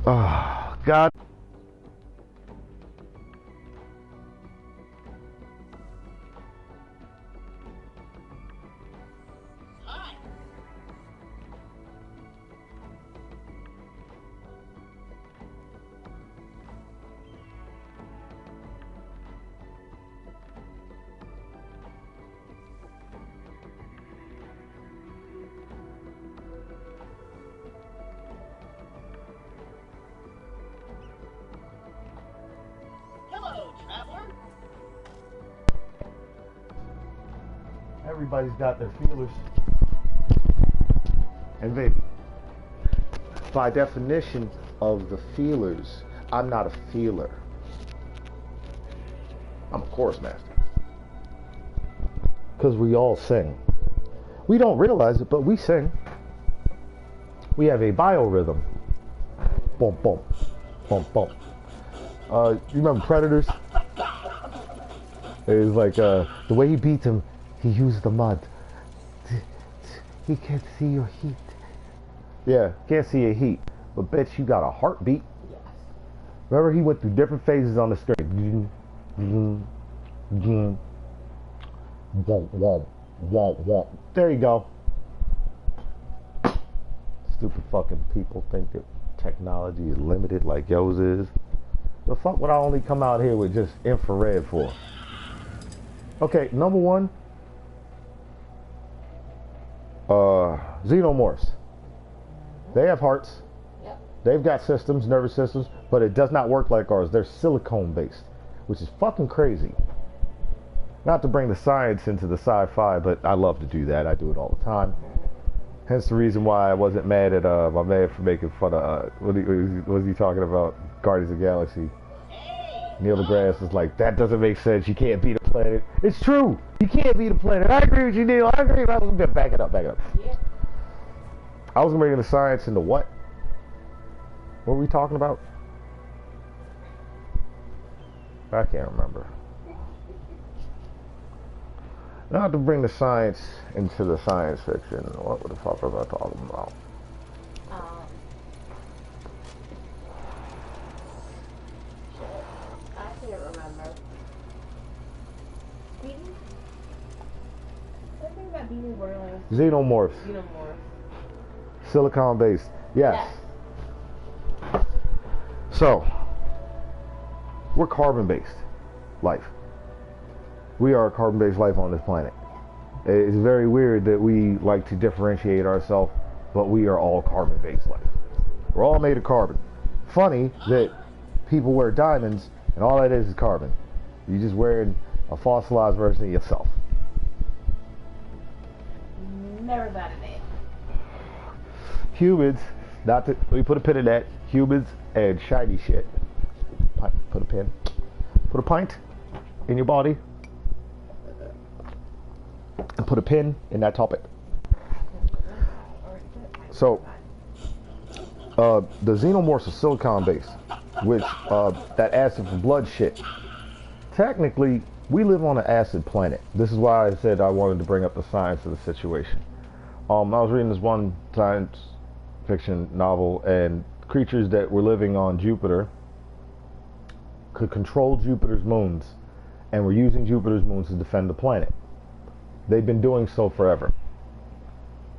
Oh, God. Everybody's got their feelers. And baby, by definition of the feelers, I'm not a feeler. I'm a chorus master. Because we all sing. We don't realize it, but we sing. We have a biorhythm. Boom, boom, boom, boom. You remember Predators? It was like the way he beats him, he used the mud. He can't see your heat. Yeah, can't see your heat. But bitch, you got a heartbeat. Yes. Remember, he went through different phases on the string. There you go. Stupid fucking people think that technology is limited like yours is. The fuck would I only come out here with just infrared for? Okay, number one, xenomorphs. They have hearts. Yep. They've got systems, nervous systems, but it does not work like ours. They're silicone based, which is fucking crazy. Not to bring the science into the sci-fi, but I love to do that. I do it all the time. Hence the reason why I wasn't mad at my man for making fun of, what was he talking about? Guardians of the Galaxy. Neil deGrasse is like, that doesn't make sense. You can't beat a planet. It's true. You can't beat a planet. I agree with you, Neil. I agree. Back it up. Yeah. I was bringing the science into what? What were we talking about? I can't remember. Not to bring the science into the science fiction. What the fuck was I talking about? I can't remember. Beating? Something about beating whirling. Xenomorphs. Silicon based. Yes. So, we're carbon based life. We are a carbon-based life on this planet. It's very weird that we like to differentiate ourselves, but we are all carbon-based life. We're all made of carbon. Funny that people wear diamonds, and all that is carbon. You're just wearing a fossilized version of yourself. Never thought of it. Humans, let me put a pin in that. Humans and shiny shit. Put a pin. Put a pint in your body. And put a pin in that topic. So, the xenomorphs are silicon based, which that acid for blood shit. Technically, we live on an acid planet. This is why I said I wanted to bring up the science of the situation. I was reading this one science fiction novel, and creatures that were living on Jupiter could control Jupiter's moons, and were using Jupiter's moons to defend the planet. They've been doing so forever.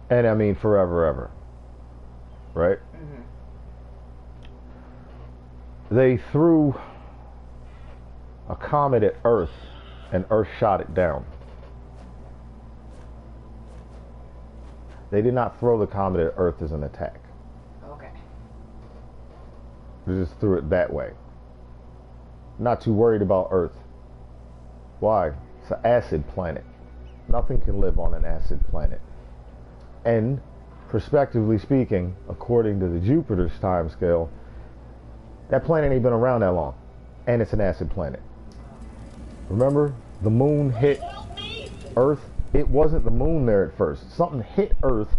And I mean forever, ever. Right? Mm-hmm. They threw a comet at Earth, and Earth shot it down. They did not throw the comet at Earth as an attack. Okay. They just threw it that way. Not too worried about Earth. Why? It's an acid planet. Nothing can live on an acid planet. And, prospectively speaking, according to the Jupiter's time scale, that planet ain't been around that long. And it's an acid planet. Remember, the moon hit Earth? It wasn't the moon there at first. Something hit Earth,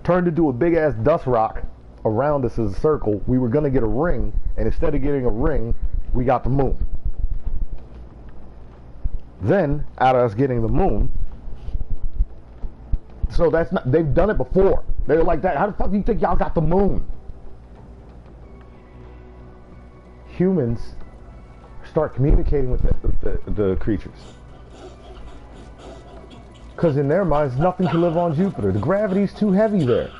turned into a big-ass dust rock around us as a circle. We were going to get a ring, and instead of getting a ring, we got the moon. Then, out of us getting the moon, so that's not, they've done it before. They're like that. How the fuck do you think y'all got the moon? Humans start communicating with the creatures. Because in their minds, nothing can live on Jupiter. The gravity's too heavy there.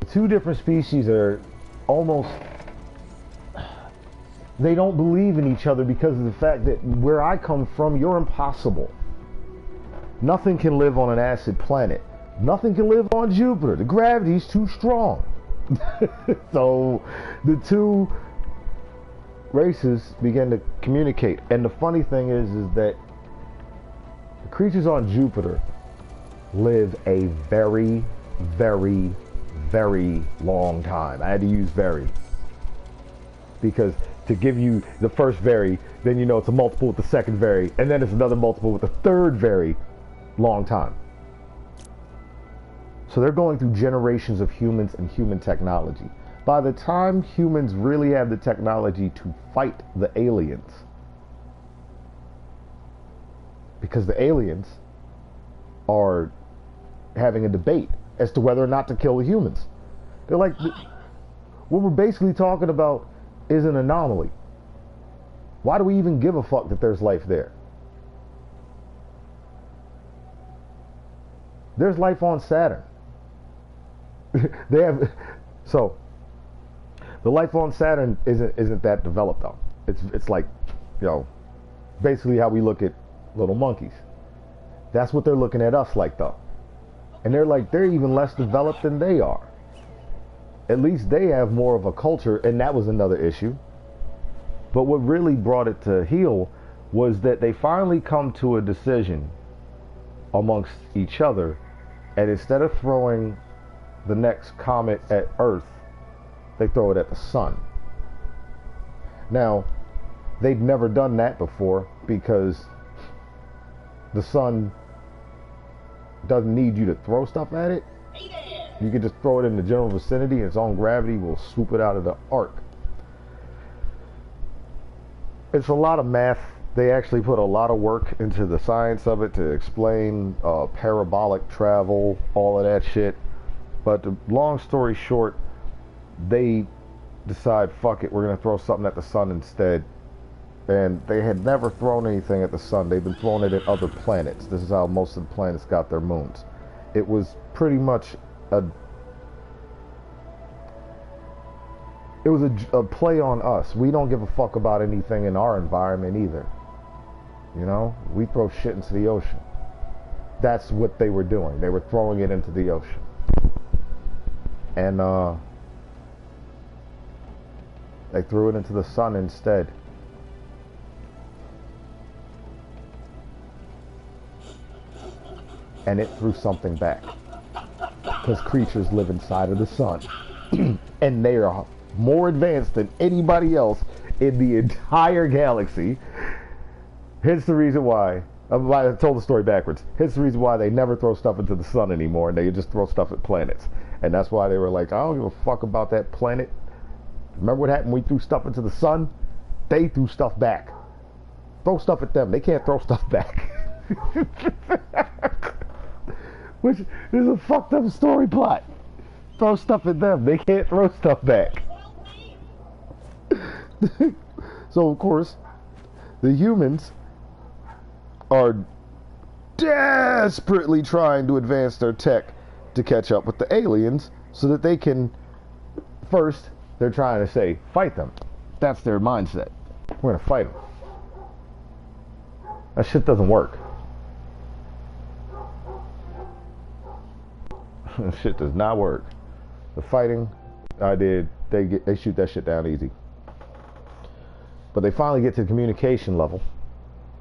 The two different species are almost... They don't believe in each other because of the fact that where I come from, you're impossible. Nothing can live on an acid planet. Nothing can live on Jupiter. The gravity's too strong. So the two races began to communicate. And the funny thing is that the creatures on Jupiter live a very, very, very long time. I had to use very. Because to give you the first very, then you know it's a multiple with the second very, and then it's another multiple with the third very long time. So they're going through generations of humans and human technology. By the time humans really have the technology to fight the aliens, because the aliens are having a debate as to whether or not to kill the humans. They're like, what we're basically talking about is an anomaly. Why do we even give a fuck that there's life there? There's life on Saturn. They have, so the life on Saturn isn't that developed though. It's like, you know, basically how we look at little monkeys. That's what they're looking at us like though. And they're like, they're even less developed than they are. At least they have more of a culture, and that was another issue. But what really brought it to heel was that they finally come to a decision amongst each other, and instead of throwing the next comet at Earth, they throw it at the sun. Now, they've never done that before because the sun doesn't need you to throw stuff at it. You can just throw it in the general vicinity and its own gravity will swoop it out of the arc. It's a lot of math. They actually put a lot of work into the science of it to explain parabolic travel, all of that shit. But the long story short, they decide, fuck it, we're going to throw something at the sun instead. And they had never thrown anything at the sun. They've been throwing it at other planets. This is how most of the planets got their moons. It was pretty much a play on us. We don't give a fuck about anything in our environment either. You know, we throw shit into the ocean. That's what they were doing. They were throwing it into the ocean. And they threw it into the sun instead. And it threw something back. Because creatures live inside of the sun. And they are more advanced than anybody else in the entire galaxy. Here's the reason why. I told the story backwards. Here's the reason why they never throw stuff into the sun anymore, and they just throw stuff at planets. And that's why they were like, I don't give a fuck about that planet. Remember what happened when we threw stuff into the sun? They threw stuff back. Throw stuff at them. They can't throw stuff back. Which is a fucked up story plot. Throw stuff at them. They can't throw stuff back. So, of course, the humans are desperately trying to advance their tech to catch up with the aliens so that they can, first, they're trying to say, fight them. That's their mindset. We're going to fight them. That shit doesn't work. That shit does not work. The fighting I did, they shoot that shit down easy. But they finally get to the communication level.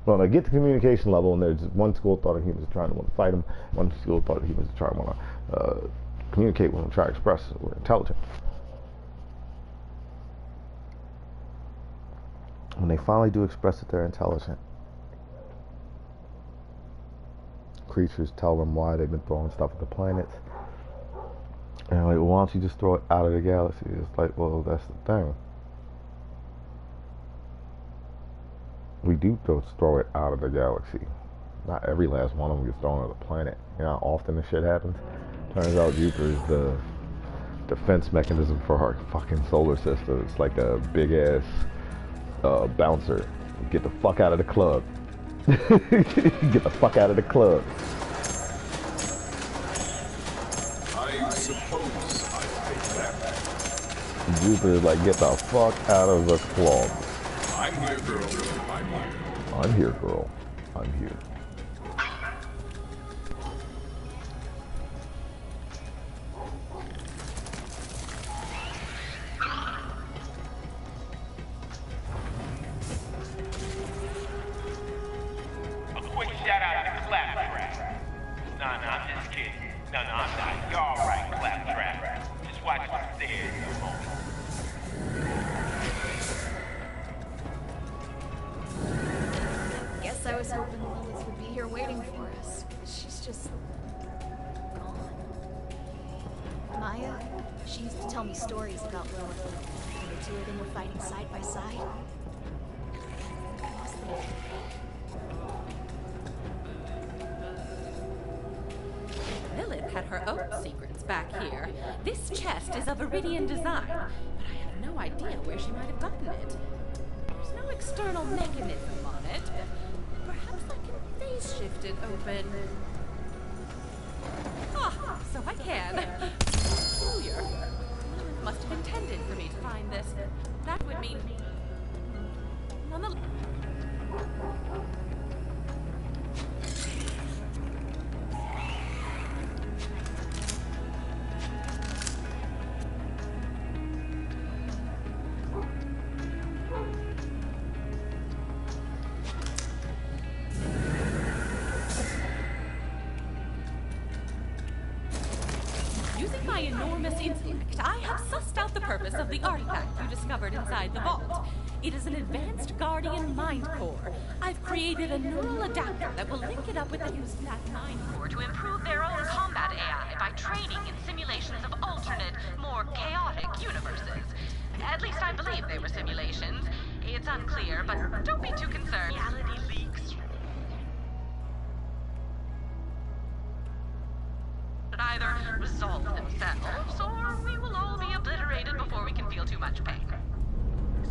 Well, they get to the communication level, and there's one school thought of humans are trying to want to fight them. One school thought of humans are trying to want to communicate with them, try to express we're intelligent. When they finally do express that they're intelligent, creatures tell them why they've been throwing stuff at the planets. And they're like, well, why don't you just throw it out of the galaxy? It's like, well, that's the thing. We do throw it out of the galaxy. Not every last one of them gets thrown on the planet. You know how often this shit happens? Turns out Jupiter is the defense mechanism for our fucking solar system. It's like a big ass bouncer. Get the fuck out of the club. Get the fuck out of the club. I suppose I take that. Jupiter's like, get the fuck out of the club. I'm here, girl. I'm here. I'm here, girl. I'm here. I was hoping Lilith would be here waiting for us. She's just gone. Maya, she used to tell me stories about Lilith. When the two of them were fighting side by side. Lilith had her own secrets back here. This chest is of Iridian design, but I have no idea where she might have gotten it. There's no external mechanism on it. Perhaps I can phase shift it open. Ah, so I can. Familiar. Lilith must have intended for me to find this. That would mean... Using my enormous intellect, I have sussed out the purpose of the artifact you discovered inside the vault. It is an advanced Guardian mind core. I've created a neural adapter that will link it up with the use of that mind core to improve their own combat AI by training in simulations of alternate, more chaotic universes. At least I believe they were simulations. It's unclear, but don't be too concerned. Reality leaks. Either resolve themselves, or we will all be obliterated before we can feel too much pain.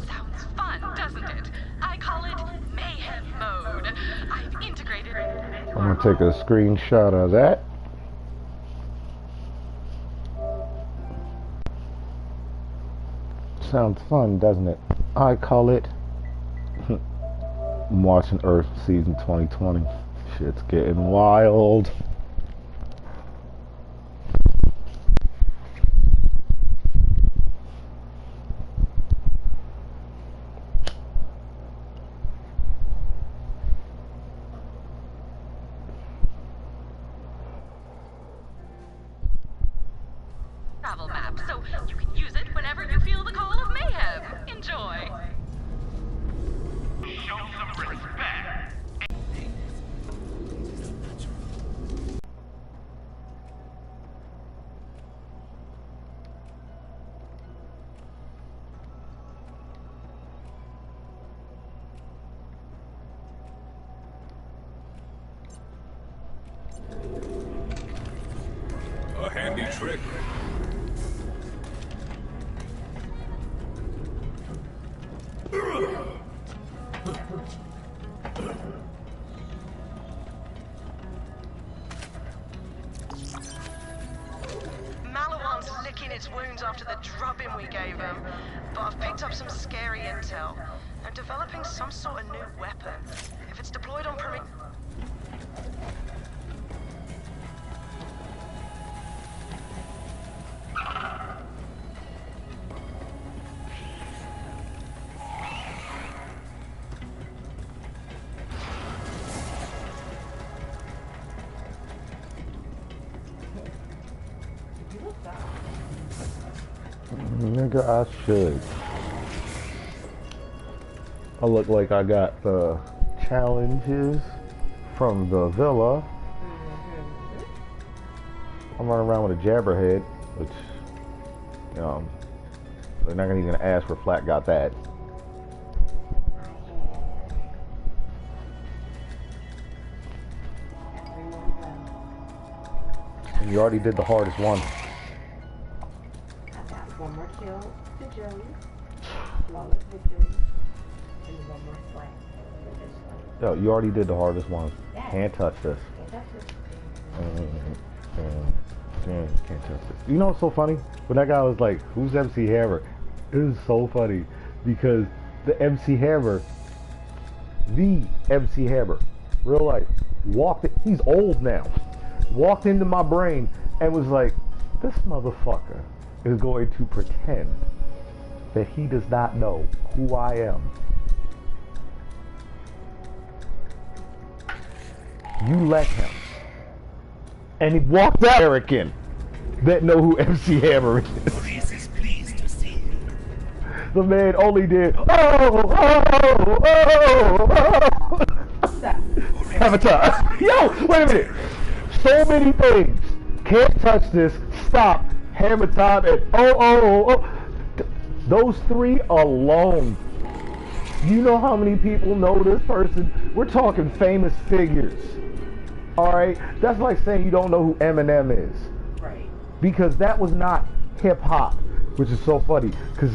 Sounds fun, doesn't it? I call it mayhem mode. I've integrated... I'm gonna take a screenshot of that. Sounds fun, doesn't it? I call it... I'm watching Earth season 2020. Shit's getting wild. travel map, so you can use it whenever you feel the call of mayhem. Enjoy! Show some respect! A handy trick. Malawan's licking its wounds after the drubbing we gave him, but I've picked up some scary intel. They're developing some sort of new weapon. If it's deployed on Nigga, I should. I look like I got the challenges from the villa. I'm running around with a jabberhead, which, they're not even gonna ask where Flat got that. And you already did the hardest one. I got one more kill to Joey. Flawless victory. And one more slam. Yo, you already did the hardest one. Yeah. Can't touch this. Can't touch it. Can't touch this. You know what's so funny? When that guy was like, who's MC Hammer? It was so funny because the MC Hammer, real life, he's old now, walked into my brain and was like, this motherfucker is going to pretend that he does not know who I am. You let him. And he walked out American that know who MC Hammer is. The man only did Avatar. Yo, wait a minute. So many things. Can't touch this. Stop. Hammer time and Those three alone. You know how many people know this person? We're talking famous figures. Alright? That's like saying you don't know who Eminem is. Right. Because that was not hip hop. Which is so funny. Because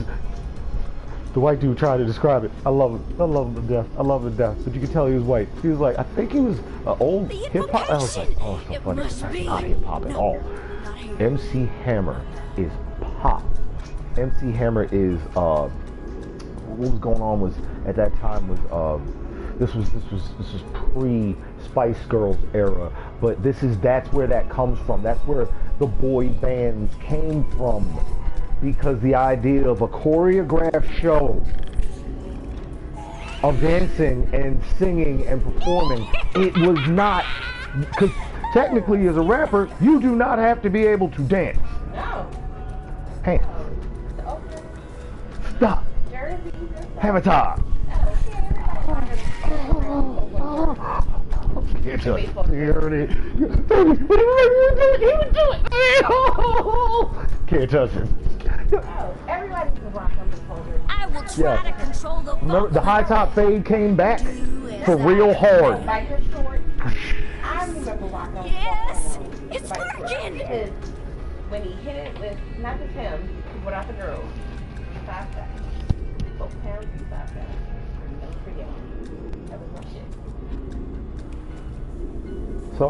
the white dude tried to describe it. I love him. I love him to death. I love him to death. But you could tell he was white. He was like, I think he was an old hip hop. I was like, oh, so funny. That's not hip hop at all. MC Hammer is pop. MC Hammer is what was going on was at that time was this was pre Spice Girls era, but that's where that comes from. That's where the boy bands came from, because the idea of a choreographed show of dancing and singing and performing, it was not, because technically as a rapper you do not have to be able to dance. No. Hands. Okay. Stop. Jersey. Avatar. Can't touch it. Can't touch it. Everybody can rock on the shoulder. I will try to control the Remember, the high top fade came back for real hard. Biker short. I remember rocking on Yes, it's biker working. because when he hit it with, not just him, he went out the girls. 5 seconds. Both hands, 5 seconds. Don't forget. That was my shit. So,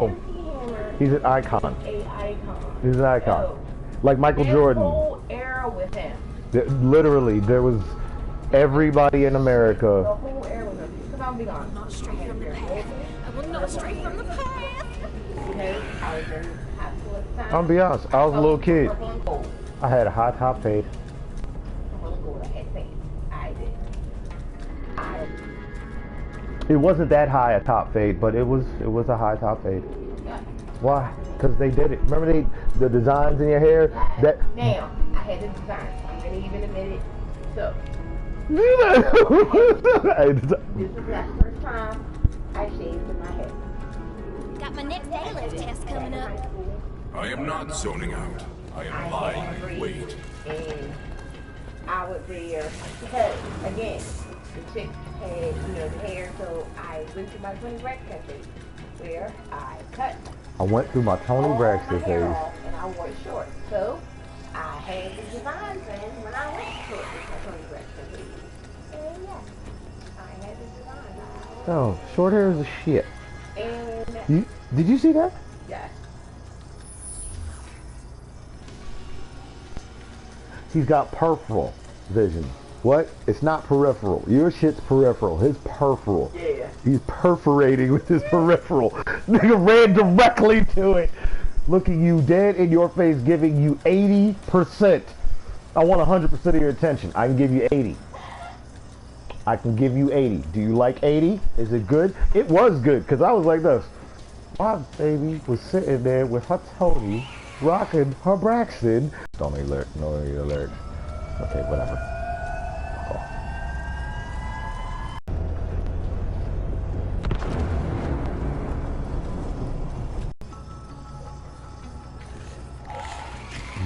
he's an icon. A icon. He's an icon. So, Like Michael Jordan. whole era with him. Literally, there was everybody in The America. whole era with him. Because I'll be honest. Not stray from the path. I will not stray from the path. Because I was in high school at the time. I'll be honest, I was a little kid. Purple and gold. I had a high top fade. Purple and gold. I had things. I did. It wasn't that high a top fade, but it was a high top fade. Yeah. Why? Because they did it. Remember the designs in your hair? That Now, I had the design. I'm going to even admit it. So, This this is the first time I shaved in my head. Got my next day lift test coming up. I am not zoning out. I am lying in wait. And I was there because, again, the chick had, the hair, so I went to my Tony Braxton phase where I cut I went through my Tony all Braxton my hair phase. off and I wore it short. So I had the designs in when I went short with my Tony Braxton phase. And yeah, I had the designs. Oh, short hair is a shit. And Did you see that? yes, He's got peripheral vision. What? It's not peripheral. Your shit's peripheral. His peripheral. yeah. He's perforating with his peripheral. Nigga ran directly to it. Looking you dead in your face, giving you 80%. I want 100% of your attention. I can give you 80. I can give you 80. Do you like 80? Is it good? It was good, because I was like this. My baby was sitting there with her Tony, rocking her Braxton. Don't alert, no alert. Okay, whatever.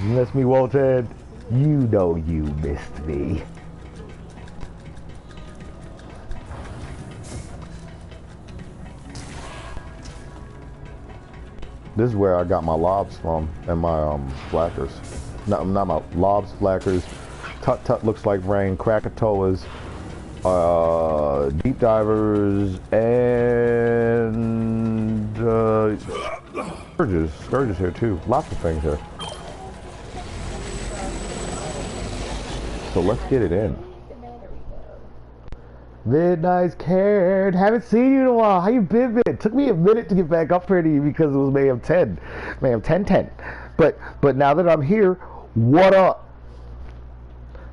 You missed me, Walter. You know you missed me. This is where I got my lobs from and my flackers. Not my lobs, flackers. Tut Tut looks like rain. Krakatoas, deep divers, and scourges. Scourges here too. Lots of things here. So let's get it in. Midnight's cared. Haven't seen you in a while. How you been? It took me a minute to get back up here to you because it was Mayhem 10. Mayhem 10. But now that I'm here, what up?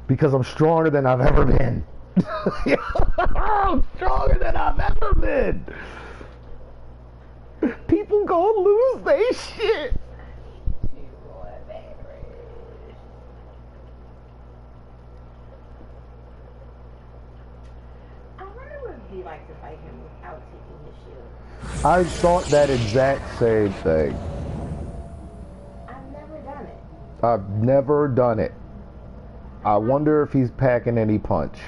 Because I'm stronger than I've ever been. I'm stronger than I've ever been. People gonna lose their shit. He like to fight him without taking his shield. I thought that exact same thing. I've never done it. I've never done it. I wonder if he's packing any punch.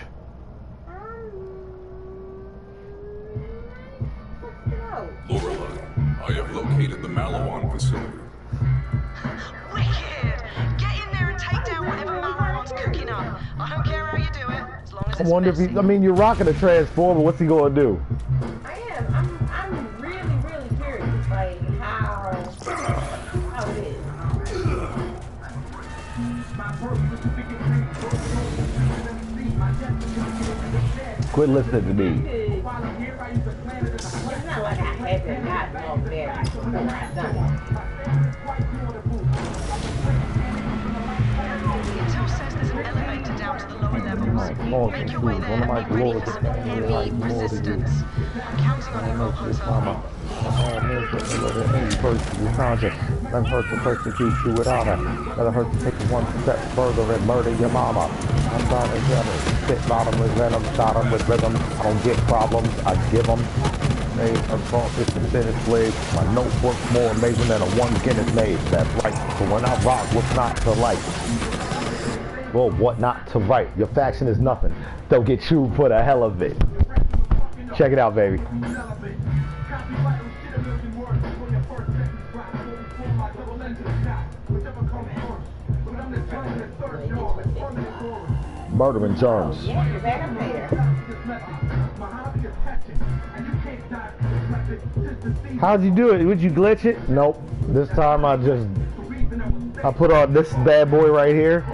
Lorelei, I have located the Malawan facility. Wicked! Get in there and take down whatever Malawan's cooking up. I don't care how you do it, as long as I it's wonder if he, messy. I mean, you're rocking a transformer. What's he gonna do? I am. I'm really curious, like how it is. Quit listening to me. It's not like I haven't gotten all there before I've done it. Intel says there's an elevator down to the lower levels. Lord, Make your way there one of and my be ready Lord, for some heavy resistance. I'm counting on you, Hunter. Let hurt to persecute you with honor. Let hurt to take it one step further and murder your mama. I'm down and jealous. Spit bottom with venom, shot 'em with rhythm. I don't get problems, I give 'em. Made assault with the finished blade. My notebook's more amazing than a one Guinness made. That's right. So when I rock, what's not to like? Well, what not to write? Your faction is nothing. They'll get you for the hell of it. Check it out, baby. Murdering germs. Yeah, you're back up there. How'd you do it? Would you glitch it? Nope. This time I put on this bad boy right here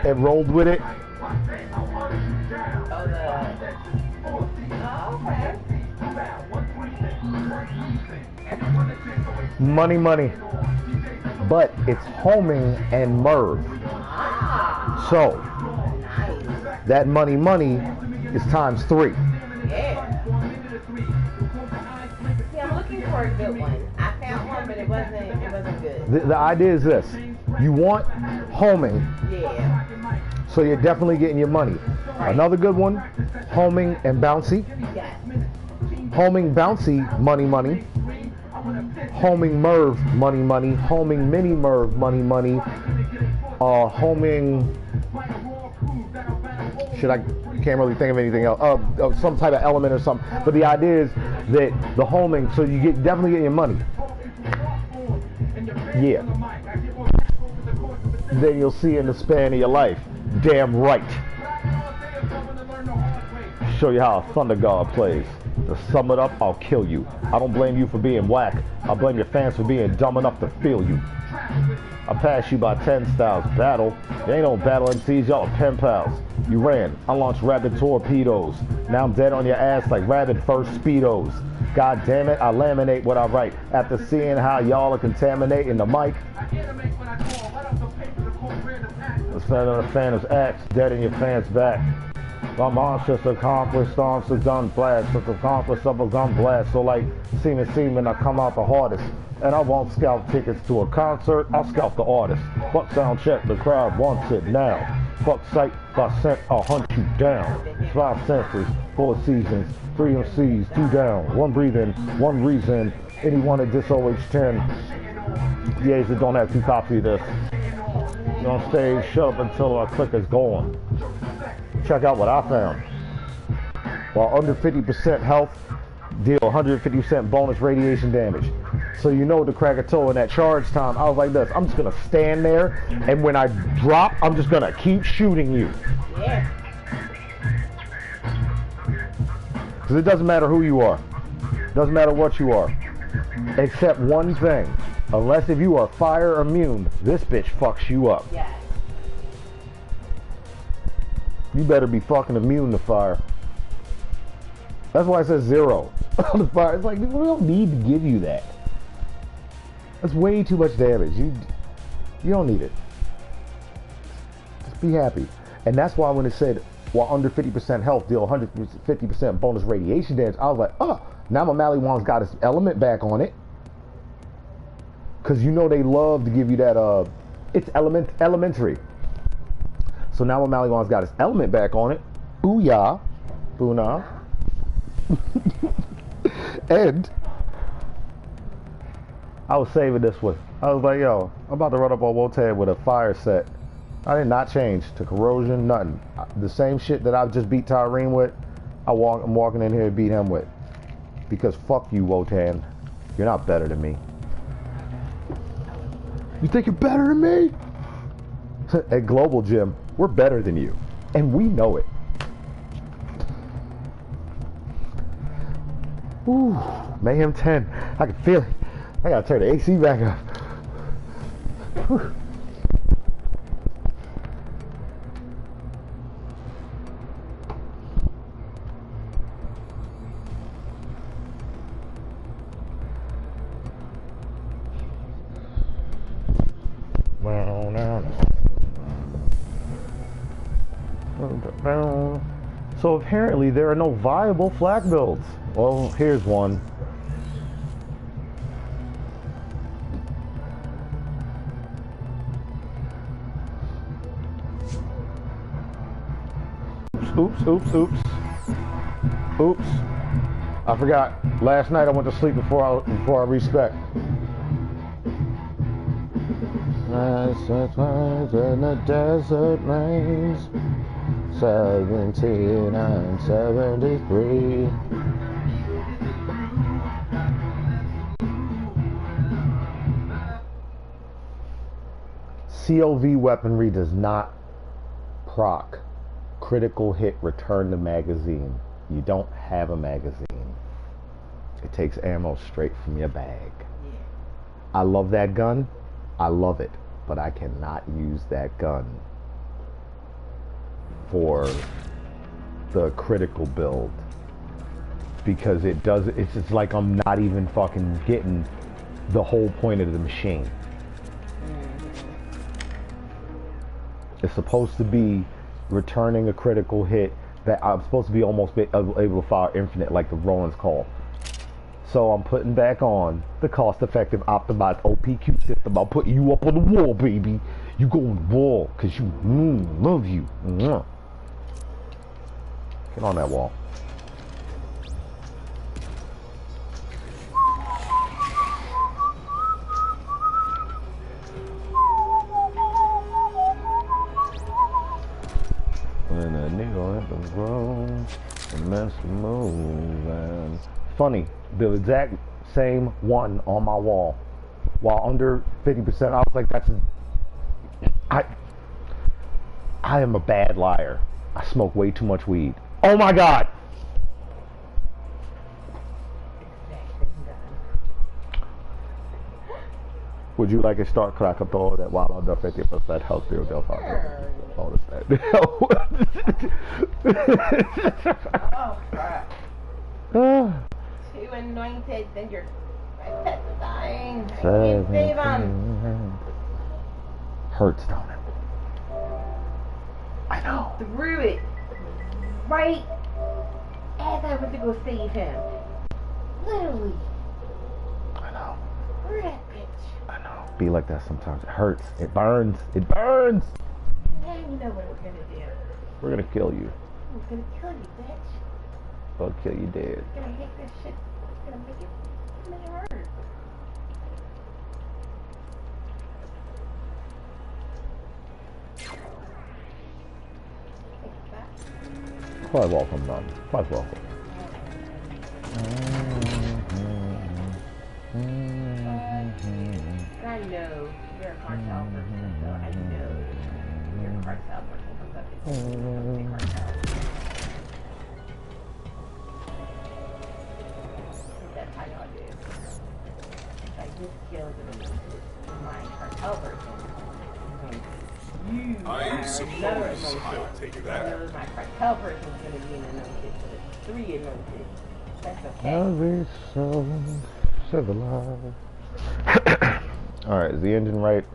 and rolled with it. Money. But it's homing and Merv. So that money is times 3. Yeah. See, I'm looking for a good one. I found one, but it wasn't good. The idea is this. You want homing, Yeah. so you're definitely getting your money. Another good one, homing and bouncy. Yes. Homing bouncy, money. Homing Merv, money. Homing mini Merv, money. Homing, I can't really think of anything else. Some type of element or something. But the idea is that the homing, so you definitely get your money. Yeah. Then you'll see in the span of your life. Damn right. Show you how a Thunder God plays. To sum it up, I'll kill you. I don't blame you for being whack. I blame your fans for being dumb enough to feel you. I passed you by 10 styles. Battle. You ain't no battle MCs, y'all are pen pals. You ran. I launched rapid torpedoes. Now I'm dead on your ass like rapid first speedos. God damn it, I laminate what I write. After seeing how y'all are contaminating the mic. The fan of the Phantom's axe, dead in your fans' back. My monstrous accomplished arms a gun blast, with the accomplice of a gun blast. So like semen, I come out the hardest. And I won't scalp tickets to a concert, I'll scalp the artist. Fuck sound check, the crowd wants it now. Fuck sight, by scent, I'll hunt you down. 5 senses, 4 seasons, 3 MCs, 2 down, 1 breathing, 1 reason. Anyone at this OH10, yays that don't have 2 copies of this. On stage, shut up until our click is gone. Check out what I found. While under 50% health, deal 150% bonus radiation damage. So you know the Krakatoa in that charge time, I was like this, I'm just gonna stand there, and when I drop, I'm just gonna keep shooting you. Yeah. Because it doesn't matter who you are. Doesn't matter what you are. Except one thing. Unless if you are fire immune, this bitch fucks you up. Yeah. You better be fucking immune to fire. That's why it says 0 on the fire. It's like, we don't need to give you that. That's way too much damage. You don't need it. Just be happy. And that's why when it said, while under 50% health, deal 150% bonus radiation damage, I was like, oh, now my Maliwan's got its element back on it. Because you know they love to give you that, it's elementary. So now my Maliwan's got its element back on it. Booyah. Boona. And I was saving this one. I was like, yo, I'm about to run up on Wotan with a fire set. I did not change to corrosion, nothing. The same shit that I just beat Tyrene with, I'm walking in here to beat him with. Because fuck you, Wotan. You're not better than me. You think you're better than me? At Global Gym, we're better than you. And we know it. Ooh, Mayhem 10. I can feel it. I gotta turn the AC back up. Whew. So apparently there are no viable flak builds. Well, here's one. Oops. I forgot. Last night I went to sleep before I respec. In the desert rains, 17 and 73. COV weaponry does not proc critical hit return to magazine. You don't have a magazine. It takes ammo straight from your bag. I love that gun. I love it. But I cannot use that gun for the critical build. Because it's like I'm not even fucking getting the whole point of the machine. It's supposed to be returning a critical hit that I'm supposed to be almost able to fire infinite like the Roland's Call. So I'm putting back on the cost-effective optimized OPQ system. I'm putting you up on the wall, baby. You go on the wall because you love you. Get on that wall. When a nigga hit the road, and that's moving. Funny, the exact same one on my wall. While under 50%, I was like, I am a bad liar. I smoke way too much weed. Oh my God! Would you like to start Krakatoa that while under 50% health build they'll fire? Oh, that. Oh crap. 2 anointed, then your pet's dying. I can't save him. Hurts, don't it? I know. Threw it right as I went to go save him. Literally. I know. Where that bitch? I know. Be like that sometimes. It hurts. It burns. It burns. Now you know what we're gonna do. We're gonna kill you. We're gonna kill you, bitch. We'll kill you dead. We're gonna hit this shit. We're gonna make it hurt. Take that. Quite welcome, done. Quite welcome. cartel person, so I know your cartel person comes up. It's a cartel. That's how y'all do. Like this skills of my cartel person. I suppose I'll take that. I know my cartel person is going to be in the notice, but it's 3 in notice. That's okay. I'll be so civilized. Alright, is the engine right?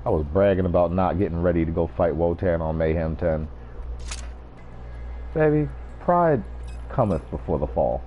I was bragging about not getting ready to go fight Wotan on Mayhem 10. Baby, pride cometh before the fall.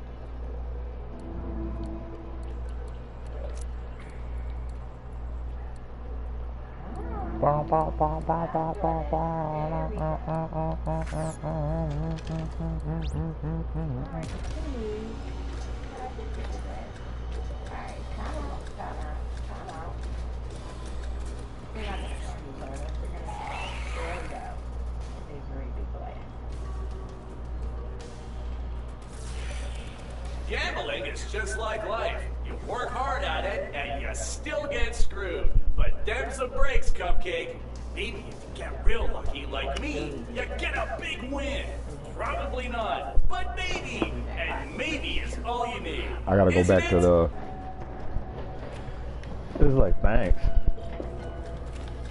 Gambling is just like life. You work hard at it, and you still get screwed. But them's the breaks, Cupcake. Maybe if you get real lucky like me, you get a big win. Probably not, but maybe. And maybe is all you need. I gotta go back to the... This is like, thanks.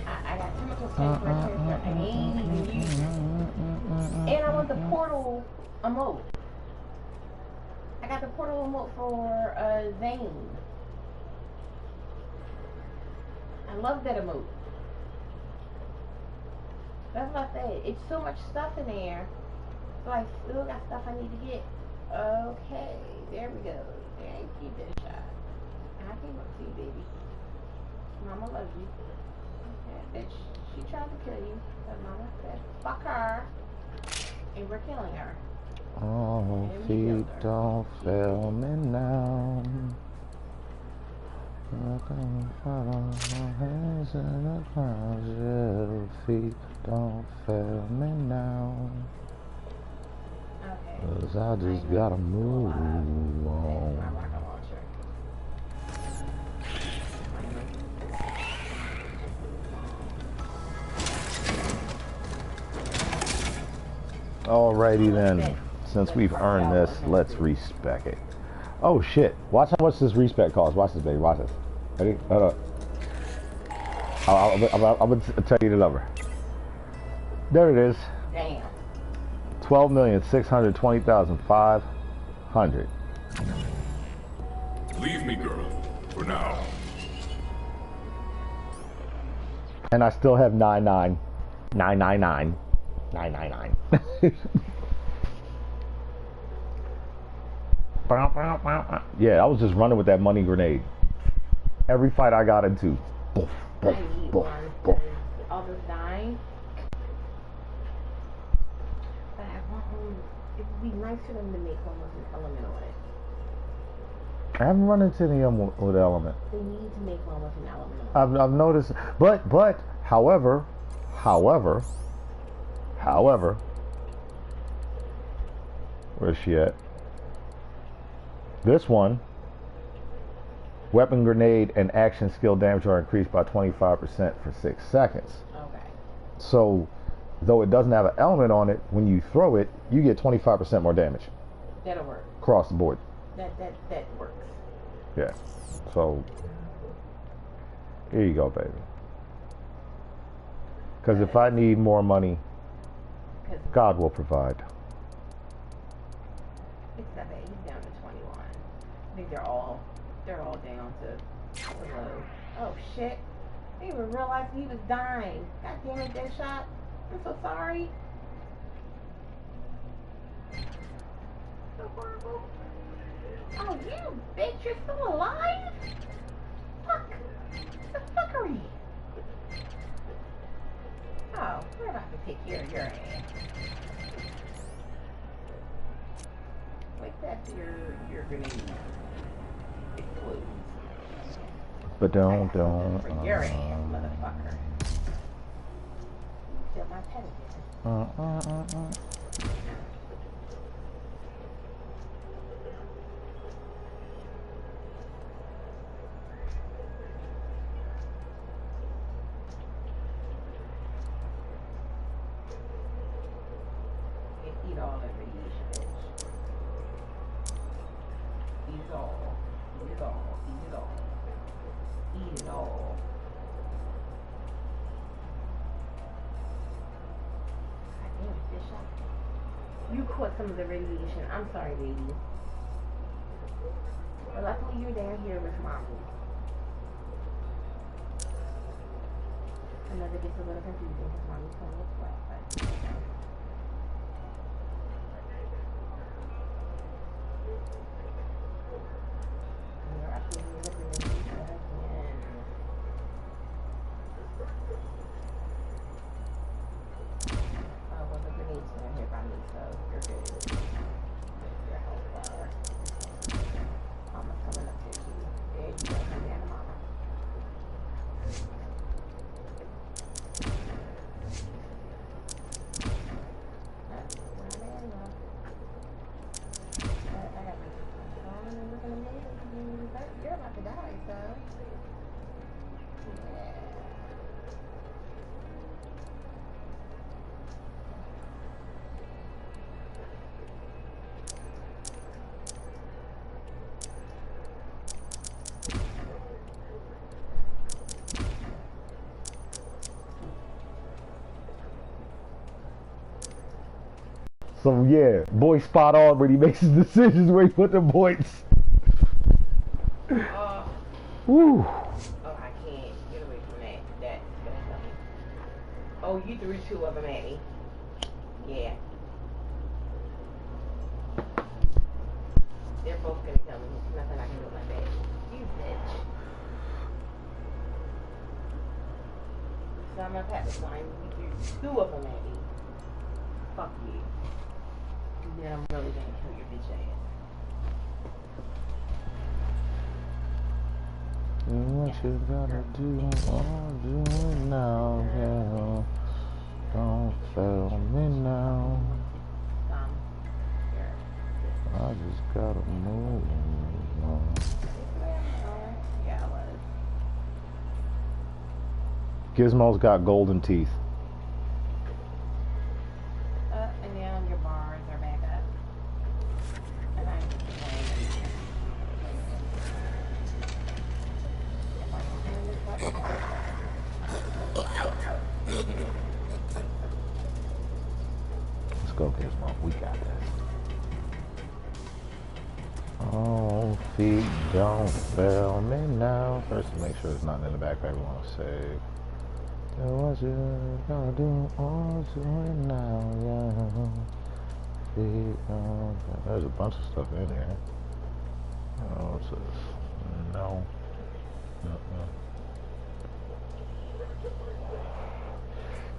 I got chemical tanks right here that I ain't even using. And I want the portal emote. I got the portal emote for Zane. I love that emote. That's what I said. It's so much stuff in there. So I still got stuff I need to get. Okay, there we go. Thank you, Deadshot. I came up to you, baby. Mama loves you. Okay, bitch, she tried to kill you. But Mama said, fuck her. And we're killing her. Oh, feet don't fail me now. Nothing follow my hands in the closet. Feet don't fail me now. Okay. 'Cause I just gotta move on. Alrighty then. Since we've earned this, let's respec it. Oh shit. Watch how much this respec costs. Watch this, baby. Watch this. Ready? Hold up. I'm going to tell you the number. There it is. Damn. 12,620,500. Leave me, girl. For now. And I still have 999. Yeah, I was just running with that money grenade. Every fight I got into. Boof, boof, boof, boof. All those dying. But I want them. It would be nice for them to make almost an element on it. I haven't run into any of them with element. They need to make one with an element on it. I've noticed, but however, where's she at? This one, weapon grenade and action skill damage are increased by 25% for 6 seconds. Okay. So, though it doesn't have an element on it, when you throw it, you get 25% more damage. That'll work. Across the board. That works. Yeah. So, here you go, baby. Because if I need more money, God will provide. It's not bad. He's down to 21. I think they're all down to below. Oh shit! I didn't even realize he was dying. God damn it, Deadshot. I'm so sorry. So horrible. Oh, you bitch! You're still alive? the fuckery? Oh, we're about to take care of your ass. Wait, that's your grenade. Explodes. But don't. For your ass, motherfucker. Feel my pedicure. Eat all that radiation, bitch. Eat it all. Eat it all. Eat it all. Eat it all. God damn it, fish out. You caught some of the radiation. I'm sorry, baby. But luckily you're down here with mommy. I know that gets a little confusing because mommy's playing with sweat, but you're absolutely looking at me again. Well, the grenade's still here by me, so you're good. Your health bar. Mama's coming up here too. There you go, come down to mama. You're about to die, so yeah. So yeah, boy spot on when he makes his decisions where he put the points. Woo. Oh, I can't get away from that. That's gonna kill me. Oh, you threw two of them at me. Yeah. They're both gonna kill me. There's nothing I can do about that. You bitch. So I'm gonna pat this line. You threw two of them at me. Fuck you. And then I'm really gonna kill your bitch ass. What you gotta do, I'll do it now, yeah. Don't fail me now. I just gotta move on. Yeah, I was. Gizmo's got golden teeth. And now your bars are back up. And I'm Let's go, Gizmo. We got this. Oh, feet don't fail me now. First, make sure there's nothing in the backpack we want to save. What you gonna do? Oh, do it now, yeah. Feet don't fail. There's a bunch of stuff in here. Oh, what's this? No.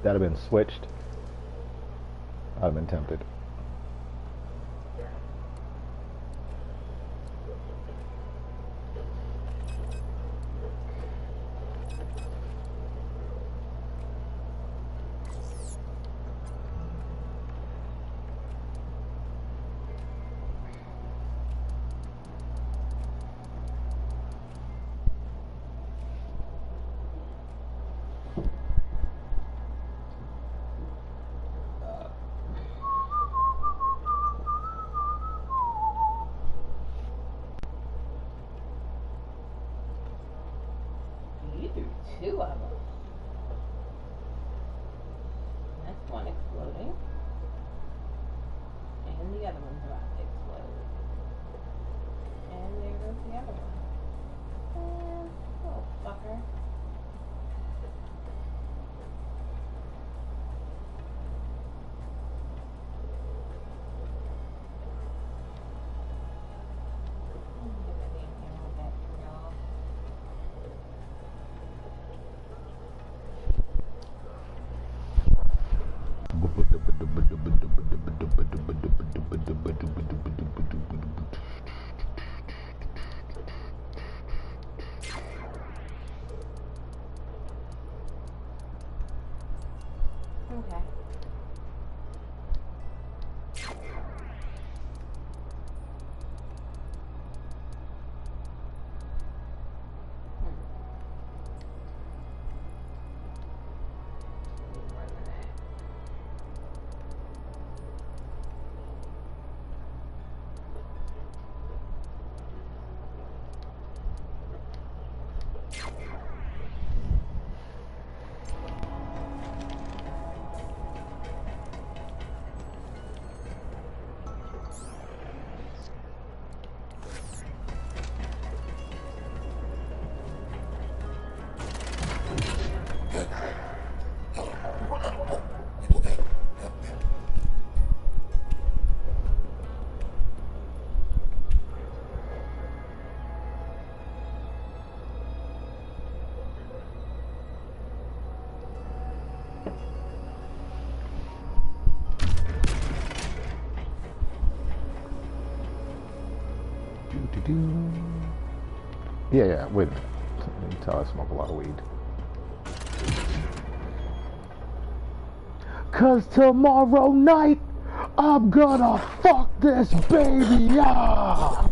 That'd have been switched. I'd have been tempted. You threw two of them. That's one exploding. And the other one's about to explode. And there goes the other one. And, oh, fucker. Get that damn camera back for y'all. Okay. Yeah, wait a minute. You can tell I smoke a lot of weed. Cause tomorrow night, I'm gonna fuck this baby up!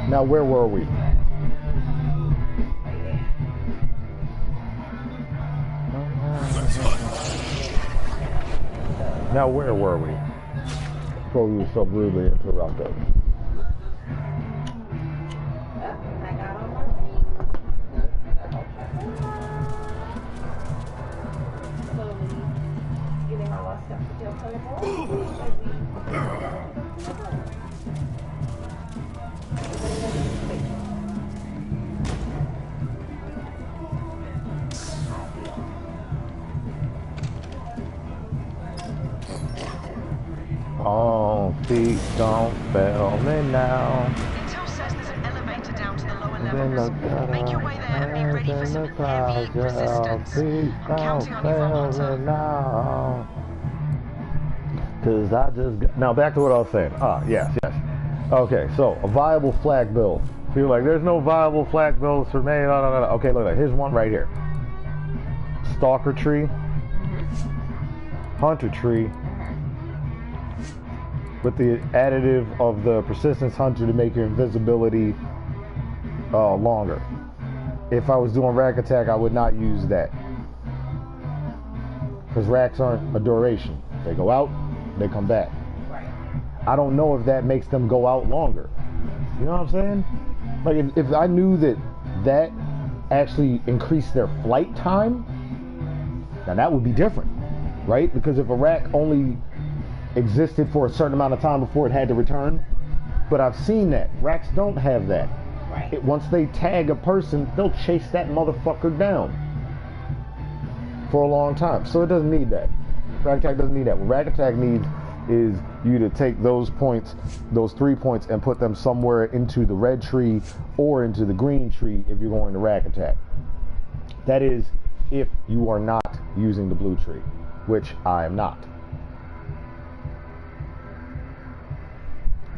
Now, where were we? Now, where were we? Before we were so rudely interrupted. Oh, feet don't fail me now. Intel says there's an elevator down to the lower levels. Make your way there and be ready for some heavy resistance. I'm counting on you for a long time. Now. Cause I just got, now back to what I was saying. Yes. Okay, so a viable flag build. You're like, there's no viable flag builds for me. No. Okay, look, here's one right here. Stalker tree, hunter tree, with the additive of the persistence hunter to make your invisibility longer. If I was doing rack attack, I would not use that, because racks aren't a duration. They go out, they come back. I don't know if that makes them go out longer. You know what I'm saying? Like, if I knew that actually increased their flight time, now that would be different, right? Because if a rack only existed for a certain amount of time before it had to return, but I've seen that racks don't have that. Once they tag a person, they'll chase that motherfucker down for a long time. So it doesn't need that. Rack attack doesn't need that. What rack attack needs is you to take those points, those 3 points, and put them somewhere into the red tree or into the green tree if you're going to rack attack. That is if you are not using the blue tree, which I am not.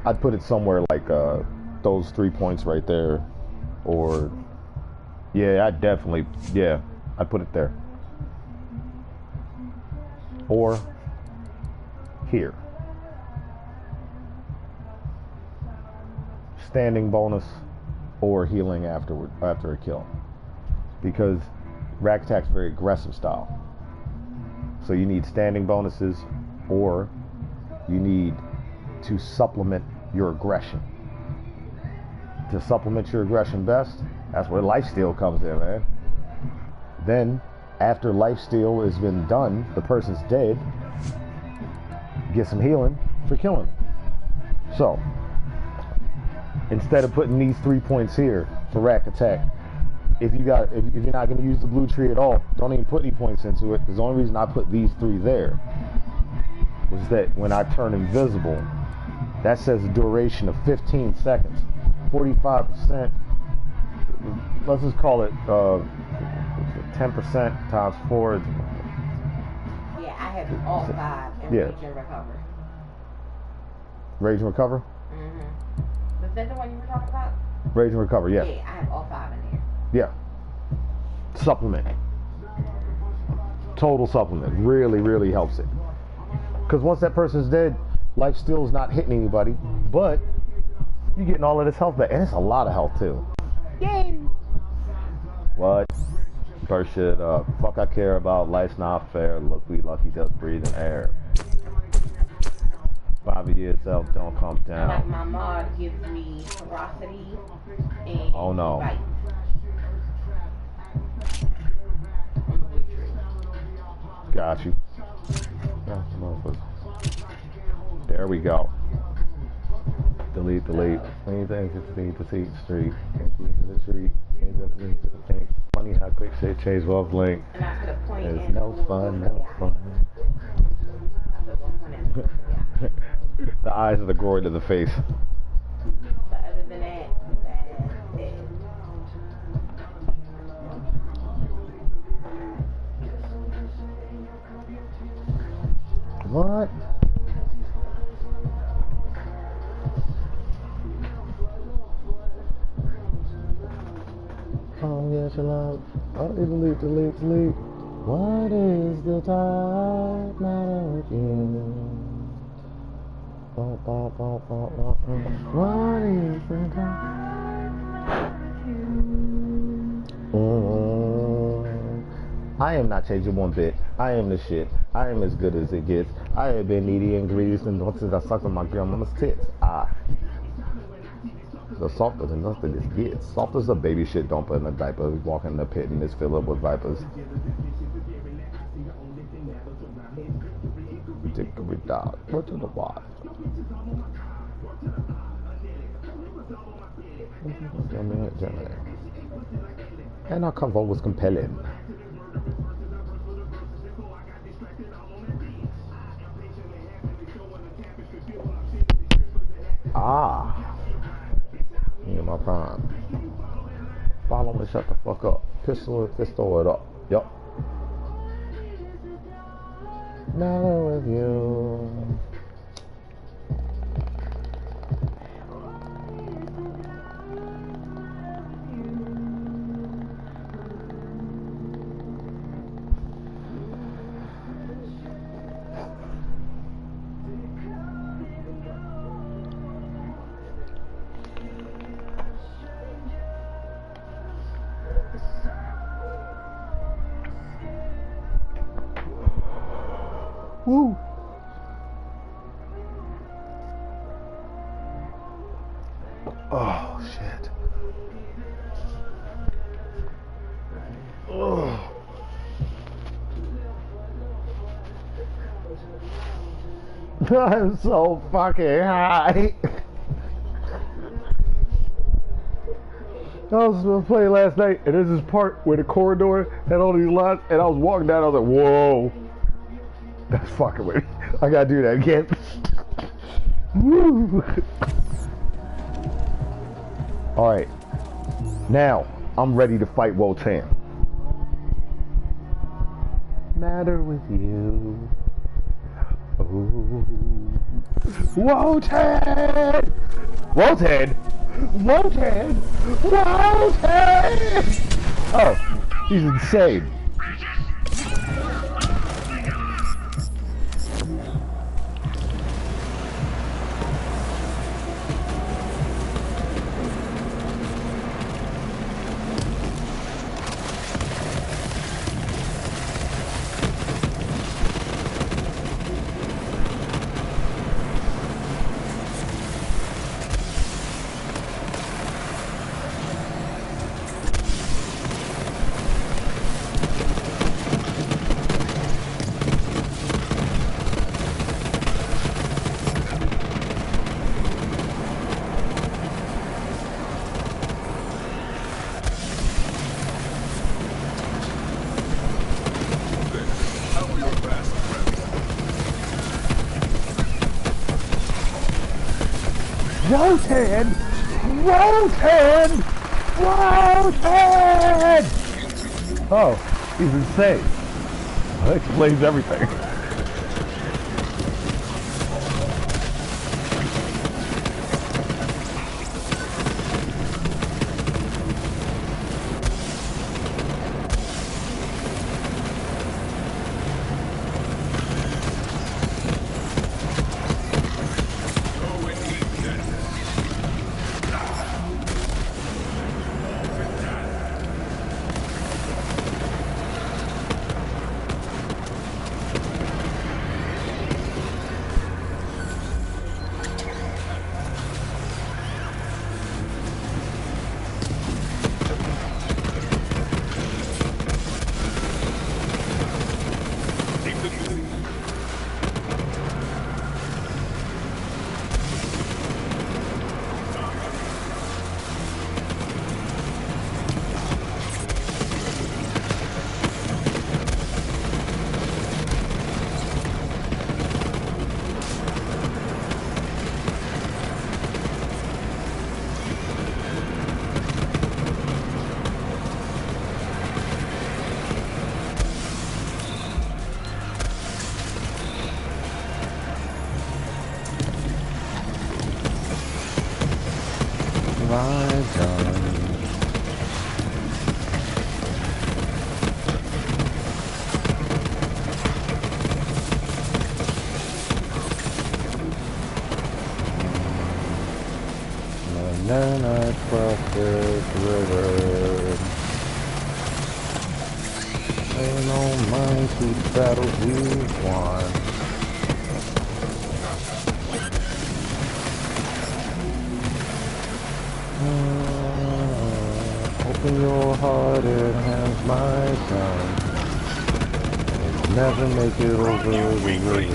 I'd put it somewhere like those 3 points right there, or yeah, I'd put it there, or here. Standing bonus or healing after a kill, because rack attack's very aggressive style. So you need standing bonuses, or you need to supplement your aggression. To supplement your aggression best, that's where lifesteal comes in, man. Then, after lifesteal has been done, the person's dead, get some healing for killing. So, instead of putting these 3 points here for rack attack, if you're not going to use the blue tree at all, don't even put any points into it, because the only reason I put these 3 there was that when I turn invisible, that says a duration of 15 seconds. 45%, let's just call it 10% times 4. Yeah, I have all 5 in Rage and Recover. Rage and Recover? Mm-hmm. Was that the one you were talking about? Rage and Recover, yeah. Yeah, I have all 5 in there. Yeah. Supplement. Total supplement. Really, really helps it. Because once that person's dead, life still is not hitting anybody, but you're getting all of this health back. And it's a lot of health, too. Yay! What? First shit, fuck I care about, life's not fair, look we lucky just breathing air. 5 years out, don't come down. Like my mod gives me ferocity and oh no. bite. Got you. There we go. Delete. Anything just need to see the street. Can't get into the tree. Can't just need to think. Funny how quick shit changed off link. There's no fun. The eyes of the groin to the face. But other than that, that's it. What? Oh yes, your love. Oh, delete. What is the time matter with you? What is the time? I am not changing one bit. I am the shit. I am as good as it gets. I have been needy and greedy since I sucked on my grandmama's tits. The softer than nothing it gets. Soft as a baby shit, don't put in a diaper. We walk in the pit and it's filled up with vipers. Dickory dog, what to the what? And our convo was compelling. Me and my prime. Follow me, shut the fuck up. Pistol it up. Yup. Mellow with you. Woo! Oh shit! Oh. I'm so fucking high. I was playing last night, and there's this part where the corridor had all these lights, and I was walking down. I was like, "Whoa, that's fucking with me." I gotta do that again. Woo. Alright. Now, I'm ready to fight Wotan. Matter with you. Ooh. Wotan! Wotan! Wotan! Wotan! Oh, he's insane. Wotan! Wotan! Wotan! Oh, he's insane. That explains everything. Then I crossed this river. Ain't no mind to battles you won. Open your heart and hands, my son. Never make it over the river.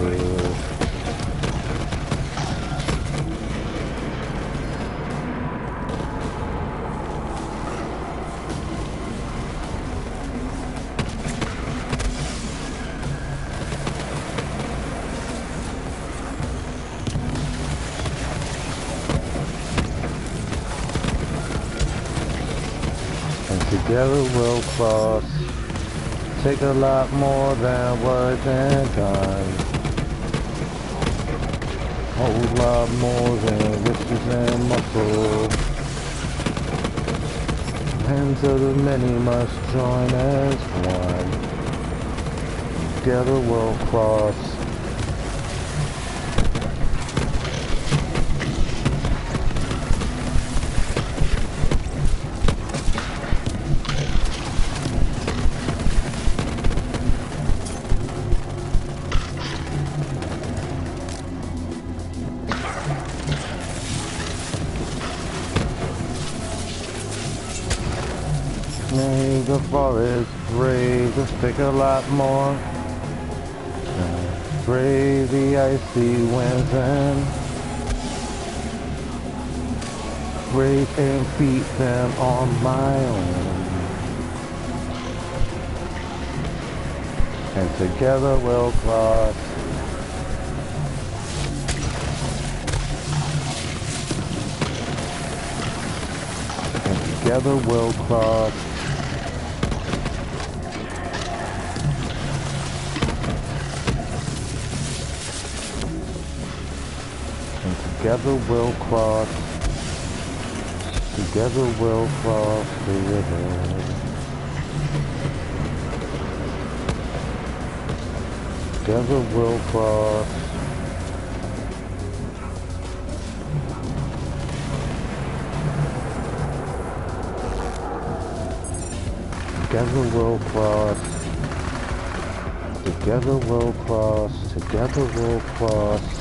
Together we'll cross, take a lot more than words and time, a whole lot more than riches and muscle, hands of the many must join as one, together we'll cross. May the forest brave, just take a lot more. Brave the icy winds and brave and beat them on my own. And together we'll cross. together we'll cross. And together we'll cross. Together we'll cross the river. Together we'll cross. Together we'll cross. Together we'll cross. Together we'll cross.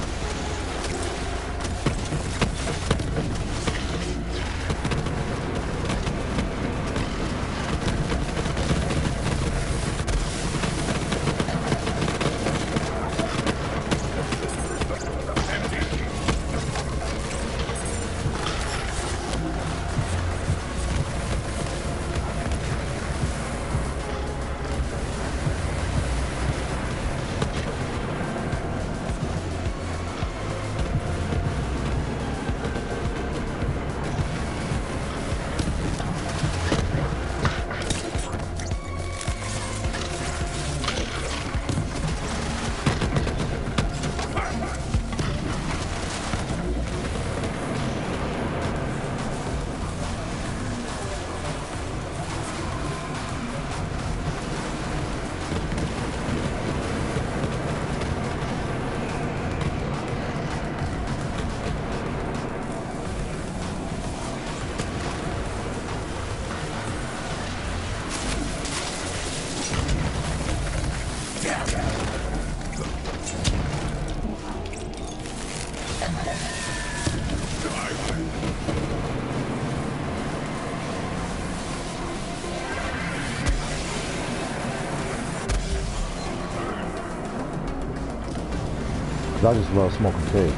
I just love smoking cakes.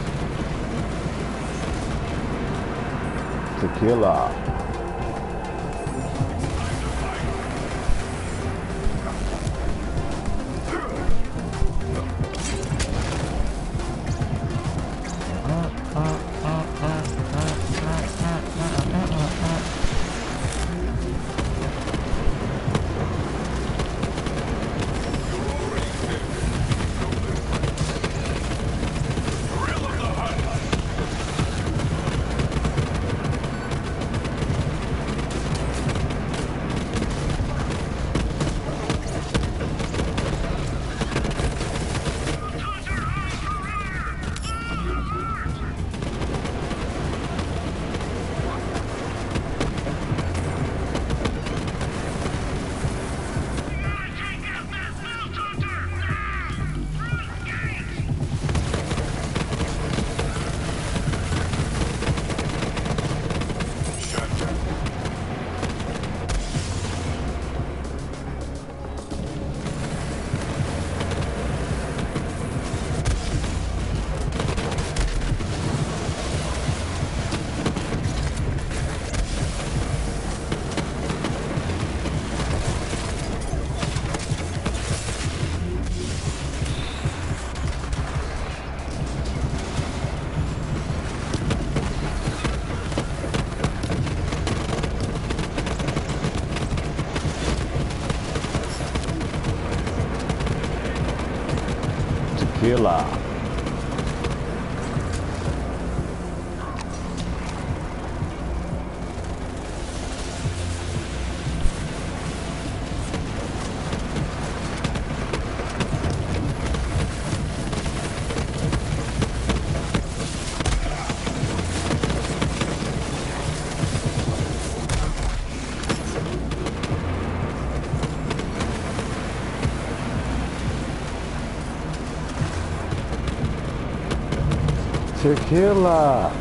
Tequila. Tequila. Tequila.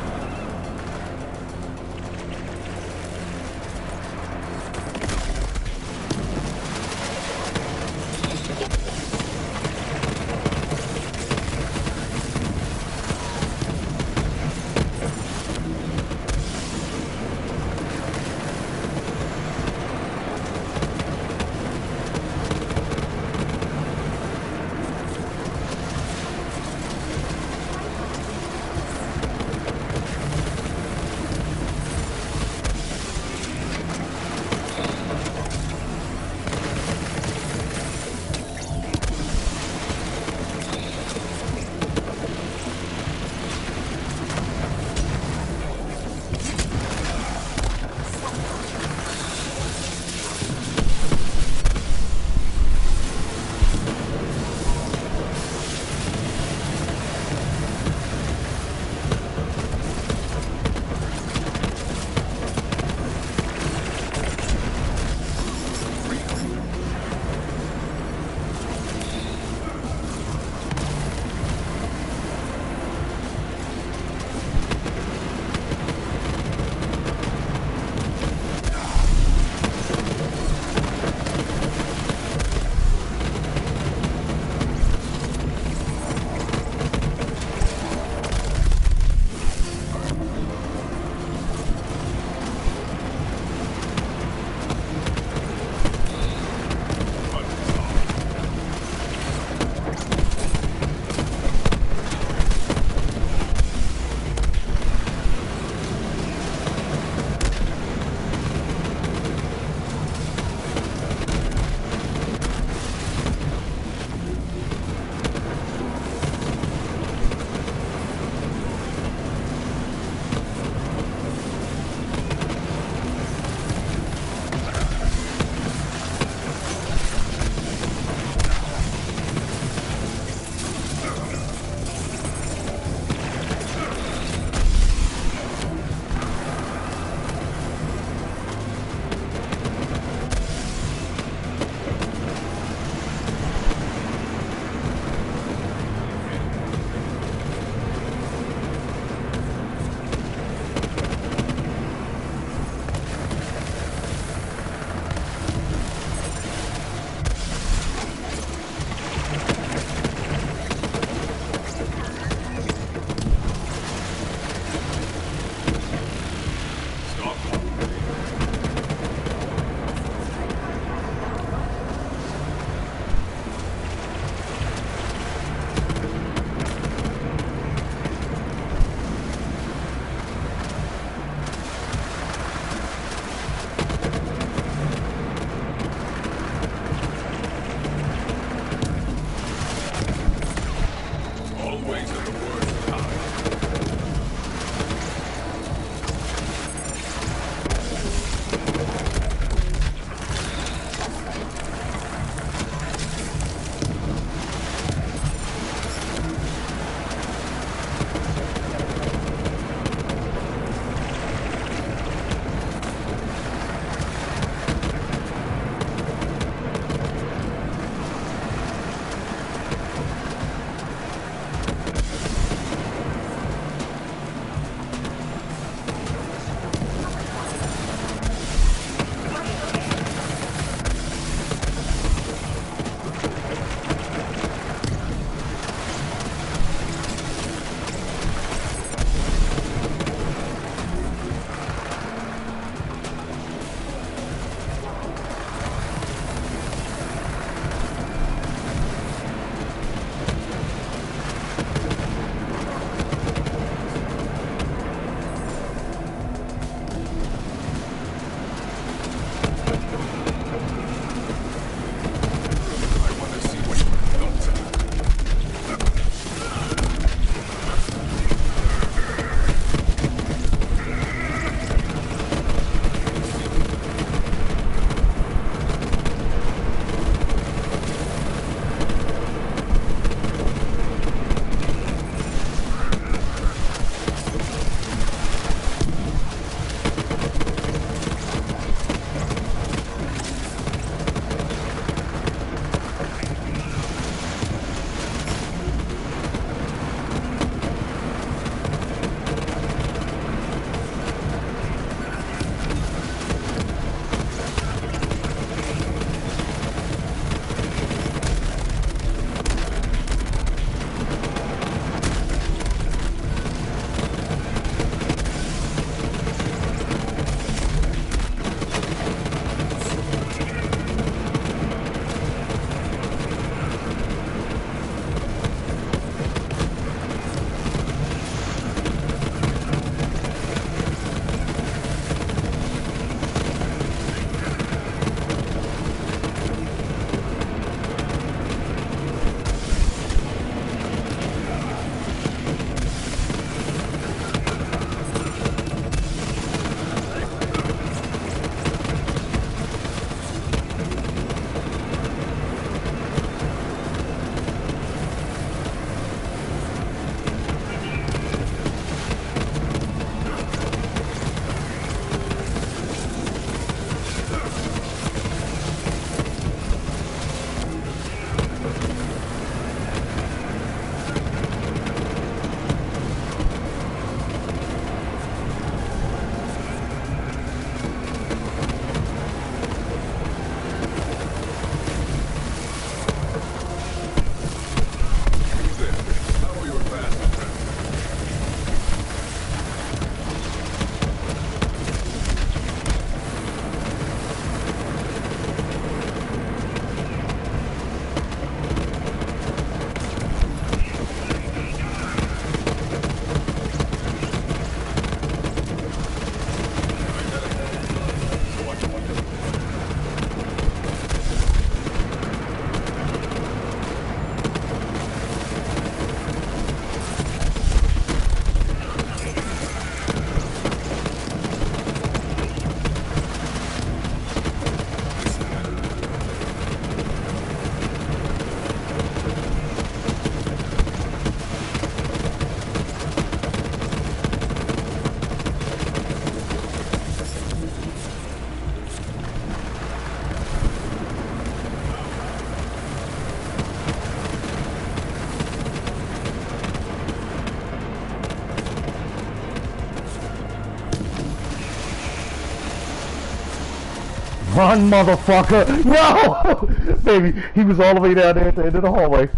Run, motherfucker! No! Baby, he was all the way down there at the end of the hallway.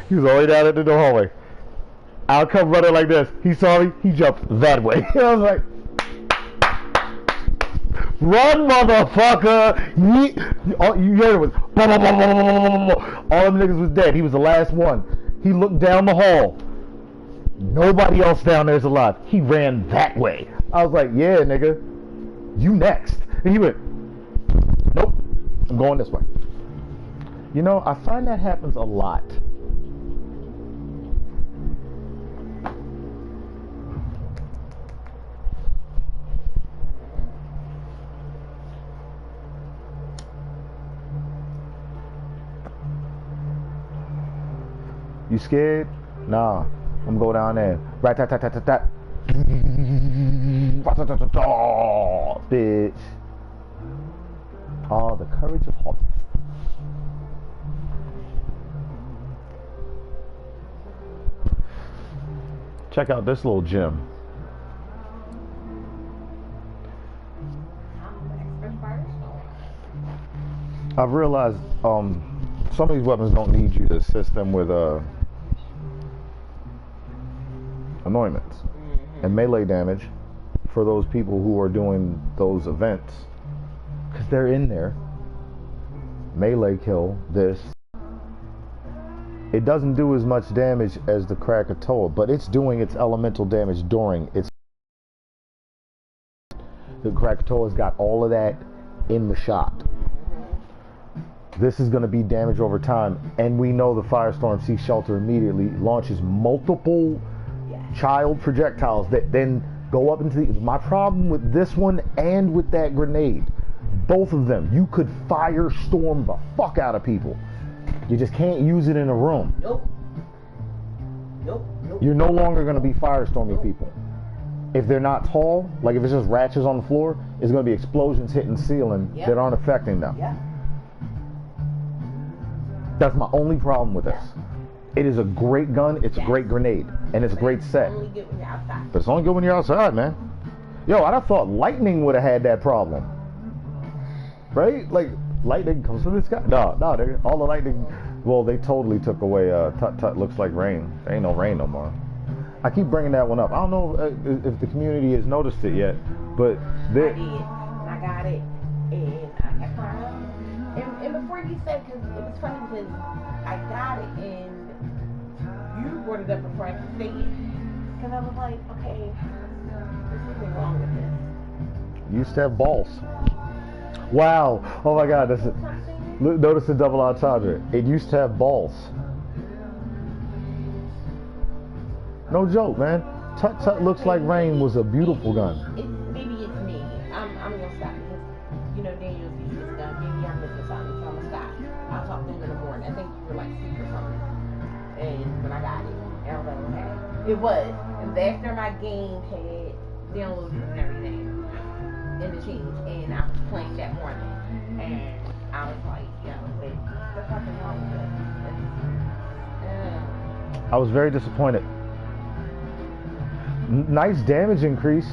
He was all the way down at the end of the hallway. I'll come running like this. He saw me, he jumped that way. I was like, run, motherfucker! You heard it was, all them niggas was dead. He was the last one. He looked down the hall. Nobody else down there's alive. He ran that way. I was like, yeah, nigga, you next. And he went, nope, I'm going this way. You know, I find that happens a lot. You scared? Nah. I'm gonna go down there. Rat-tat-tat-tat-tat. Bitch. Oh, the courage of hope. Check out this little gem. I've realized some of these weapons don't need you to assist them with anointments and melee damage for those people who are doing those events, because they're in there. Melee kill this. It doesn't do as much damage as the Krakatoa, but it's doing its elemental damage during its. The Krakatoa's got all of that in the shot. This is going to be damage over time, and we know the Firestorm Sea Shelter immediately launches multiple child projectiles that then go up into the. My problem with this one and with that grenade, both of them, you could firestorm the fuck out of people. You just can't use it in a room. Nope. Nope. Nope. You're no longer going to be firestorming people. If they're not tall, like if it's just ratchets on the floor, it's going to be explosions hitting ceiling that aren't affecting them. Yeah. That's my only problem with this. It is a great gun, it's a great grenade, and it's a great set. It's only good when you're outside. But it's only good when you're outside, man. Yo, I'd have thought lightning would have had that problem. Right? Like, lightning comes from the sky. No, all the lightning, well, they totally took away tut-tut looks like rain. There ain't no rain no more. I keep bringing that one up. I don't know if the community has noticed it yet, but I did. I got it, and I kept crying. And before you said, because it was funny because I got it, and you brought it up before I could say it. Because I was like, okay, there's something wrong with this. You used to have balls. Wow. Oh my God. Notice the double entendre. It used to have balls. No joke, man. Tut Tut Looks Like Rain was a beautiful gun. Maybe it's me. I'm going to stop because, you know, Daniel's used this gun. Maybe I'm missing something, so I'm going to stop. I'll talk to him in the morning. I think you were like sick or something. And when I got it, I was like, okay. It was. It was after my game had downloaded and everything in the change. And I was playing that morning. And I was like, yo, wait, what's fucking wrong with this? I was very disappointed. Nice damage increase,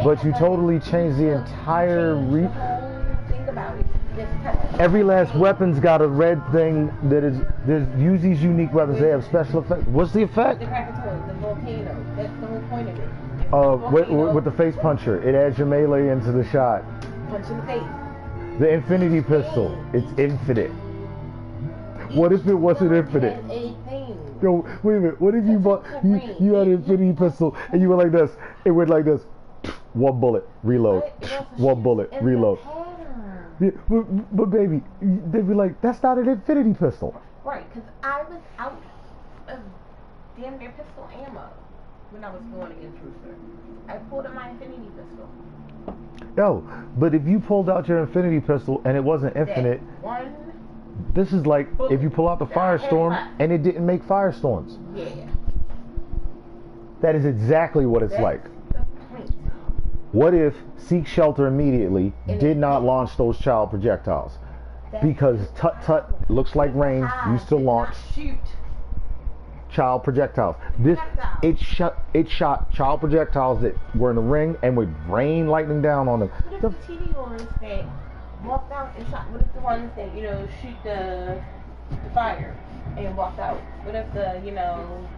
but you totally changed the entire Think about it. Every last weapon's got a red thing that is. Use these unique weapons. They have special effects. What's the effect? The Krakatoa, the volcano. That's the whole point of it. With the face puncher, it adds your melee into the shot. Punch in the face. The infinity pistol, it's infinite. What if it wasn't infinite? Yo, wait a minute. What if you bought you had an infinity pistol and you went like this? It went like this. One bullet, reload. One bullet, reload. Yeah, but baby, they'd be like, that's not an infinity pistol. Right, because I was out of damn near pistol ammo when I was going against Rooster. I pulled out my infinity pistol. Yo, but if you pulled out your infinity pistol and it wasn't infinite, this is like if you pull out the Firestorm and it didn't make Firestorms. Yeah. That is exactly what it's like. What if Seek Shelter immediately did not launch those child projectiles? Because Tut Tut Looks Like Rain used to launch child projectiles. This it shot child projectiles that were in the ring and would rain lightning down on them. What if the TV owners that walked out and shot? What if the ones that shoot the fire and walked out? What if the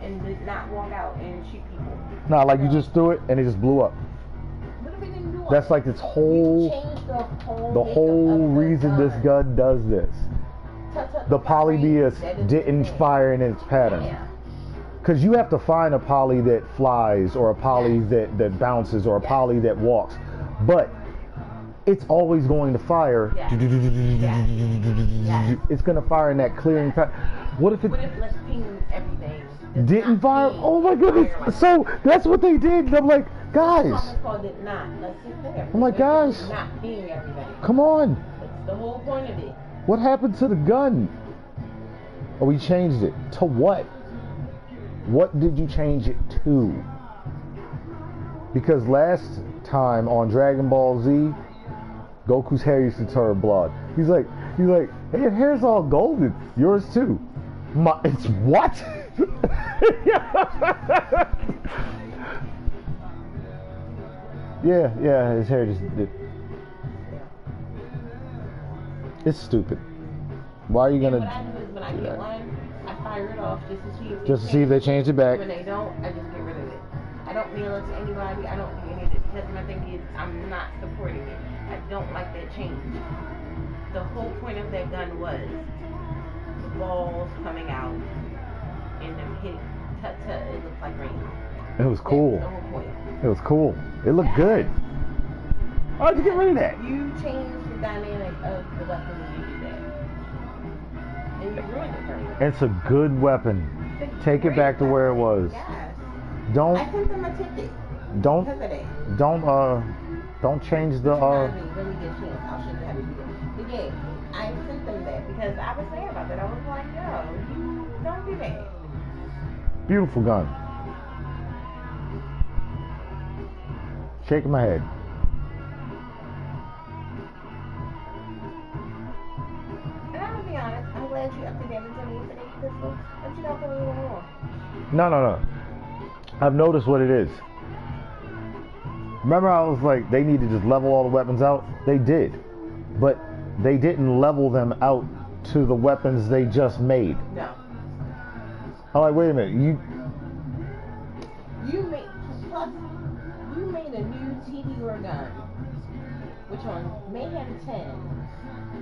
and did not walk out and shoot people? Nah, like you just threw it and it just blew up. What if it didn't do That's like this whole the whole reason this gun does this. The poly didn't fire in its pattern. Because you have to find a poly that flies or a poly that bounces or a poly that walks. But it's always going to fire. It's going to fire in that clearing pattern. What if let's ping everything? Didn't fire? Oh my goodness. So that's what they did. And I'm like, guys. I'm like, guys. Come on. That's the whole point of it. What happened to the gun? Oh, we changed it. To what? What did you change it to? Because last time on Dragon Ball Z, Goku's hair used to turn blood. He's like, hey, your hair's all golden. Yours too. It's what? yeah, his hair just did. It's stupid. Why are you gonna? What I do is when I get one, I fire it off just to see if they change it back. When they don't, I just get rid of it. I don't mail it to anybody. I don't do any of it because my thing is I'm not supporting it. I don't like that change. The whole point of that gun was the balls coming out and them hitting. Tut. It looks like rain. It was cool. That's the whole point. It was cool. It looked good. Why'd you get rid of that? You changed the dynamic of the weapon when you did that. And you ruined it for me. It's a good weapon. Take it back to where it was. Yes. Don't. I sent them a ticket. Don't. Because of that. Don't change the. When we get a chance, I'll show you how to do that. But yeah, I sent them that because I was saying about that. I was like, yo, you don't do that. Beautiful gun. Shaking my head. And I'm gonna be honest, I'm glad you upped the damage on me for that pistol, but you don't really want more. No. I've noticed what it is. Remember I was like, they need to just level all the weapons out? They did. But they didn't level them out to the weapons they just made. No. I'm like, wait a minute, you made a new TDR gun, which on Mayhem 10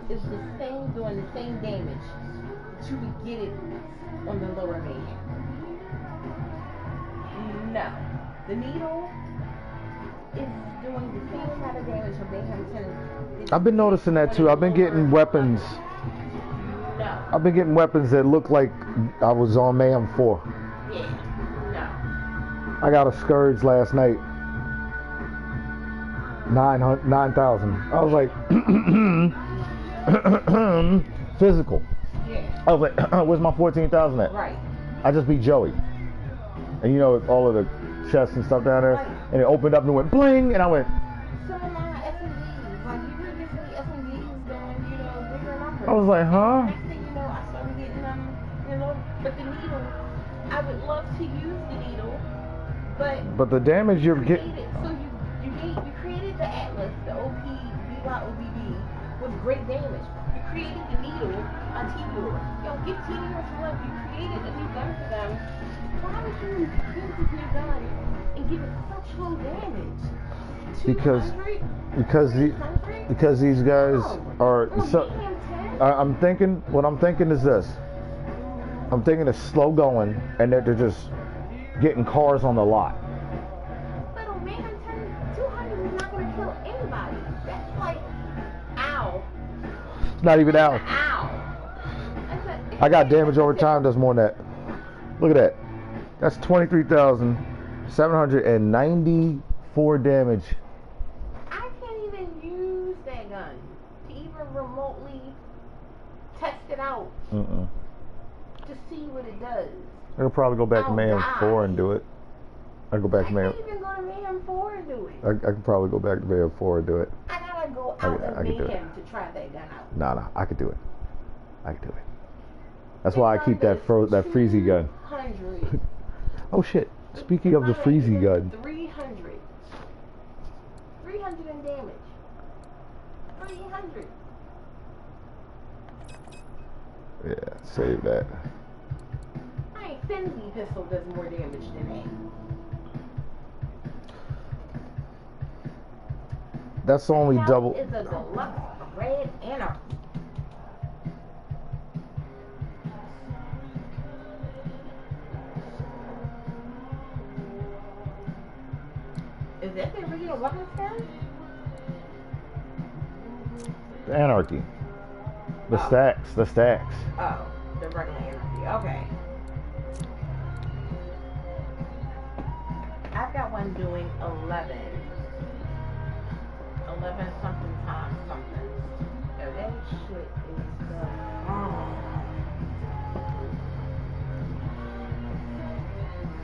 is the same, doing the same damage to get it on the lower Mayhem. No, the needle is doing the same amount of damage on Mayhem 10. I've been noticing that too. I've been getting weapons. No. I've been getting weapons that look like I was on Mayhem 4. Yeah. No. I got a Scourge last night. 9,000. I was like, physical. Yeah. I was like, where's my 14,000 at? Right. I just beat Joey. And you know, all of the chests and stuff down there. Right. And it opened up and it went bling. And I went. Some of my SMGs, like you really see SMGs doing, bigger numbers. I was like, huh? Next thing you know, I started getting but the needle, I would love to use the needle, but the damage you're getting. So you created the Atlas, the OP, BYOBB, with great damage. You created the needle on TDR. Yo, give TDR some love. You created a new gun for them. Why would you use this new gun and give it such low damage? Because these guys are so. What I'm thinking is this. I'm thinking it's slow going and that they're just getting cars on the lot. But on Mayhem 10, 200 is not going to kill anybody. That's like, ow. It's not even out. Ow. I got damage over time that's more than that. Look at that. That's 23,794 damage. I can't even use that gun to even remotely test it out. To see what it does. I could probably go back to Mayhem 4 and do it. I go back to Mayhem. I can't even go to Mayhem 4 and do it. I could probably go back to Mayhem 4 and do it. I gotta go out of Mayhem to try that gun out. Nah, I could do it. I could do it. That's why I keep that freezy gun. 200. Oh shit! Speaking of the freezy gun. 300. 300 in damage. 300. Yeah, save that. My Infinity pistol does more damage than that. That's only double. Is a deluxe red anarchy. Is that the original weapon skin? The Anarchy. The stacks. The stacks. Oh, the regular anarchy. Okay. I've got one doing 11. 11 something times something. Oh, that shit is the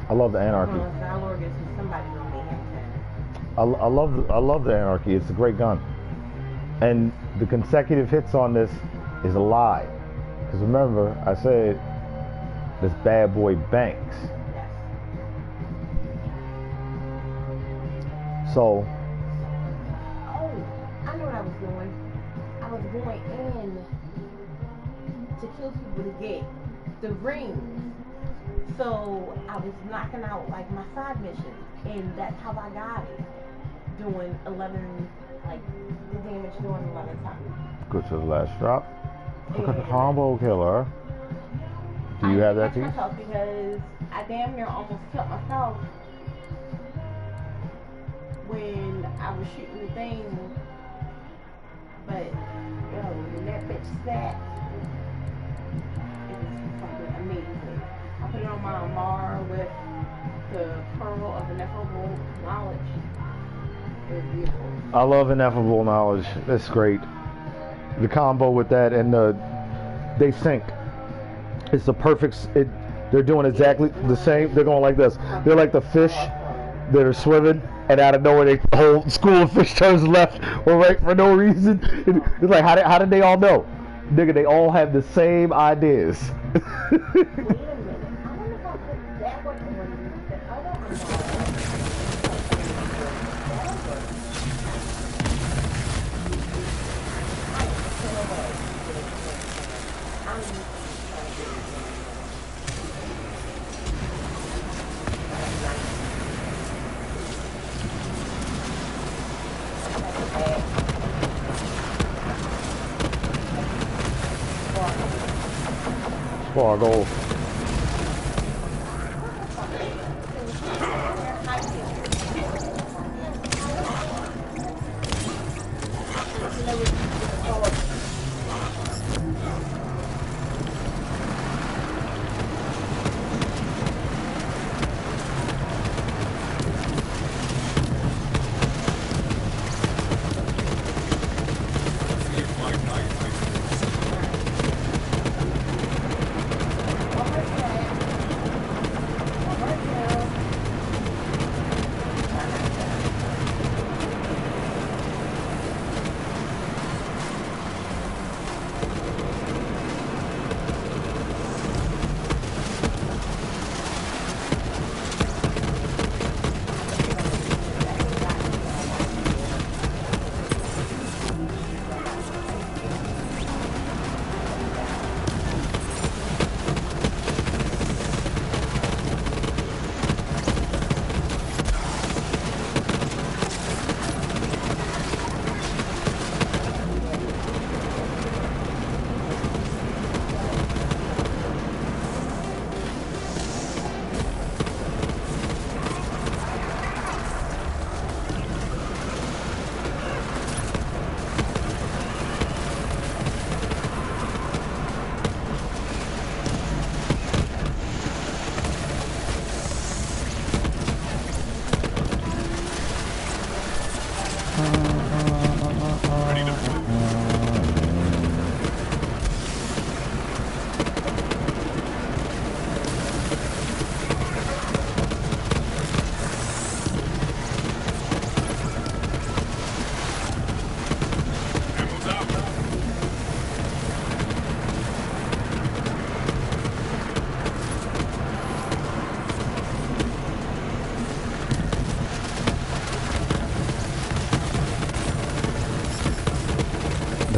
I love the Anarchy. Valor gets to somebody on the hand. I love the Anarchy. It's a great gun. And the consecutive hits on this is a lie. Because remember, I said this bad boy banks. Yes. So Oh, I know what I was doing. I was going in to kill people to get the rings. So I was knocking out like my side missions, and that's how I got it. Doing 11, like the damage doing 11 times. go to the last drop. And Combo killer. Do you have that piece? piece? Because I damn near almost killed myself when I was shooting the thing. But yo, when that bitch sat, it was something amazing. I put it on my Amar with the pearl of ineffable knowledge. It was beautiful. I love ineffable knowledge. That's great. The combo with that and they sync. It's the perfect. They're doing exactly the same. They're going like this. They're like the fish that are swimming, and out of nowhere, the whole school of fish turns left or right for no reason. It's like, how did they all know? Nigga, they all have the same ideas. Wait a minute. I wonder if I put that one on the other Sparkle.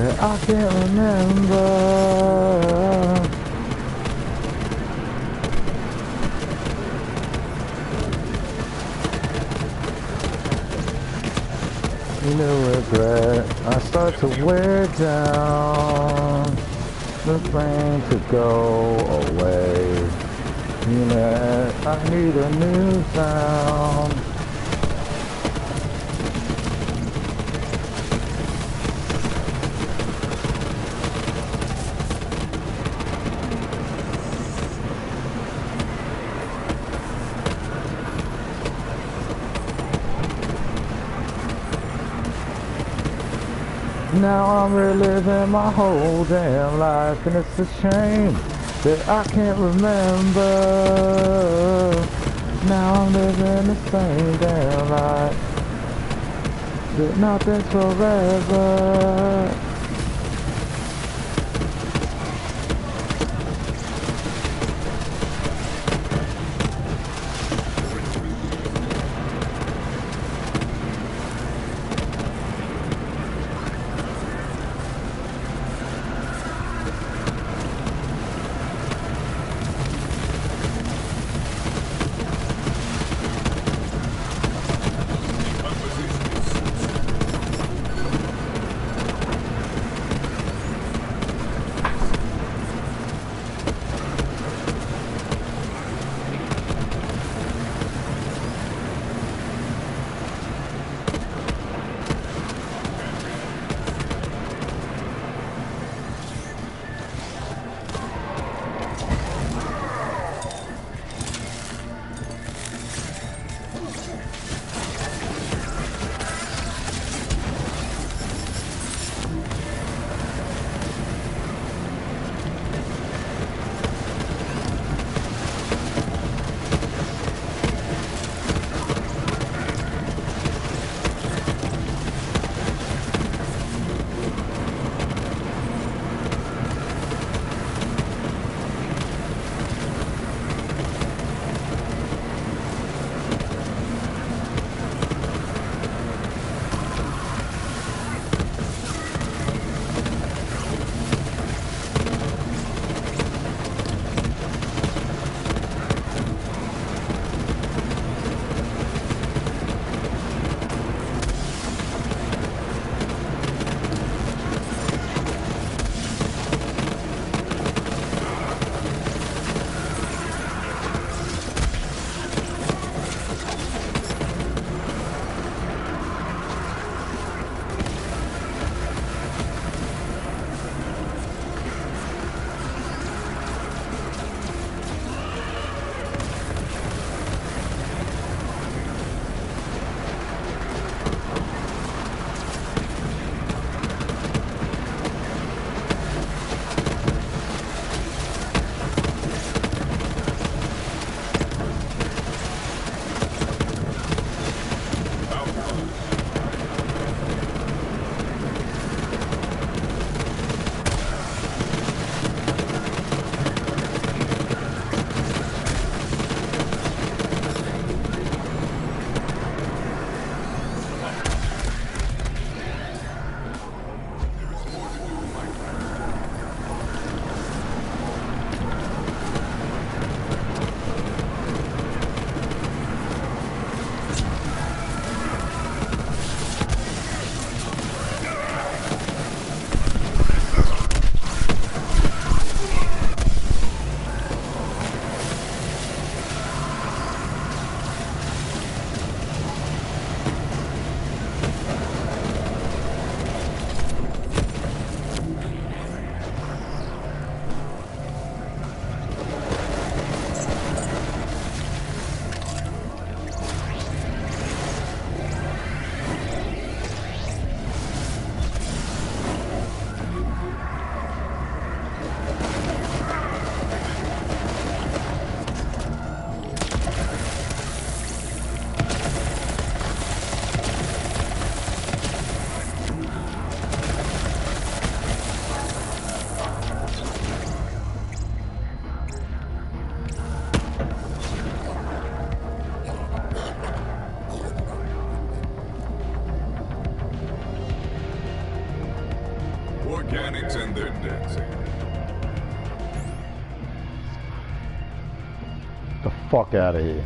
that I can't remember. No regret, I start to wear down, the pain to go away. You know, I need a new sound. Now I'm reliving my whole damn life, and it's a shame that I can't remember. Now I'm living the same damn life, that nothing's forever. Please end their dancing. The fuck out of here.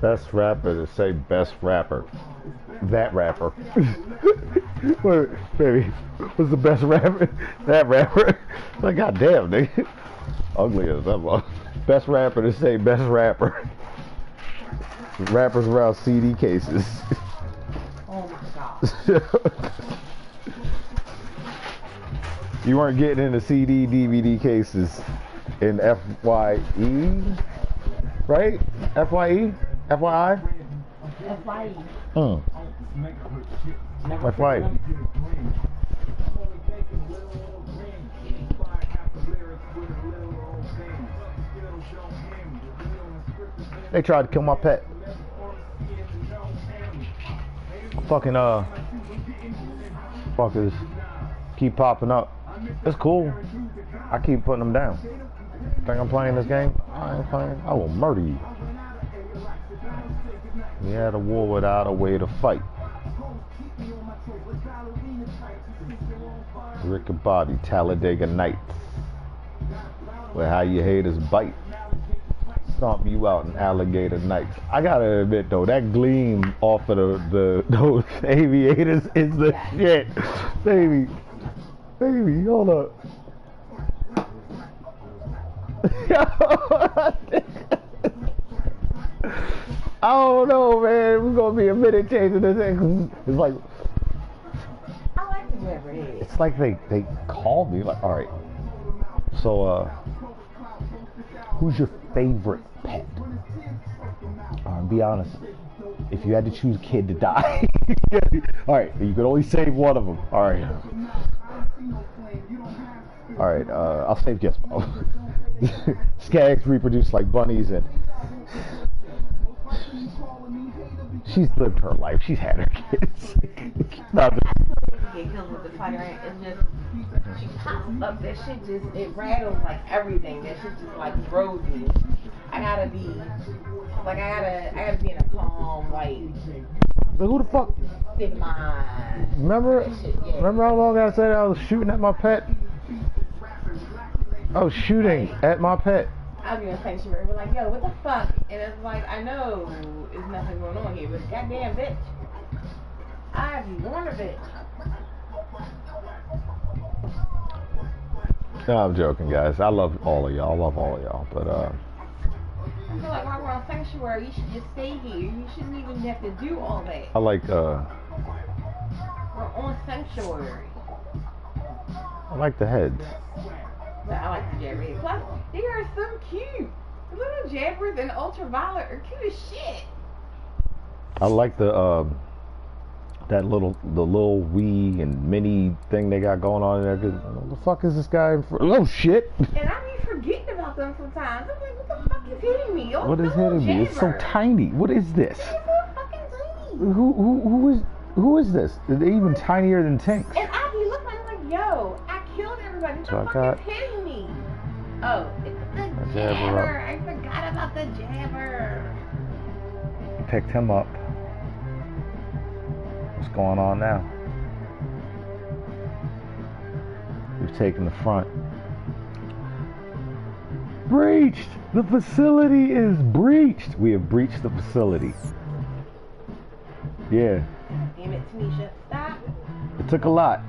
Best rapper to say best rapper. That rapper. Wait, baby, what's the best rapper? That rapper. Like, goddamn, nigga. Ugly as ever. Best rapper to say best rapper. Rappers around CD cases. Oh my god. You weren't getting into CD, DVD cases in FYE, right? FYE? FYI? FYE. FYE. They tried to kill my pet. Fucking fuckers keep popping up. It's cool. I keep putting them down. Think I'm playing this game? I ain't playing. I will murder you. We had a war without a way to fight. Rick and Bobby, Talladega Nights. Where how you haters bite. Stomp you out in alligator nights. I gotta admit though, that gleam off of those aviators is the shit. Baby, hold up. I don't know, man. We're gonna be a minute changing this thing. It's like, I like the river. it's like they called me like, all right. So who's your favorite pet? Be honest. If you had to choose a kid to die, all right, you could only save one of them. All right. All right. I'll save Gizmo. Skags reproduce like bunnies, and she's lived her life. She's had her kids. Not Get killed with the fire ant. It's just she pops up. That shit just it rattles like everything. That shit just like throws me. I gotta be like I gotta be in a calm like. who the fuck? Remember how long I said I was shooting at my pet? I was shooting at my pet. I was gonna say she was like, yo, what the fuck? And it's like, I know there's nothing going on here, but goddamn bitch. I be warned a bitch. No, I'm joking, guys. I love all of y'all. I love all of y'all. But I feel like while we're on sanctuary, you should just stay here. You shouldn't even have to do all that. I like We're on sanctuary. I like the heads. But I like the jabbers. Plus, they are so cute. The little jabbers and ultraviolet are cute as shit. I like the little wee and mini thing they got going on in there. What the fuck is this guy in front? Oh shit! And I be forgetting about them sometimes. I'm like, what the fuck is hitting me? Oh, What is hitting me? It's so tiny. What is this? It's so fucking tiny. Who is this? They're even tinier than Tinks. And I be looking at them like, yo, I killed everybody. What So I the got- fuck is hitting me? Oh, it's the jabber jabber. I forgot about the jabber. Picked him up. What's going on now? We've taken the front. Breached! The facility is breached! We have breached the facility. Yeah. Damn it, Tanisha. Stop. It took a lot,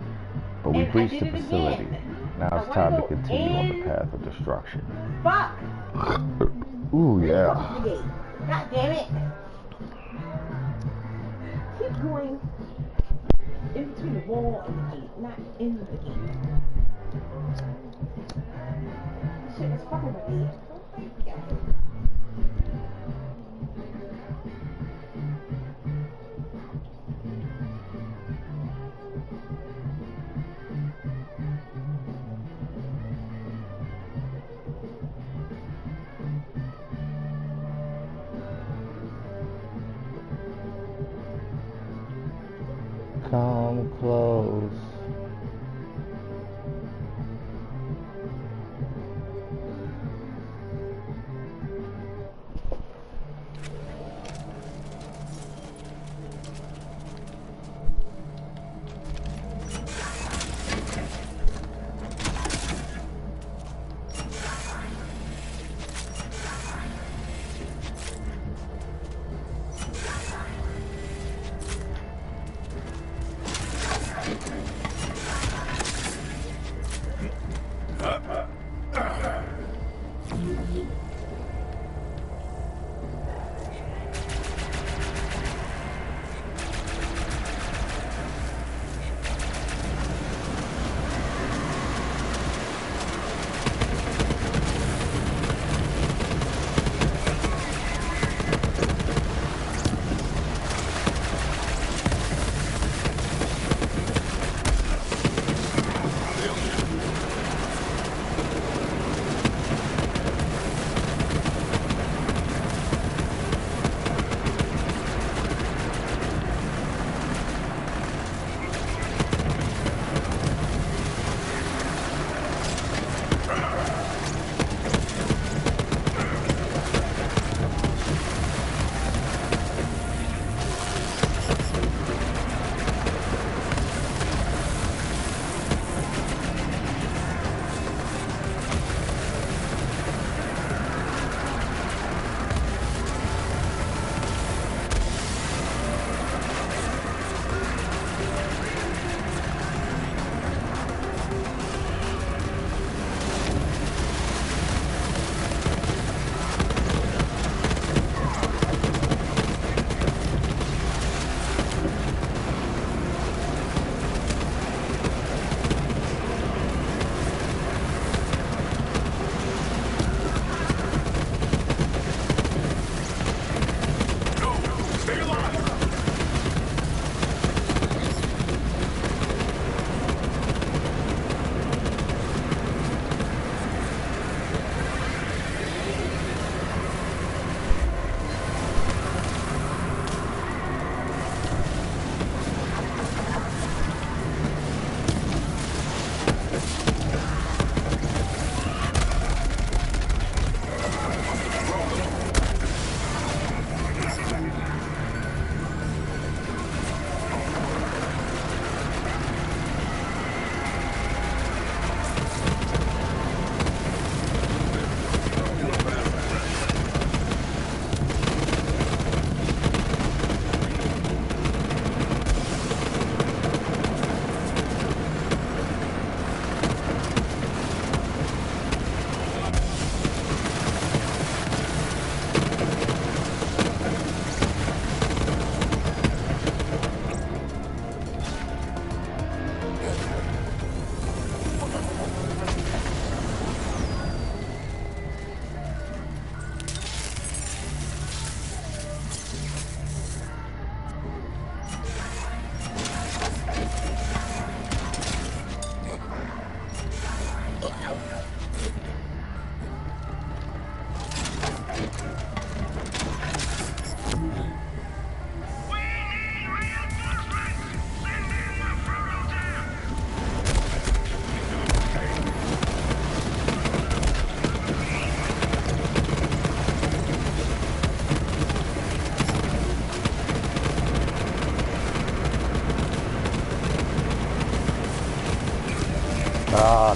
but we And I breached did the it facility. again. Now I it's wanna time to go continue on the in. path of destruction. Fuck. Ooh, yeah. The gate. God damn it. Keep going in between the wall and the gate, not in the gate. Shit is fucking with me. Oh my god. Come close.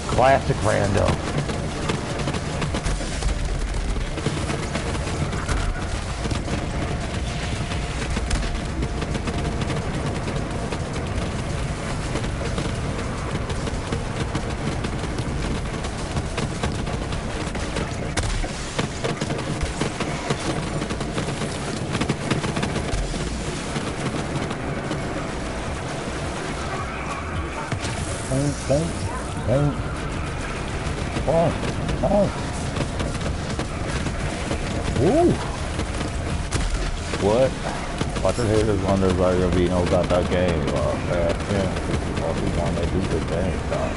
Classic rando. Boom, boom, boom, boom. Ooh. What? Watch your haters wonder if I be know about that game. Yeah. All people want to do the game, dog.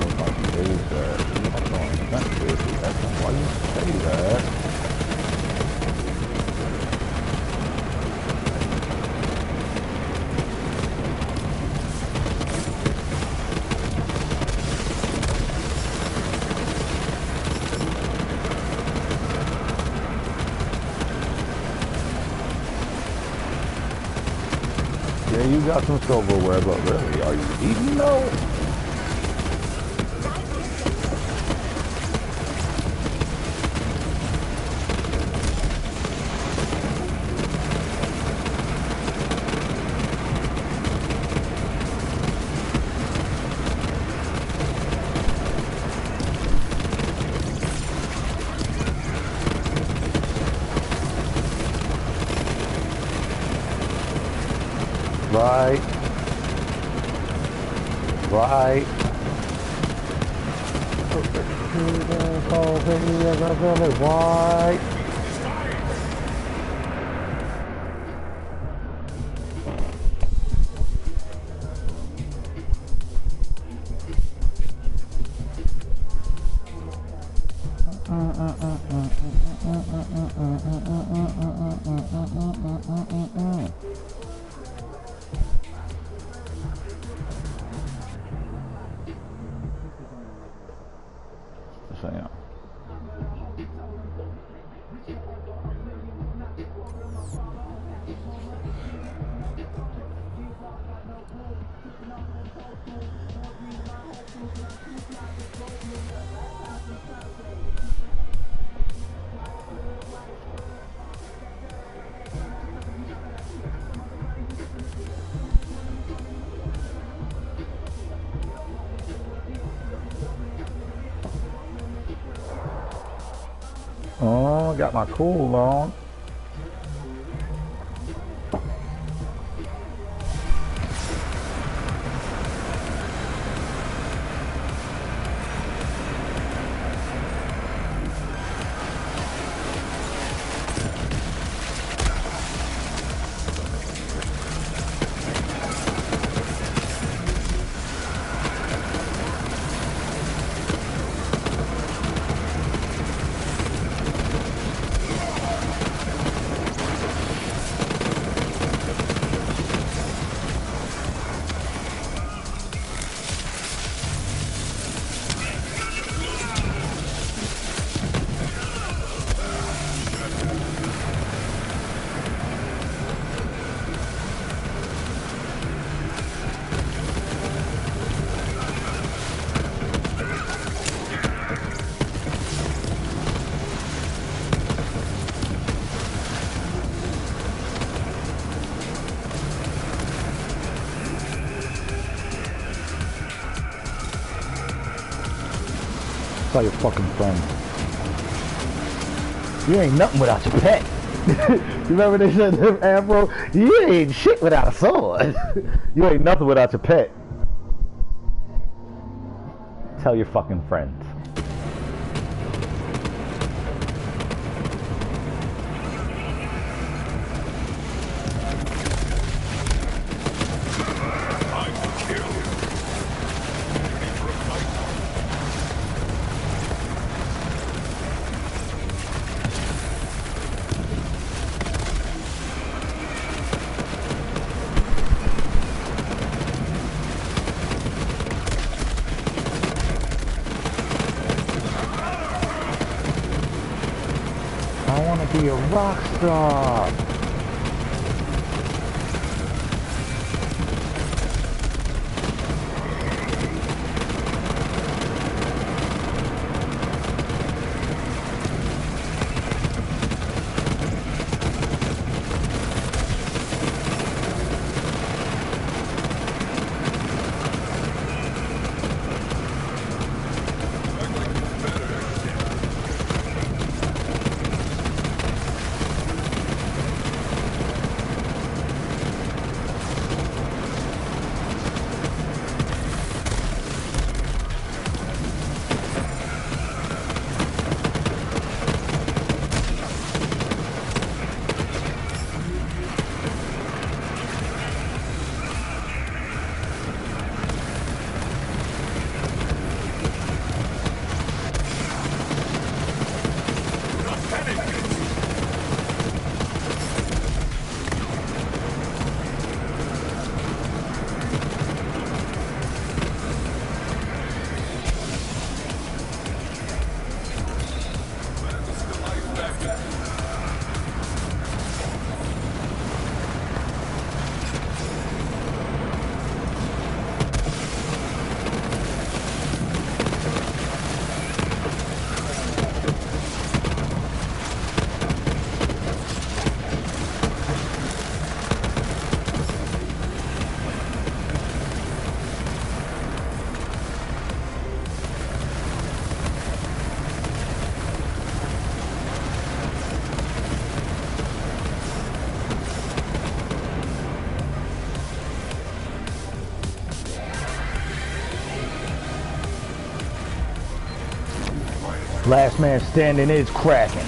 If I can do that. That's not why you say that. Yeah, you got some silverware, but really, are you eating though? Right. Right. Right. So, yeah. Oh, got my cool on. Tell your fucking friend. You ain't nothing without your pet. You remember they said to Afro, you ain't shit without a sword. You ain't nothing without your pet. Tell your fucking friends. I want to be a rock star. Last man standing is cracking.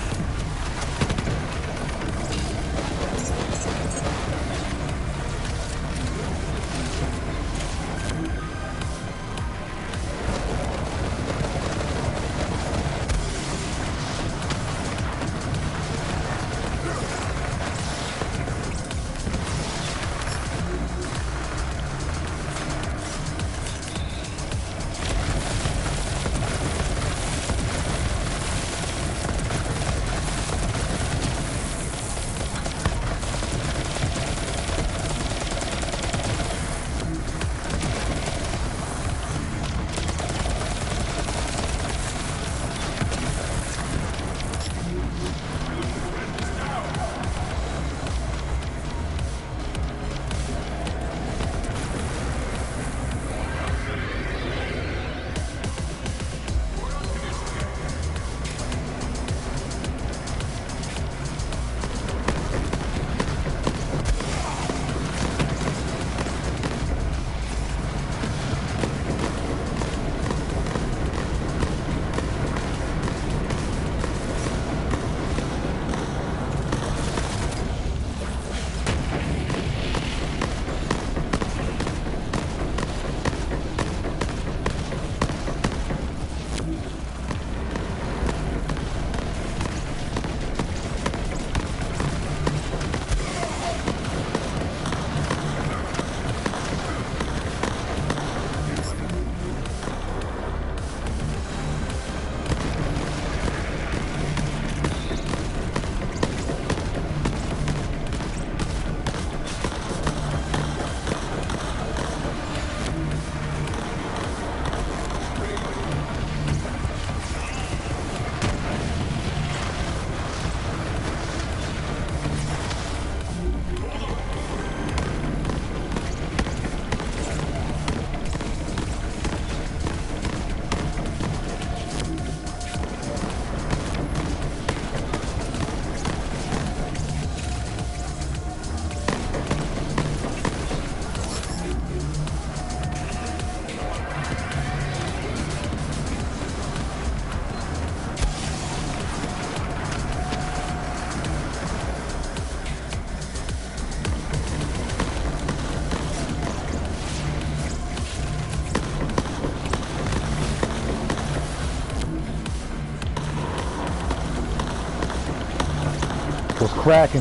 Was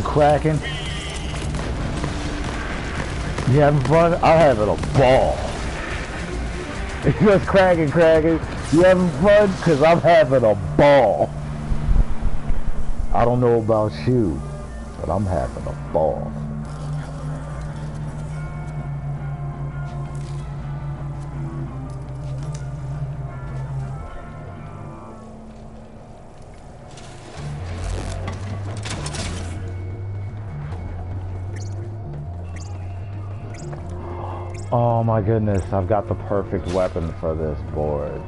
cracking. You having fun? I'm having a ball. It was cracking. You having fun? Cause I'm having a ball. I don't know about you, but I'm having a ball. Oh my goodness, I've got the perfect weapon for this board.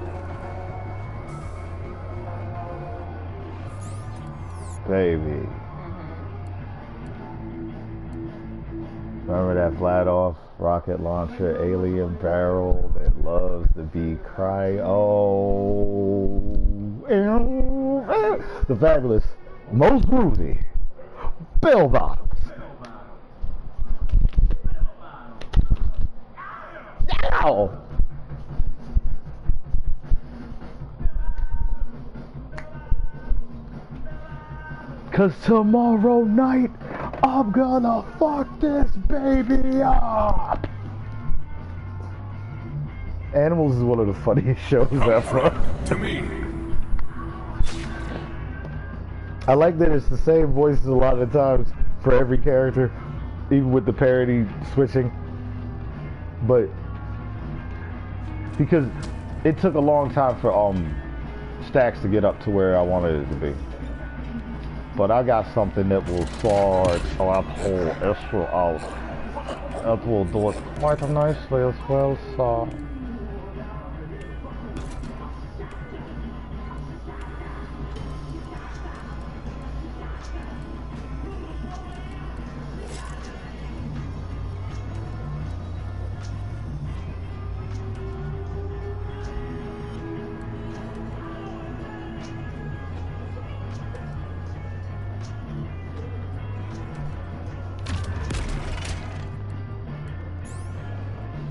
Baby. Remember that flat off rocket launcher alien barrel that loves to be the fabulous, most groovy bell bottoms. Ow! Cause tomorrow night I'm gonna fuck this baby up. Animals is one of the funniest shows ever. To me. I like that it's the same voices a lot of the times for every character, even with the parody switching. But because it took a long time for Stacks to get up to where I wanted it to be. But I got something that will charge that whole extra out. That will do it quite nicely as well, so.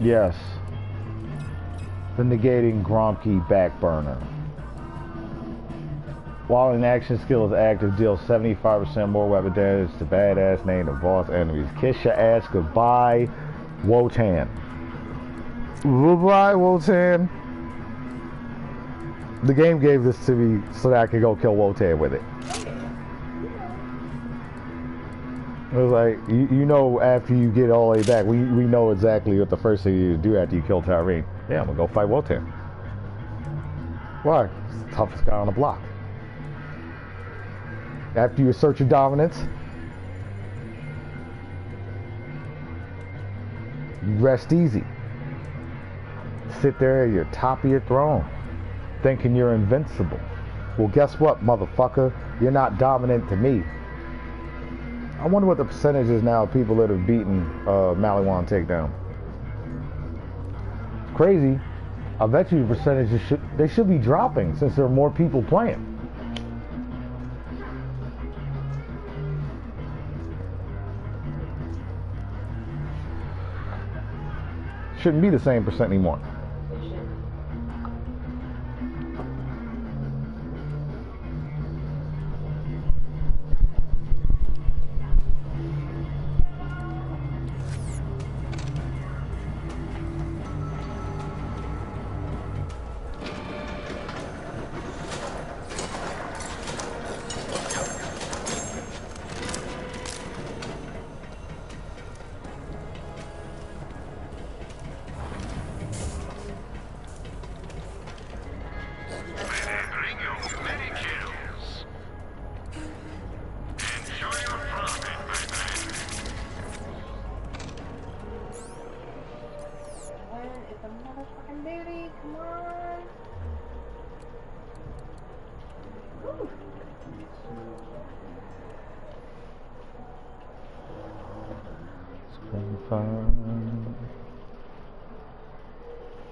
Yes. The negating Gromke back burner. While an action skill is active, deals 75% more weapon damage to badass name of boss enemies. Kiss your ass goodbye, Wotan. Goodbye, Wotan. The game gave this to me so that I could go kill Wotan with it. It was like, you know, after you get all the way back, we know exactly what the first thing you do after you kill Tyrene. Yeah, I'm gonna go fight Wotan. Why? He's the toughest guy on the block. After you assert your dominance, you rest easy. Sit there at your top of your throne, thinking you're invincible. Well, guess what, motherfucker? You're not dominant to me. I wonder what the percentage is now of people that have beaten Maliwan takedown. It's crazy. I bet you the percentages should be dropping since there are more people playing. Shouldn't be the same percent anymore.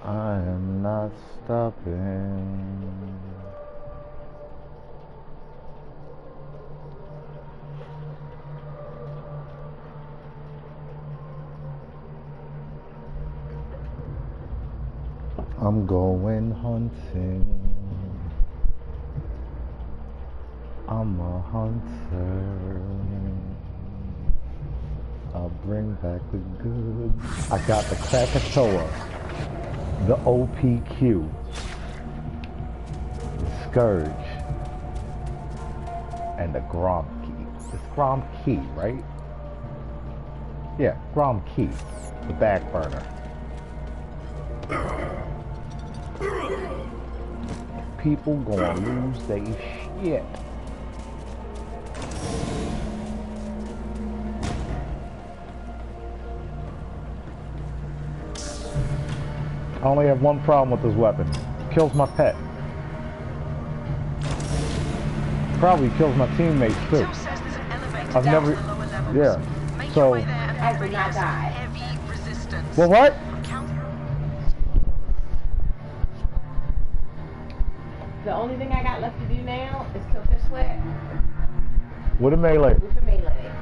I am not stopping. I'm going hunting. I'm a hunter. I'll bring back the goods. I got the Krakatoa, the OPQ, the Scourge, and the Gromke. It's Gromke, right? Yeah, Gromke, the back burner. People gonna lose their shit. I only have one problem with this weapon. Kills my pet. Probably kills my teammates too. I've never... Yeah. So... I did not die. Well, what? The only thing I got left to do now is kill Fish Sweat. With a melee. With a melee.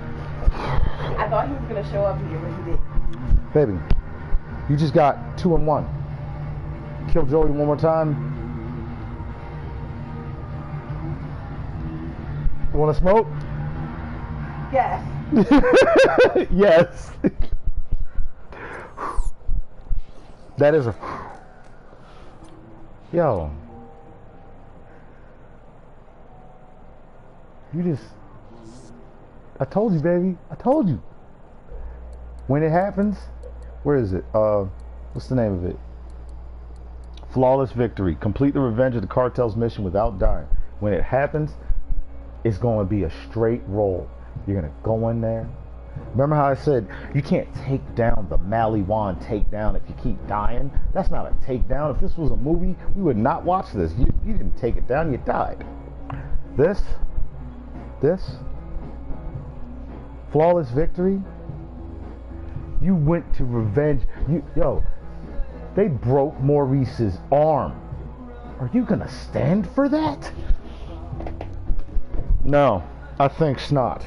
I thought he was going to show up here, but he didn't. Baby, you just got 2 in 1. Kill Joey one more time. You want to smoke? Yes. Yes. That is a... Yo. You just... I told you, baby. I told you. When it happens... Where is it? What's the name of it? Flawless victory. Complete the revenge of the cartel's mission without dying. When it happens, it's going to be a straight roll. You're going to go in there. Remember how I said you can't take down the Maliwan takedown if you keep dying? That's not a takedown. If this was a movie, we would not watch this. You didn't take it down, you died. This, flawless victory. You went to revenge. Yo, they broke Maurice's arm. Are you gonna stand for that? No, I think snot.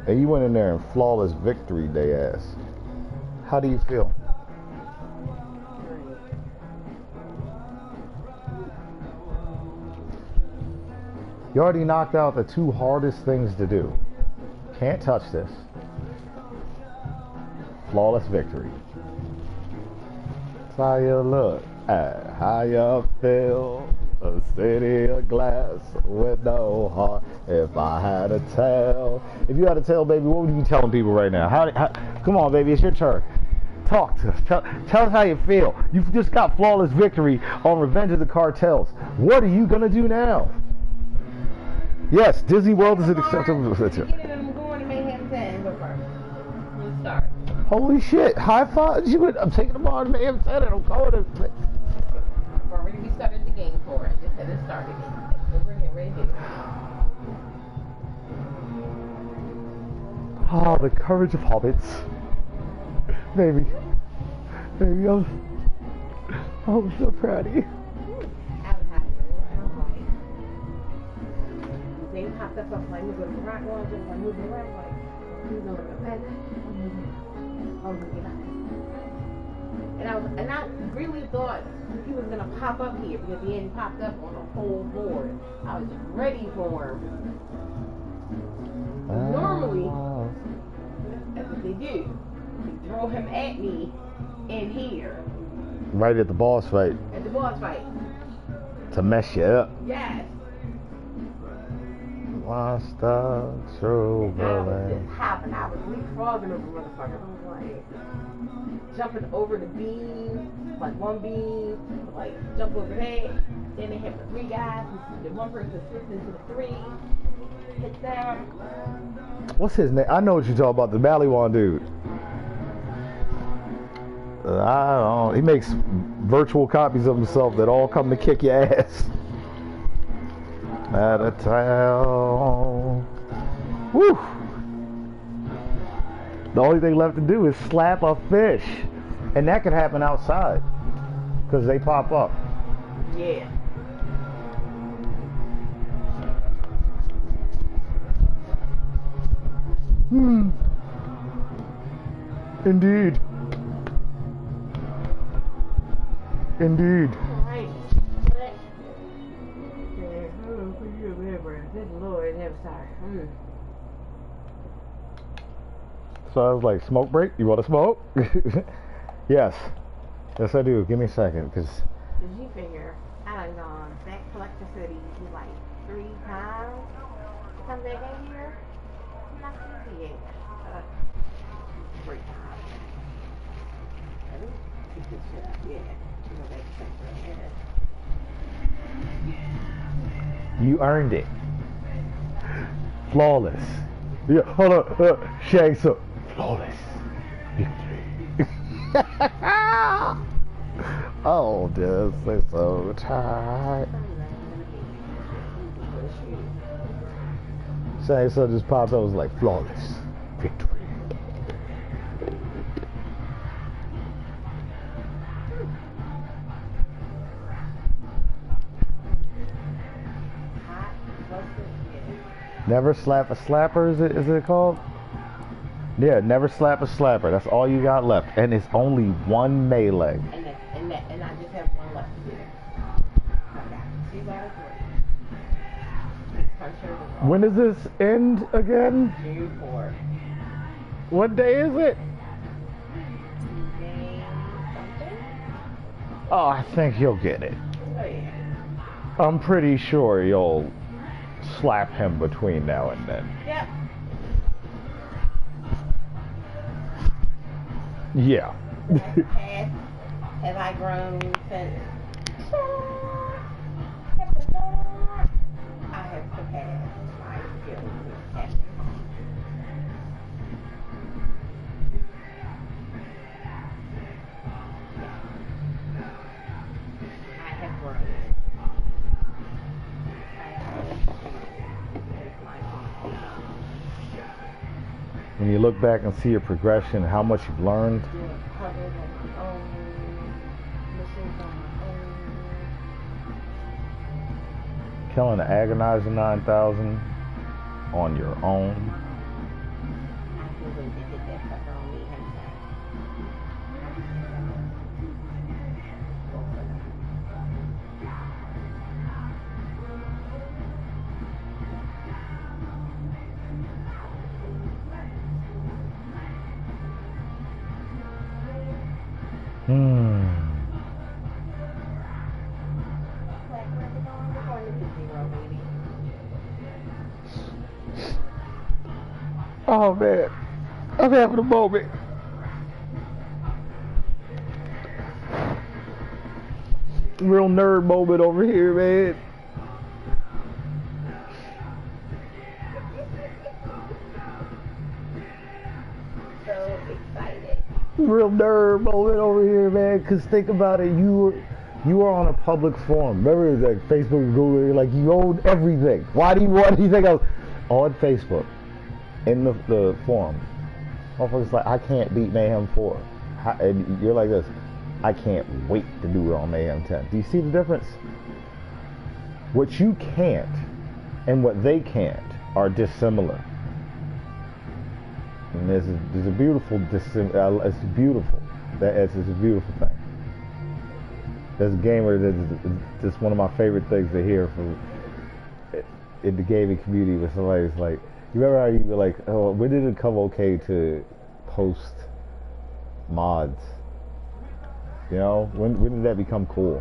And you went in there and flawless victory, they ass. How do you feel? You already knocked out the 2 hardest things to do. Can't touch this. Flawless victory. That's how you look at how you feel. A city of glass with no heart. If I had a tale. If you had a tale, baby, what would you be telling people right now? Come on, baby, it's your turn. Talk to us. Tell us how you feel. You've just got flawless victory on Revenge of the Cartels. What are you going to do now? Yes, Disney World is an acceptable situation. I'm going to Mayhem 10, but first, we'll start. Holy shit, high five. I'm taking them on to Mayhem 10 and I'm going to... I've already restarted the game for it. Just had it started. We'll bring it right here. Oh, the courage of hobbits. Baby, I'm so proud of you. They popped up like moving around, like moving around, like he's on the bed. And I really thought he was gonna pop up here because he hadn't popped up on the whole board. I was ready for him. Normally, that's what they do. They throw him at me in here. Right at the boss fight. At the boss fight. To mess you up. Yes. Lost the true This happened. I was leapfrogging over motherfuckers. I was like jumping over the beam, like one beam, like jump over that. Then they have the 3 guys. The one person slips into the 3, hits down. What's his name? I know what you're talking about. The Maliwan dude. I don't know. He makes virtual copies of himself that all come to kick your ass. Out of town. Woo! The only thing left to do is slap a fish. And that could happen outside. Because they pop up. Yeah. Indeed. Indeed. So I was like, smoke break? You want to smoke? Yes. Yes, I do. Give me a second, because... Did you figure I done gone back Collector City like 3 times? Come back in here? I'm not gonna see it. 3 times. Keep this shit up, yeah. Go back to Central, yeah. You earned it. Flawless. Yeah, hold on. Shanks up. Flawless victory. Oh, this is so tight. Shanks up just popped up. Was like flawless victory. Never slap a slapper, is it called? Yeah, never slap a slapper. That's all you got left. And it's only 1 melee. And I just have 1 left to do. I got 2 out of 3. When does this end again? June 4th. What day is it? Tuesday something? Oh, I think you'll get it. Oh, yeah. I'm pretty sure you'll slap him between now and then. Yep. Yeah. Have I grown since? I have surpassed my skills with casting. I have grown. When you look back and see your progression, how much you've learned. Killing the agonizing 9,000 on your own. Oh man, I'm having a moment. Real nerd moment over here, man. So excited. Real nerd moment over here, man. Cause think about it, you are on a public forum. Remember, like Facebook, Google, like you own everything. Why do you want anything else on Facebook? In the forum, motherfuckers like, I can't beat Mayhem 4. And you're like this, I can't wait to do it on Mayhem 10. Do you see the difference? What you can't and what they can't are dissimilar. And there's a beautiful, it's beautiful. It's a beautiful thing. As a gamer, that's one of my favorite things to hear from in the gaming community, when somebody's like, you remember how you were like, oh, when did it come okay to post mods? You know, when did that become cool?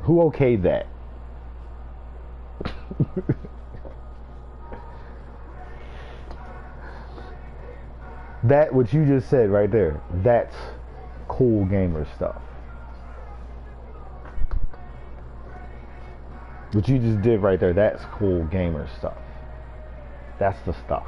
Who okayed that? That, what you just said right there, that's cool gamer stuff. What you just did right there, that's cool gamer stuff. That's the stuff.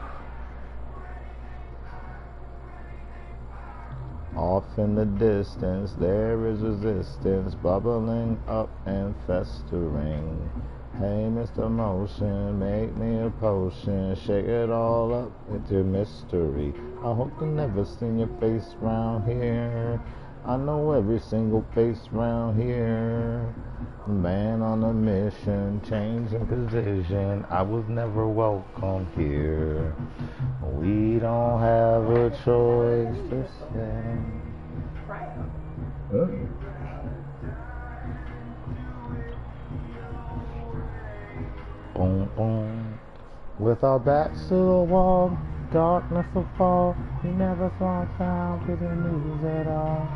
Off in the distance, there is resistance bubbling up and festering. Hey, Mr. Motion, make me a potion, shake it all up into mystery. I hope to never see your face round here. I know every single face round here. Man on a mission, changing position. I was never welcome here. We don't have a choice to say. Boom, boom. With our backs to the wall, darkness will fall. We never saw sound to the news at all.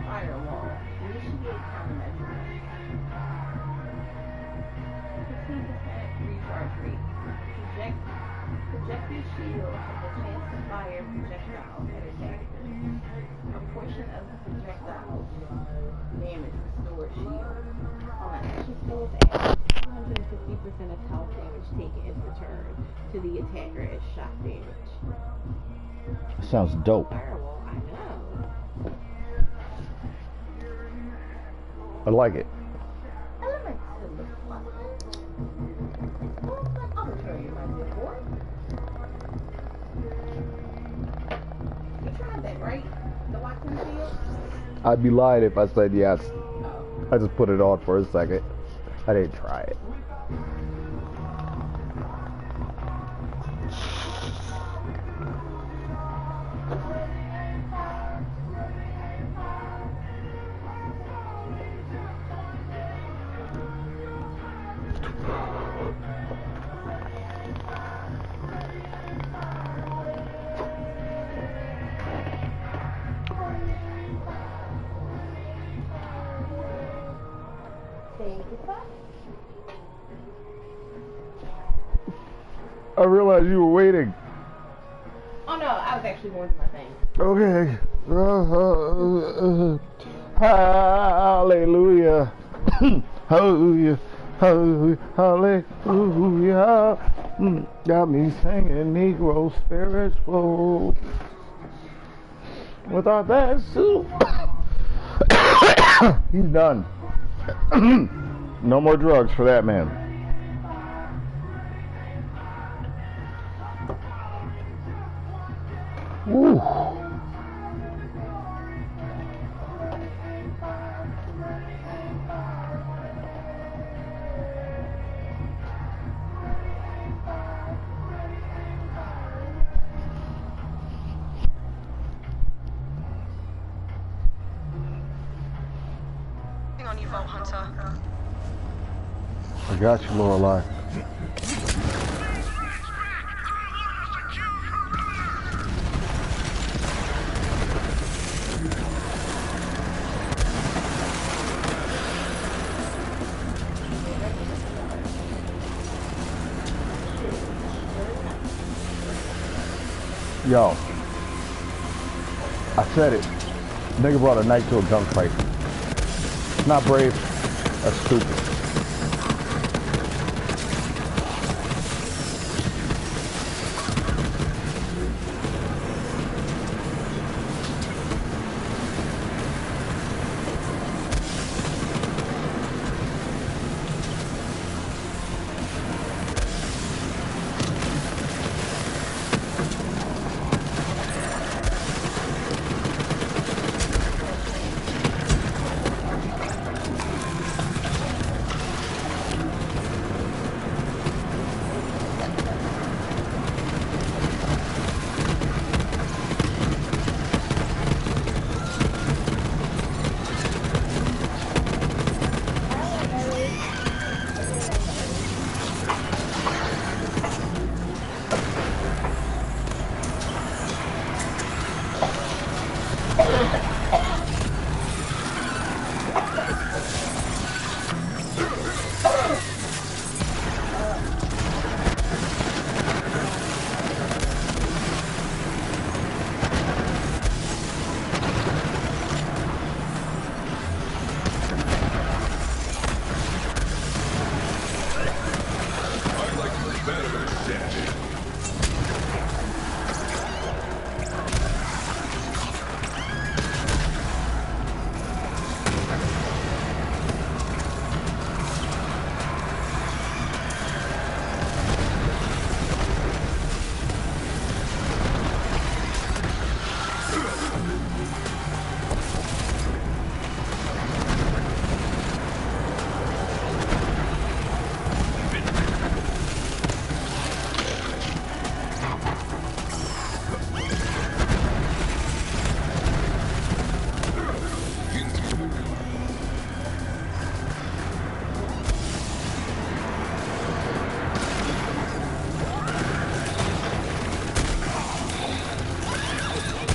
Firewall. Initiate countermeasures. 15% recharge rate. Projectile shield has a chance to fire projectiles at attackers. A portion of the projectile damage restores shield. On an action skills add 250% of health damage taken is returned to the attacker as shock damage. Sounds dope. Firewall, I know. I like it. Elements in the plot. I'll return you my good boy. You tried that, right? The Watson field? I'd be lying if I said yes. Oh. I just put it on for a second. I didn't try it. I realized you were waiting. Oh no, I was actually going to my thing. Okay. Hallelujah. Hallelujah. Hallelujah. Hallelujah. Got me singing Negro spiritual. Without that soup. He's done. No more drugs for that man. Woo. On you, Vault Hunter. I got you, Lorelai. Yo, I said it. Nigga brought a knife to a gunfight. It's not brave. That's stupid.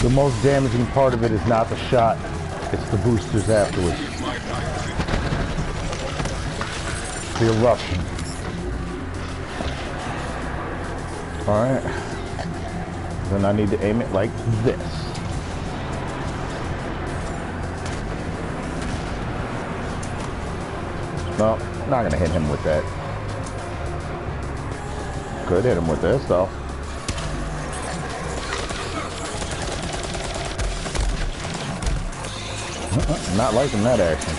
The most damaging part of it is not the shot, it's the boosters afterwards. The eruption. Alright. Then I need to aim it like this. No, not gonna hit him with that. Could hit him with this though. Not liking that action.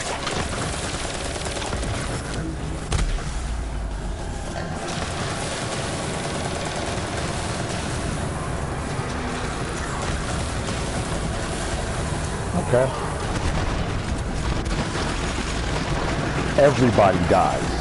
Okay. Everybody dies.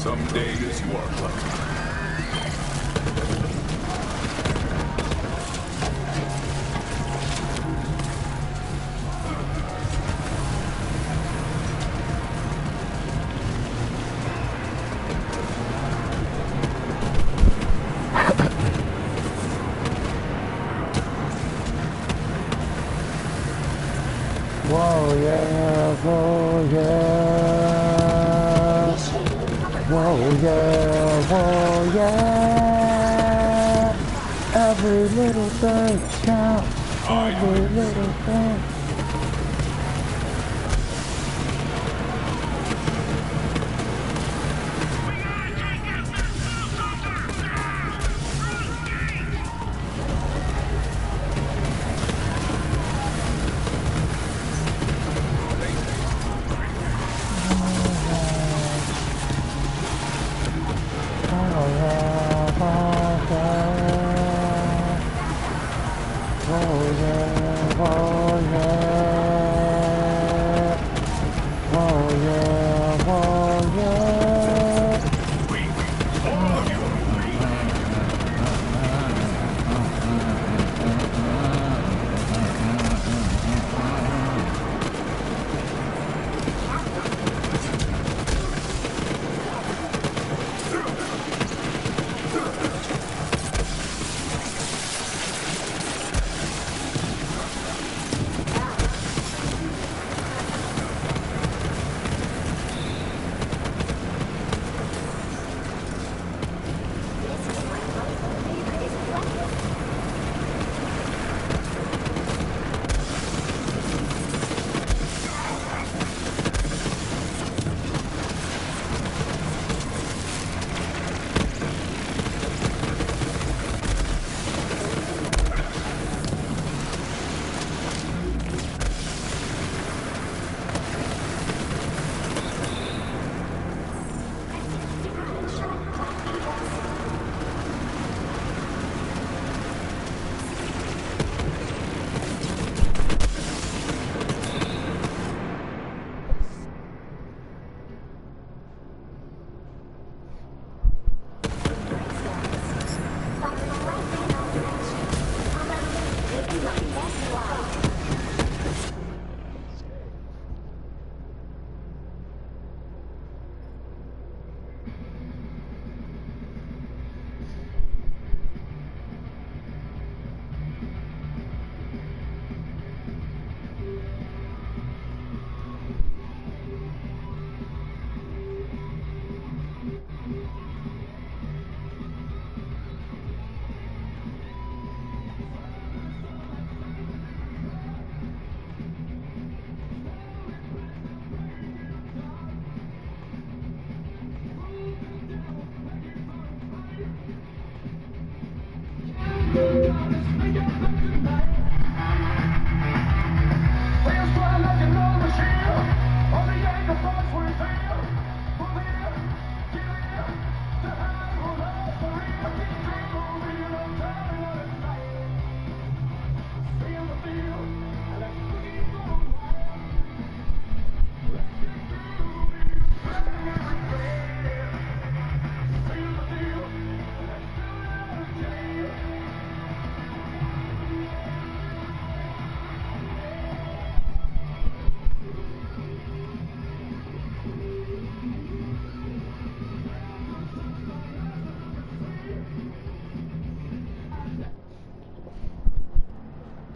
Some days you are lucky. Whoa, yeah, whoa, yeah. Whoa, yeah, whoa, yeah. Every little thing counts. Every little thing.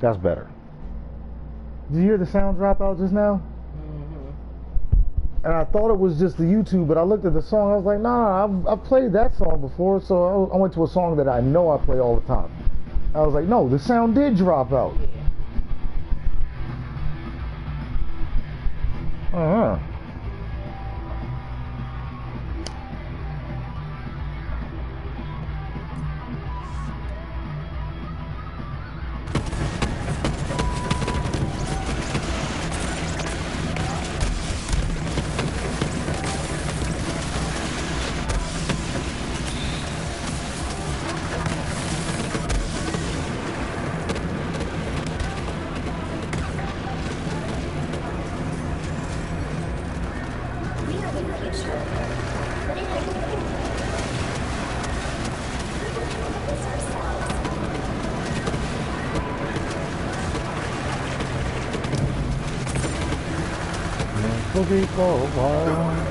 That's better. Did you hear the sound drop out just now? And I thought it was just the YouTube, but I looked at the song. I was like, nah, I've played that song before. So I went to a song that I know I play all the time. I was like, no, the sound did drop out. Uh-huh. be porpoise.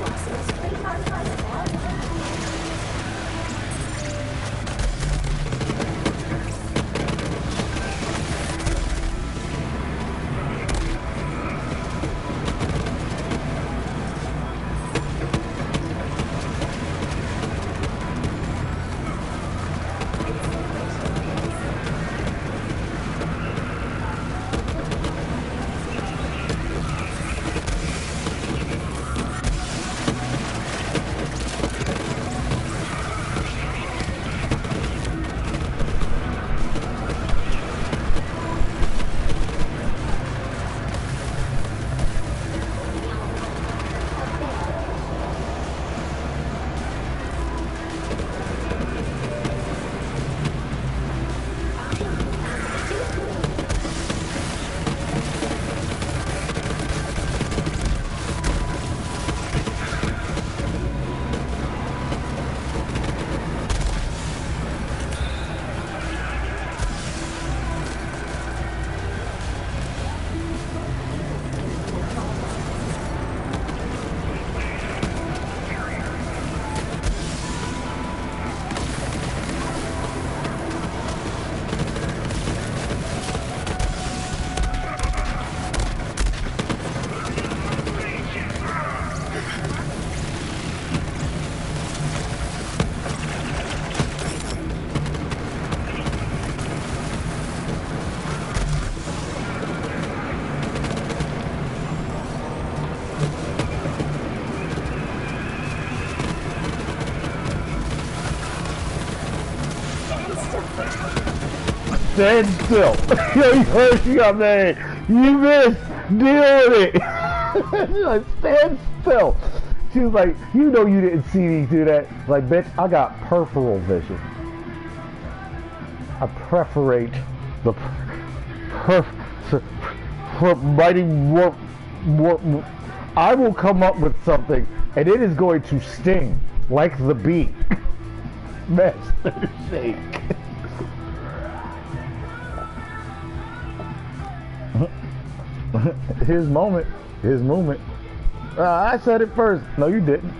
Stand still. You heard you got mad. You missed. Deal with it. She's like, stand still. She was like, you know you didn't see me do that. Like, bitch, I got peripheral vision. I perforate the mighty warp. I will come up with something, and it is going to sting like the bee. Master Shake. His moment. His moment. I said it first. No, you didn't.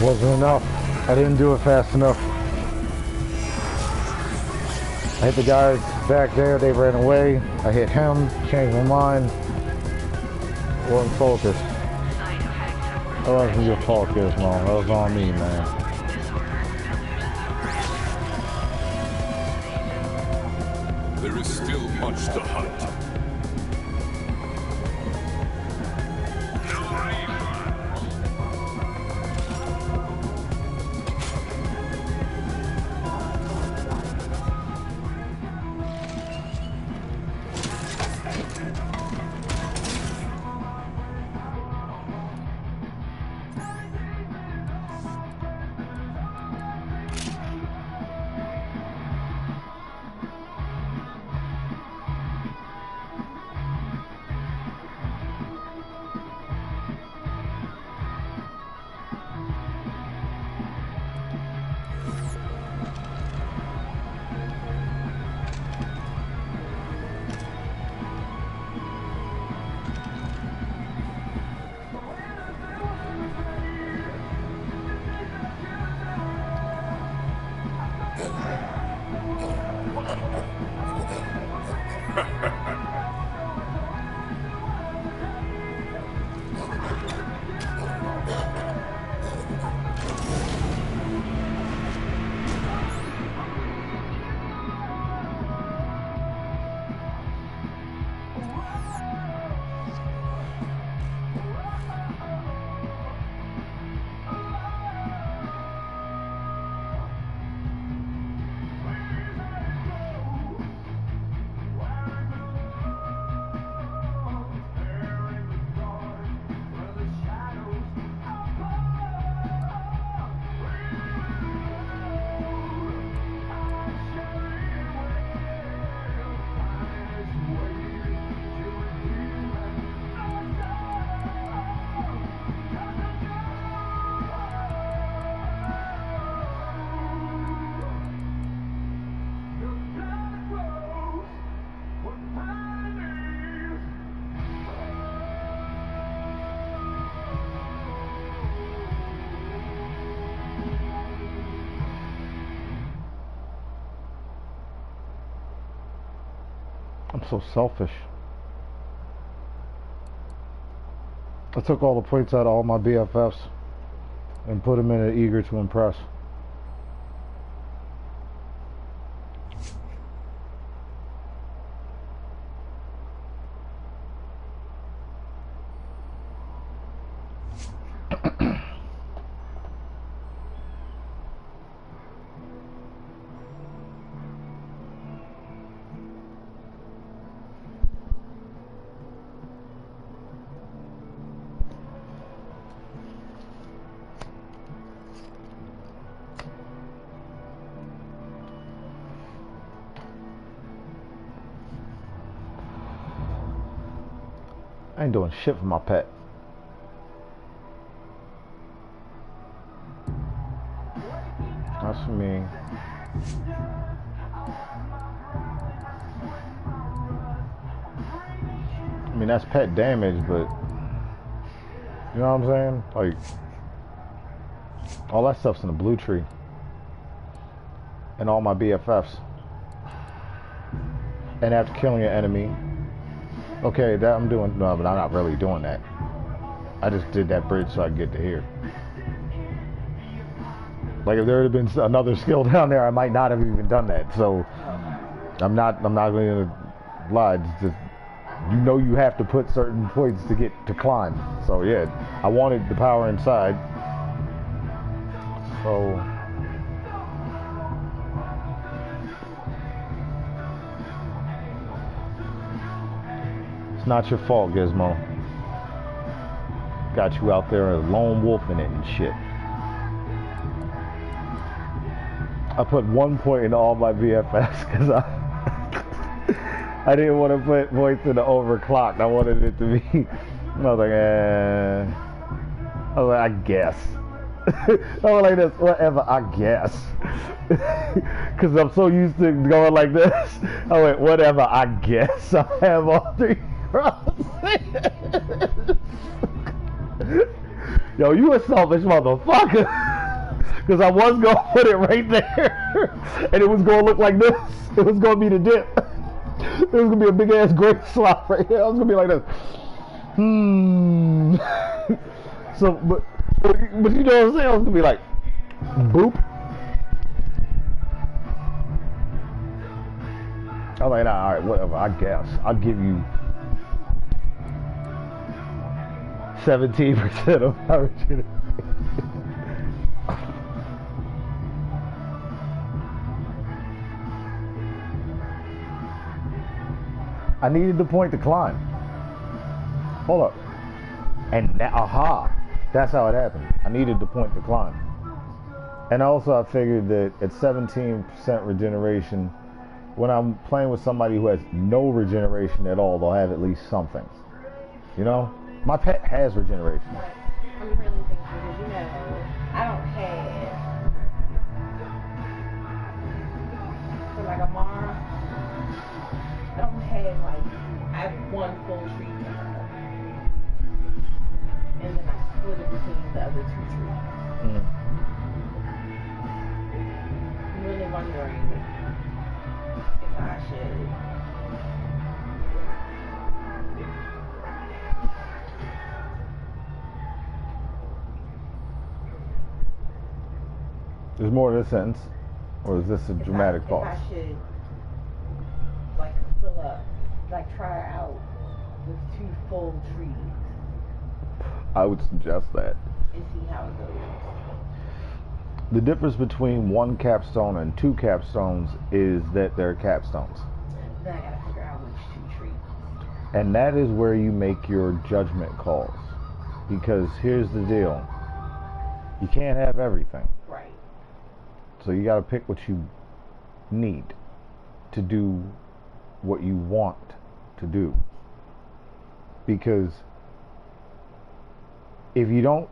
Wasn't enough. I didn't do it fast enough. I hit the guys back there, they ran away. I hit him, changed my mind. Wasn't focused. That wasn't your fault, Gizmo. That was on me, man. There is still much to hunt. I'm so selfish. I took all the points out of all my BFFs and put them in an eager to impress. I ain't doing shit for my pet. That's for me. I mean, that's pet damage, but you know what I'm saying? Like, all that stuff's in the blue tree. And all my BFFs. And after killing an enemy, okay, that I'm doing, no, but I'm not really doing that. I just did that bridge so I could get to here. Like, if there had been another skill down there, I might not have even done that. So, I'm not gonna lie. It's just, you know, you have to put certain points to get to climb. So yeah, I wanted the power inside. So. It's not your fault, Gizmo. Got you out there lone wolfing it and shit. I put 1 point in all my VFS because I didn't want to put points in the overclocked. I wanted it to be. I was like, I guess. I was like this, whatever, I guess. Because I'm so used to going like this. I went, whatever, I guess. I have all 3 crosses. Yo, you a selfish motherfucker. Because I was going to put it right there. And it was going to look like this. It was going to be the dip. It was going to be a big ass grape slop right here. I was going to be like this. So, but you know what I'm saying? I was going to be like, boop. I'm like, nah, alright, whatever, I guess. I'll give you 17% of my virginity. I needed the point to climb. Hold up. And now, aha, that's how it happened. I needed the point to climb. And also I figured that at 17% regeneration, when I'm playing with somebody who has no regeneration at all, they'll have at least something. You know? My pet has regeneration. I'm really thinking, because, you know, I don't have, so like Amara, I don't have, like, I have one full tree for her. And then I split it between the other 2 trees. I'm really wondering if I should. There's more to this sentence, or is this a dramatic pause? If I should, like, fill up, like, try out with 2 full trees. I would suggest that. And see how it goes. The difference between 1 capstone and 2 capstones is that they're capstones. Then I gotta figure out which 2 trees. And that is where you make your judgment calls. Because here's the deal. You can't have everything. Right. So you gotta pick what you need to do what you want to do. Because if you don't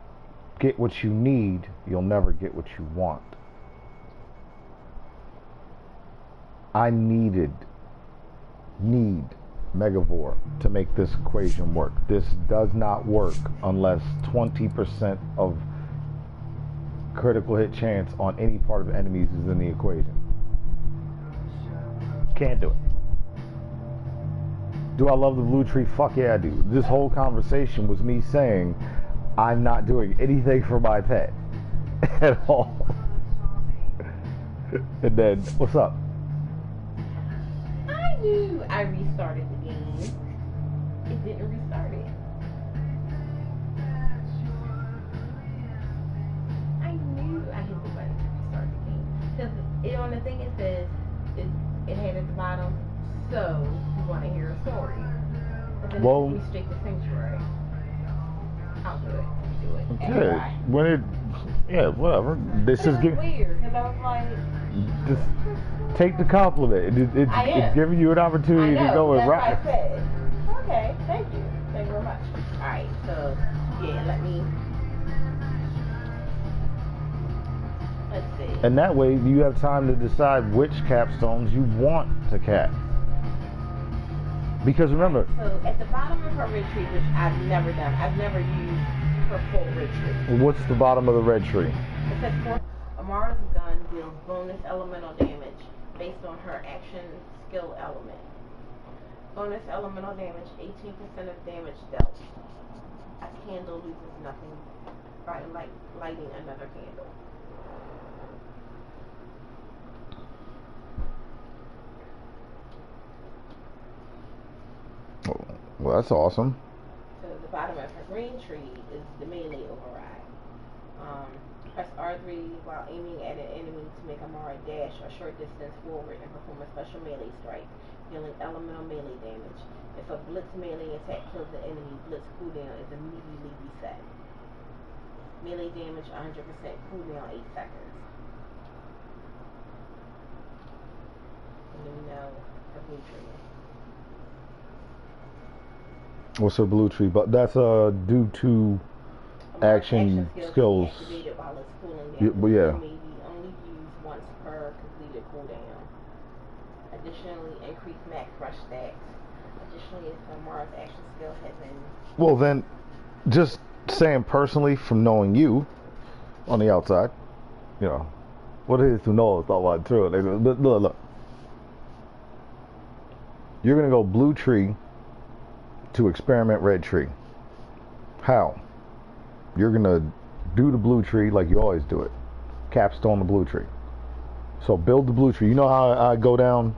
get what you need, you'll never get what you want. I need Megavore to make this equation work. This does not work unless 20% of critical hit chance on any part of enemies is in the equation. Can't do it. Do I love the blue tree? Fuck yeah, I do. This whole conversation was me saying I'm not doing anything for my pet at all. And then, what's up? I knew I restarted the game. It didn't restart it. I knew I hit the button to restart the game. Because on the thing it says, it had at the bottom, so you want to hear a story. But then Well, it restrict the sanctuary. I'll do it. Do it. Okay. Anyway. When it, yeah, whatever. This But is it was weird, because I was like, just take the compliment. It's giving you an opportunity to go and rock. That's what I said. Okay, thank you. Thank you very much. Alright, so, yeah, let's see. And that way you have time to decide which capstones you want to cap. Because remember, So at the bottom of her retreat, which I've never done, I've never used her full retreat. what's the bottom of the red tree? It says Amara's gun deals bonus elemental damage based on her action skill element. Bonus elemental damage, 18% of damage dealt. A candle loses nothing by lighting another candle. Well, that's awesome. So the bottom of her green tree is the melee override. Press R3 while aiming at an enemy to make Amara dash a short distance forward and perform a special melee strike, dealing elemental melee damage. If a blitz melee attack kills the enemy, blitz cooldown is immediately reset. Melee damage 100%, cooldown 8 seconds. And then we know her blue tree. What's her blue tree? But that's due to action skills. Activated while it's cooling down. Yeah. May be only used once per completed cooldown. Additionally, increase max rush stacks. Additionally, if Amara's action skill has been... Well then, just saying personally from knowing you on the outside, you know, what it is to know it's not true. But look. You're going to go blue tree to experiment red tree. How? You're going to do the blue tree like you always do it. Capstone the blue tree. So build the blue tree. You know how I go down?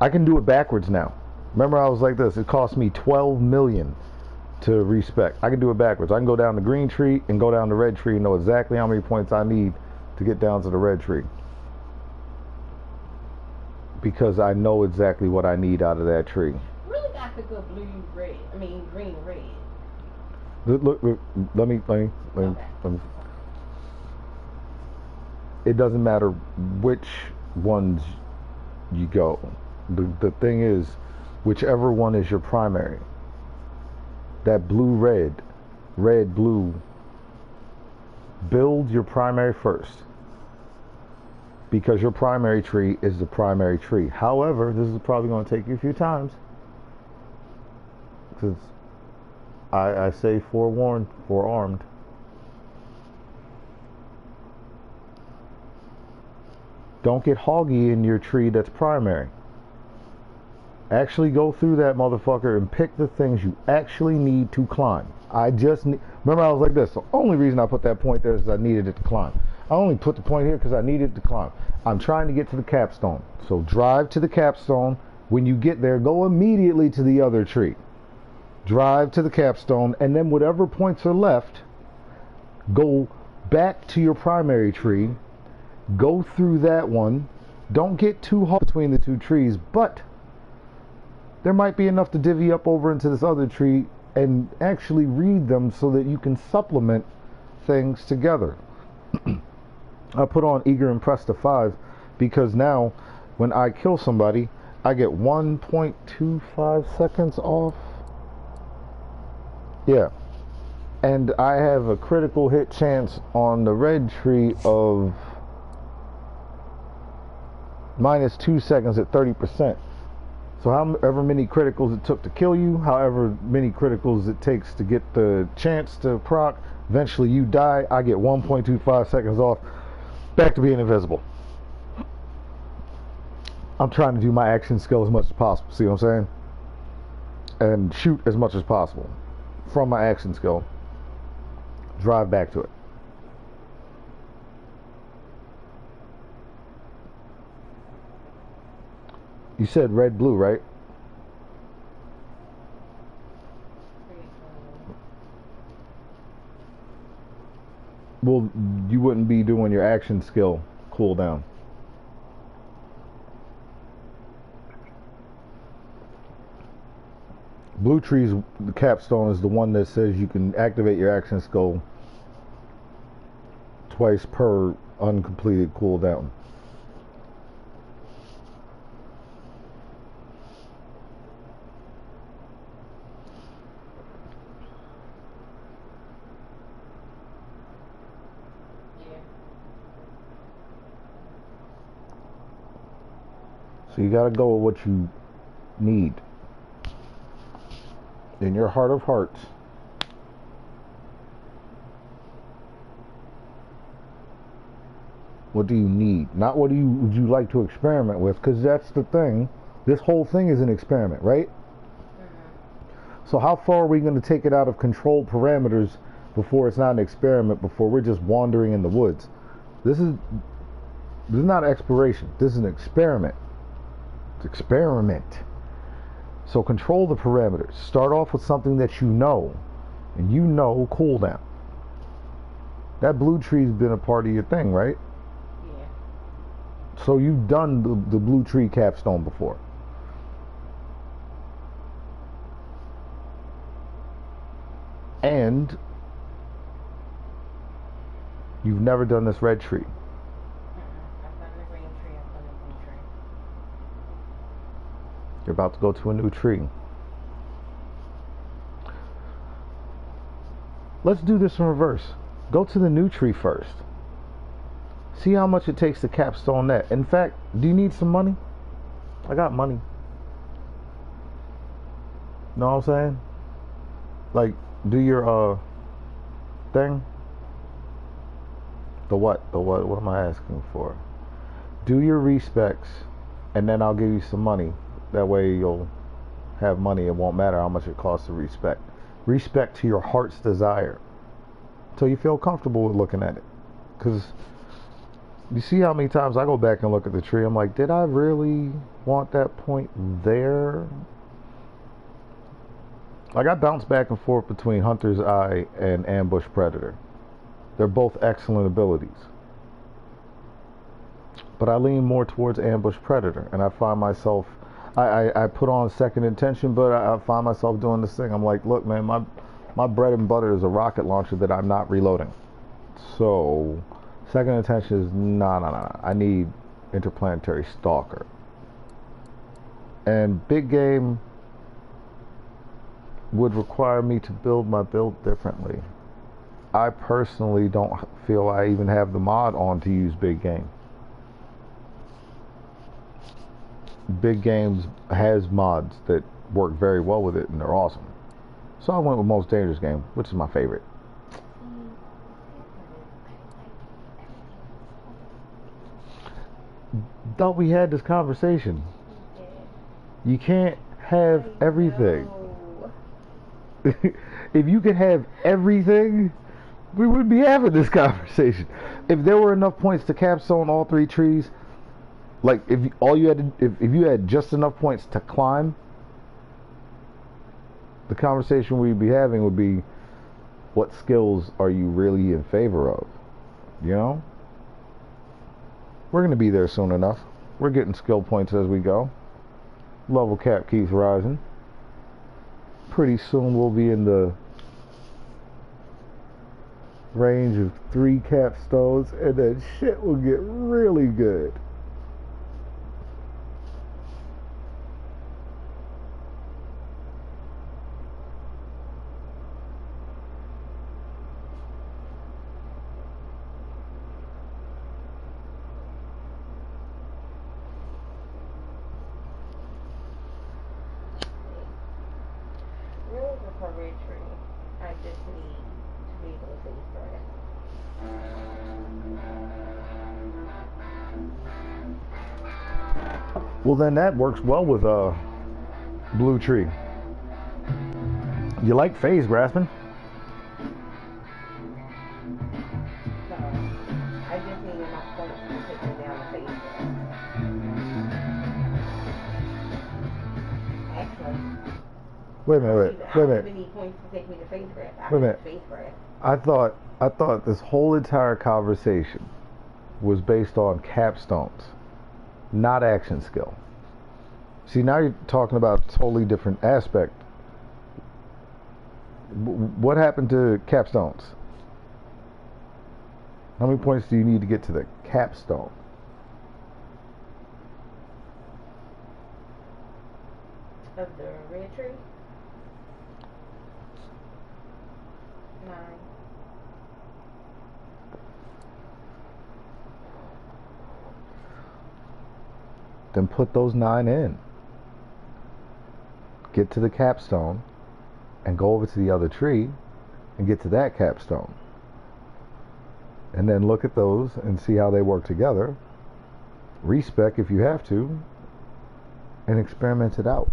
I can do it backwards now. Remember I was like this. It cost me 12 million to respec. I can do it backwards. I can go down the green tree and go down the red tree and know exactly how many points I need to get down to the red tree. Because I know exactly what I need out of that tree. Really got to go green, red. Look, let me. It doesn't matter which ones you go. The thing is, whichever one is your primary. That blue, red, blue. Build your primary first. Because your primary tree is the primary tree. However, this is probably going to take you a few times. Because I say forewarned, forearmed. Don't get hoggy in your tree that's primary. Actually go through that motherfucker and pick the things you actually need to climb. Remember I was like this. The only reason I put that point there is I needed it to climb. I only put the point here because I needed to climb. I'm trying to get to the capstone. So drive to the capstone. When you get there, go immediately to the other tree. Drive to the capstone, and then whatever points are left, go back to your primary tree. Go through that one. Don't get too hard between the two trees, but there might be enough to divvy up over into this other tree and actually read them so that you can supplement things together. I put on eager and press to 5 because now when I kill somebody I get 1.25 seconds off. Yeah, and I have a critical hit chance on the red tree of -2 seconds at 30%. So however many criticals it took to kill you, however many criticals it takes to get the chance to proc, eventually you die, I get 1.25 seconds off. Back to being invisible. I'm trying to do my action skill as much as possible, see what I'm saying? And shoot as much as possible from my action skill. Drive back to it. You said red, blue, right? Well, you wouldn't be doing your action skill cooldown. Blue tree's the capstone is the one that says you can activate your action skill twice per uncompleted cooldown. So you gotta go with what you need. In your heart of hearts. What do you need? Not what would you like to experiment with, because that's the thing. This whole thing is an experiment, right? Mm-hmm. So how far are we going to take it out of controlled parameters before it's not an experiment, before we're just wandering in the woods? This is not exploration. This is an experiment. Experiment. So control the parameters. Start off with something that you know, and you know cooldown. That blue tree's been a part of your thing, right? Yeah. So you've done the blue tree capstone before. And you've never done this red tree. You're about to go to a new tree. Let's do this in reverse. Go to the new tree first. See how much it takes to capstone that. In fact, do you need some money? I got money. Know what I'm saying? Like, do your thing. The what? The what? What am I asking for? Do your respects, and then I'll give you some money. That way you'll have money. It won't matter how much it costs to respect. Respect to your heart's desire, till you feel comfortable with looking at it. Because you see how many times I go back and look at the tree. I'm like, did I really want that point there? Like, I bounce back and forth between Hunter's Eye and Ambush Predator. They're both excellent abilities. But I lean more towards Ambush Predator. And I find myself, I put on second intention, but I find myself doing this thing. I'm like, look, man, my bread and butter is a rocket launcher that I'm not reloading. So, second intention is, nah. I need Interplanetary Stalker. And big game would require me to build my build differently. I personally don't feel I even have the mod on to use big game. Big Games has mods that work very well with it, and they're awesome. So I went with Most Dangerous Game, which is my favorite. Thought we had this conversation. You can't have everything. If you could have everything, we wouldn't be having this conversation. If there were enough points to capstone all 3 trees, like if you had just enough points to climb, the conversation we'd be having would be, what skills are you really in favor of? You know? We're going to be there soon enough. We're getting skill points as we go. Level cap keeps rising. Pretty soon we'll be in the range of 3 capstones, and then shit will get really good. I just need to be able to see for it. Well, then that works well with blue tree. You like phase grasping? So I just need enough points to take me down the phase grasp. Excellent. Wait a minute. How many points to take me to phase grasp? Wait a minute. Phase grasp. I thought this whole entire conversation was based on capstones, not action skill. See, now you're talking about a totally different aspect. What happened to capstones? How many points do you need to get to the capstone? Of the red tree? 9. Then put those 9 in. Get to the capstone and go over to the other tree and get to that capstone. And then look at those and see how they work together. Respec if you have to, and experiment it out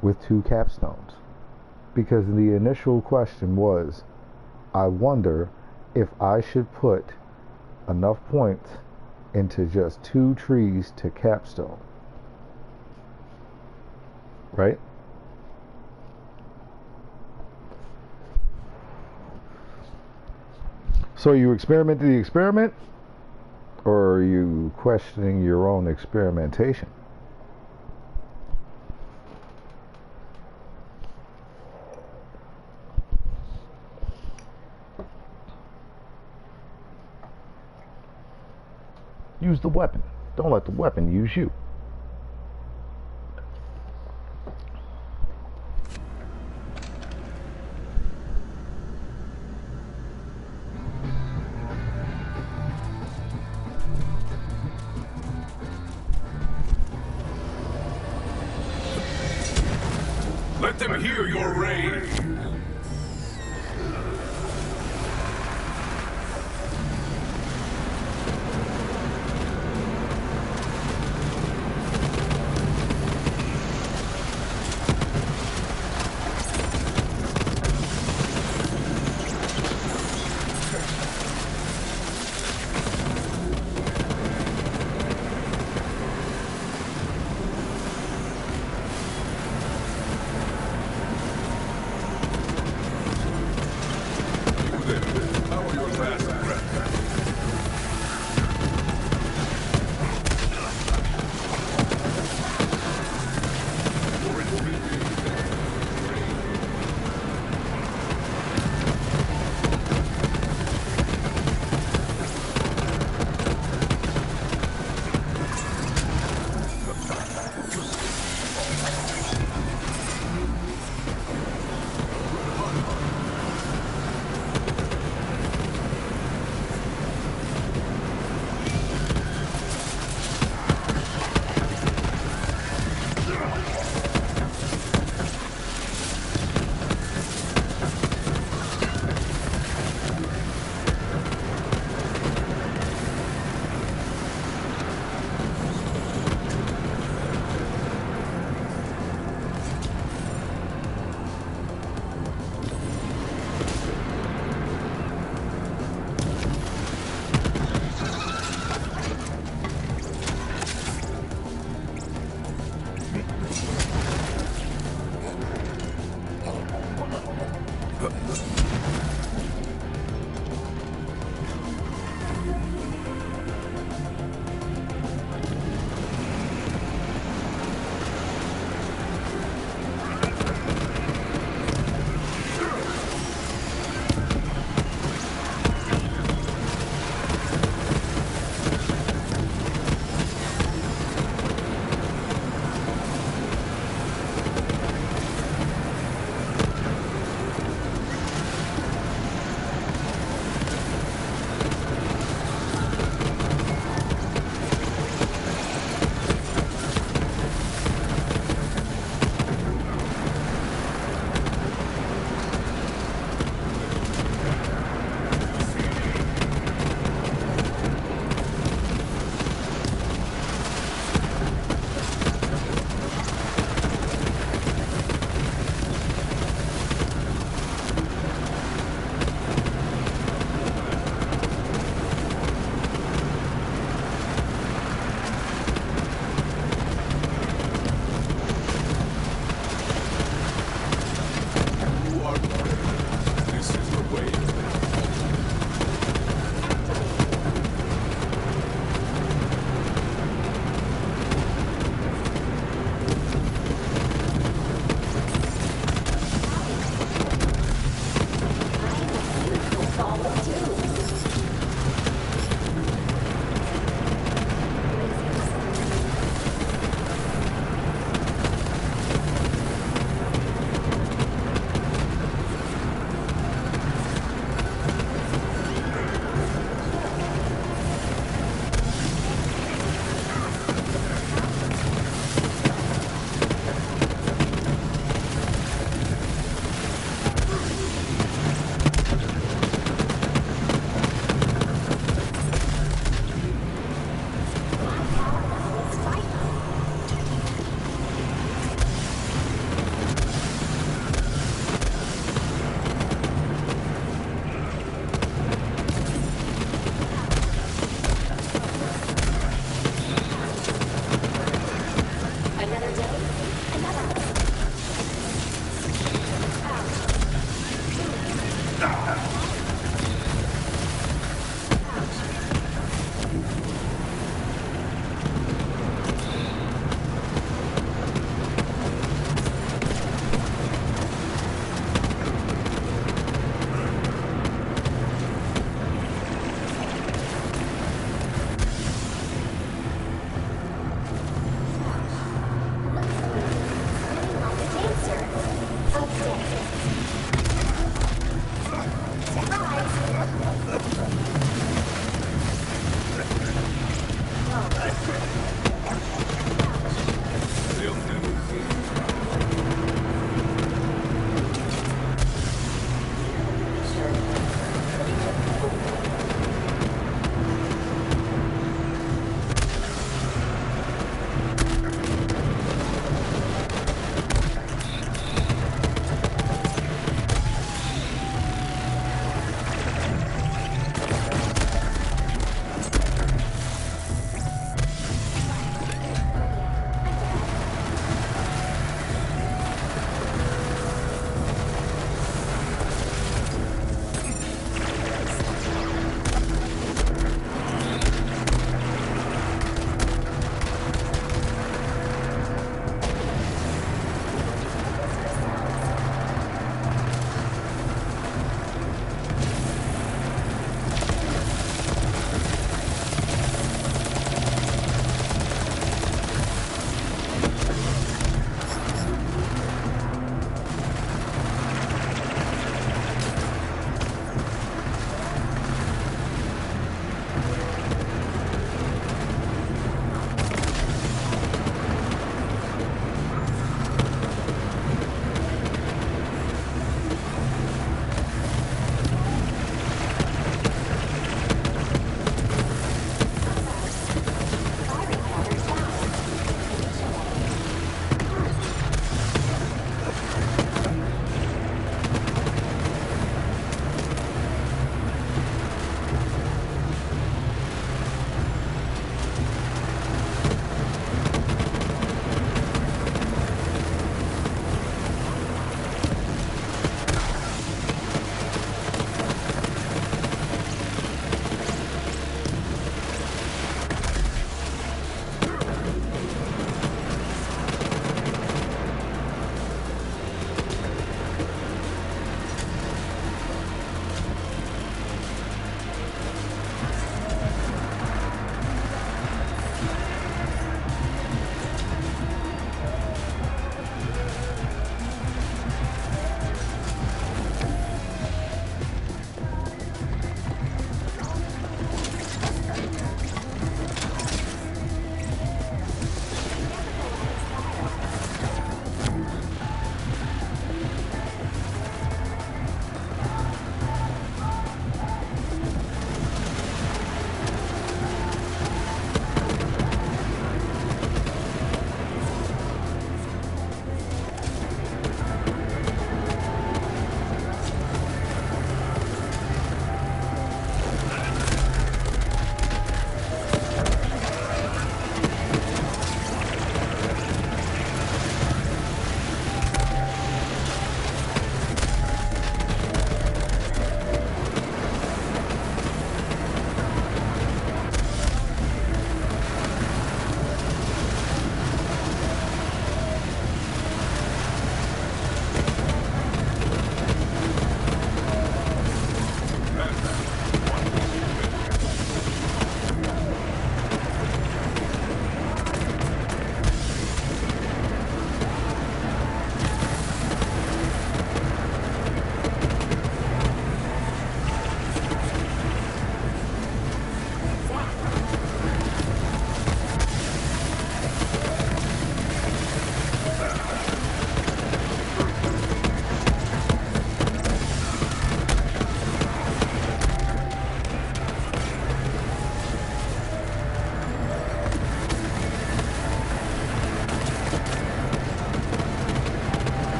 with 2 capstones. Because the initial question was, I wonder if I should put enough points into just 2 trees to capstone. Right? So are you experimenting the experiment, or are you questioning your own experimentation? Use the weapon. Don't let the weapon use you. Let them hear your rage.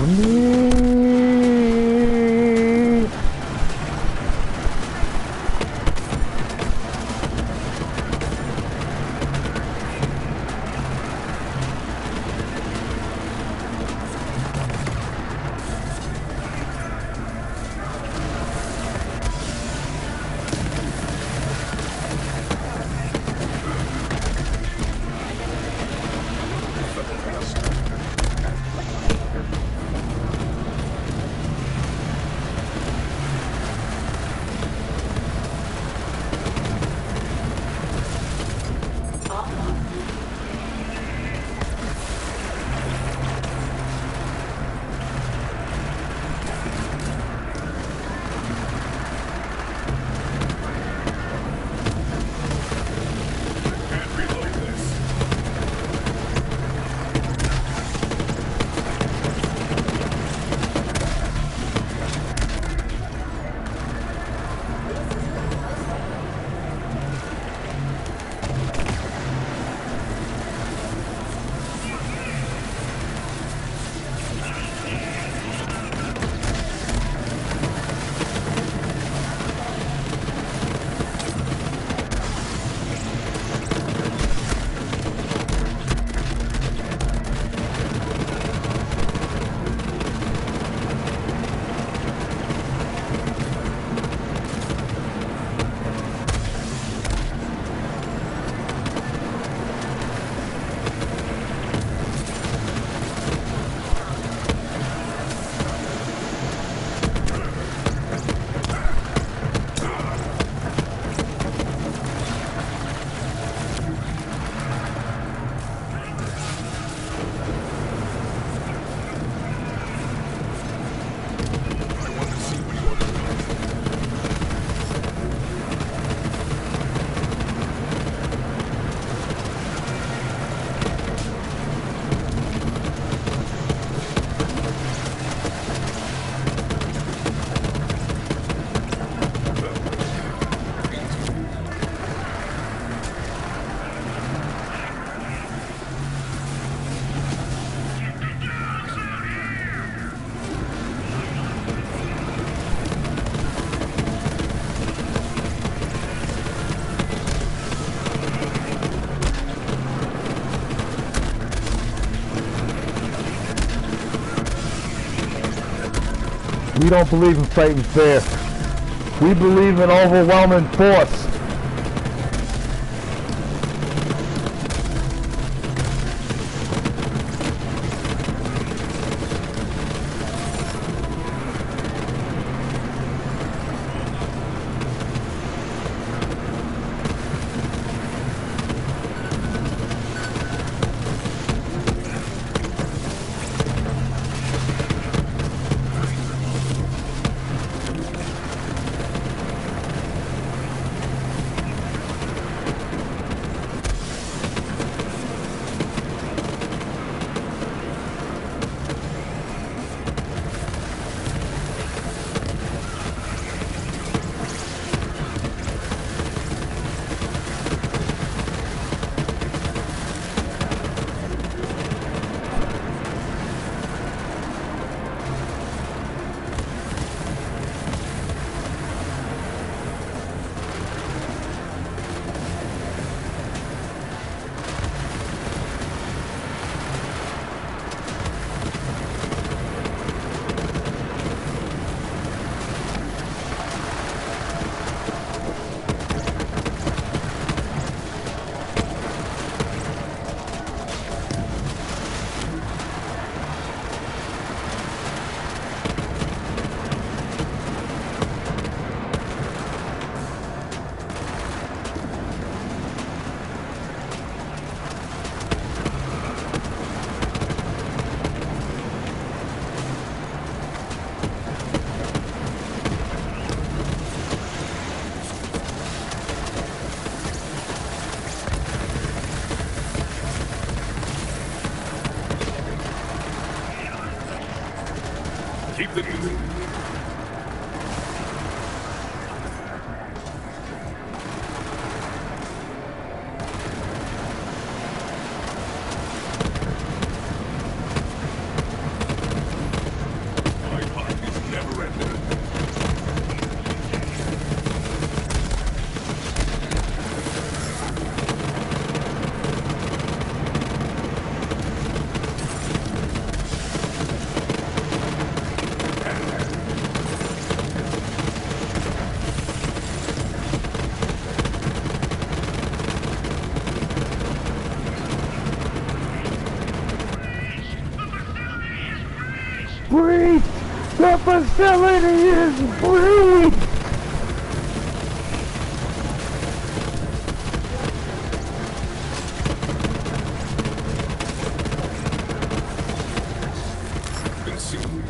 We don't believe in fighting fair. We believe in overwhelming force. Keep the music. breached! The facility is breached! Been seen.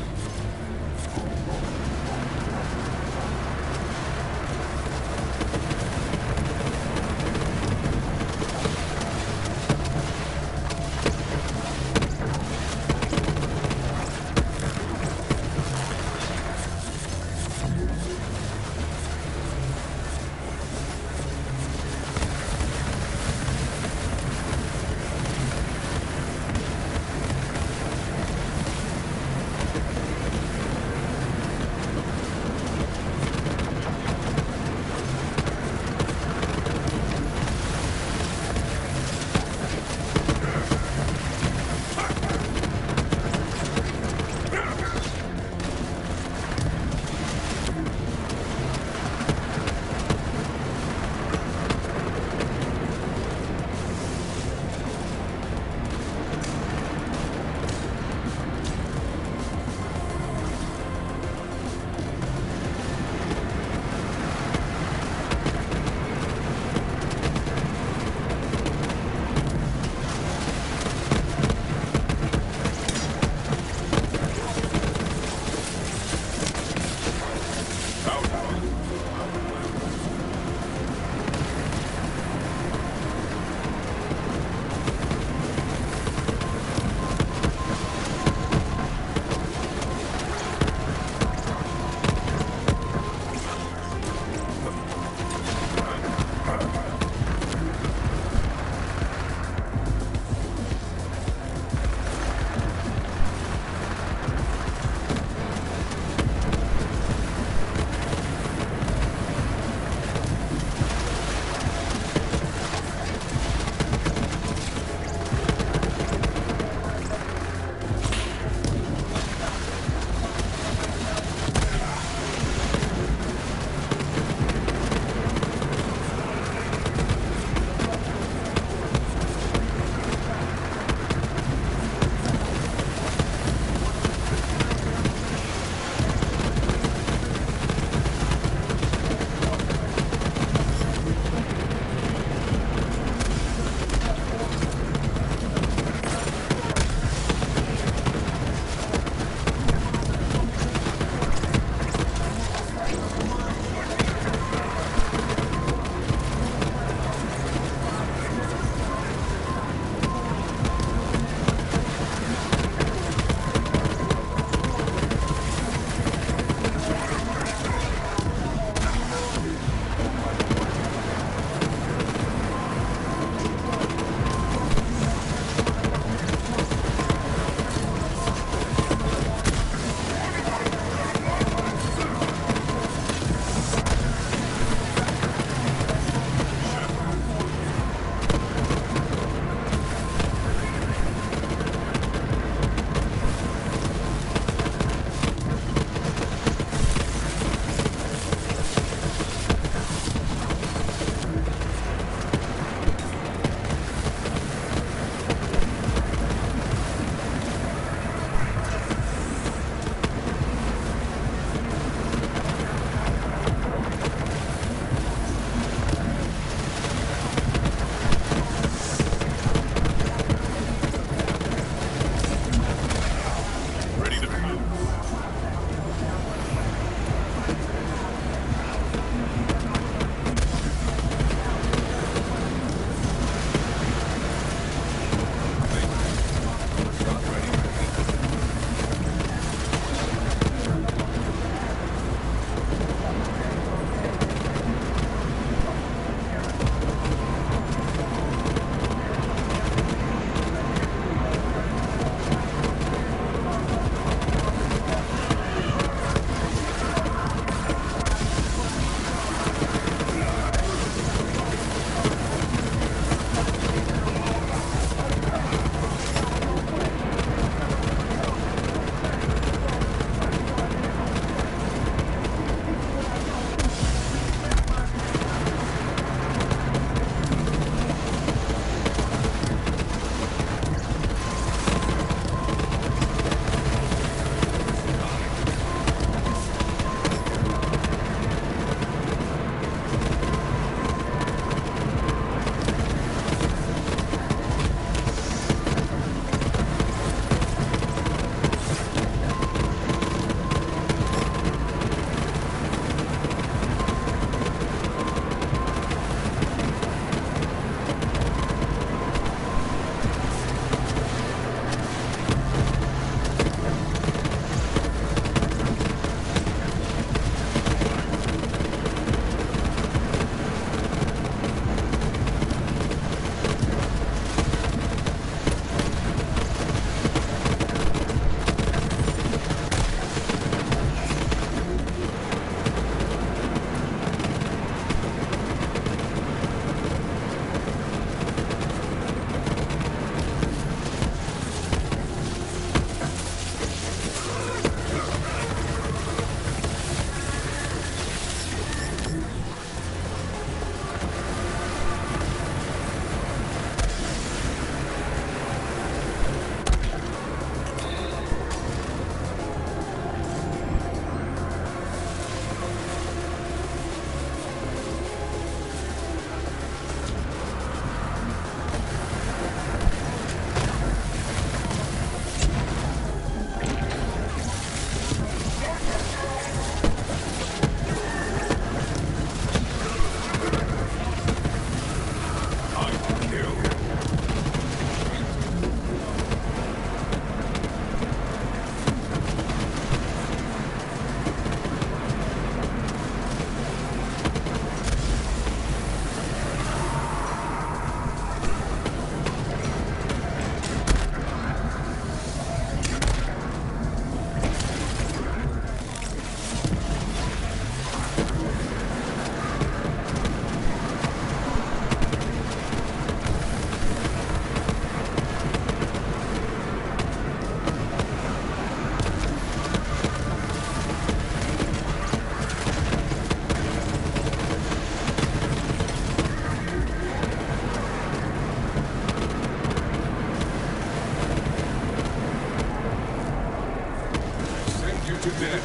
to them.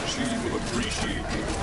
She will appreciate you.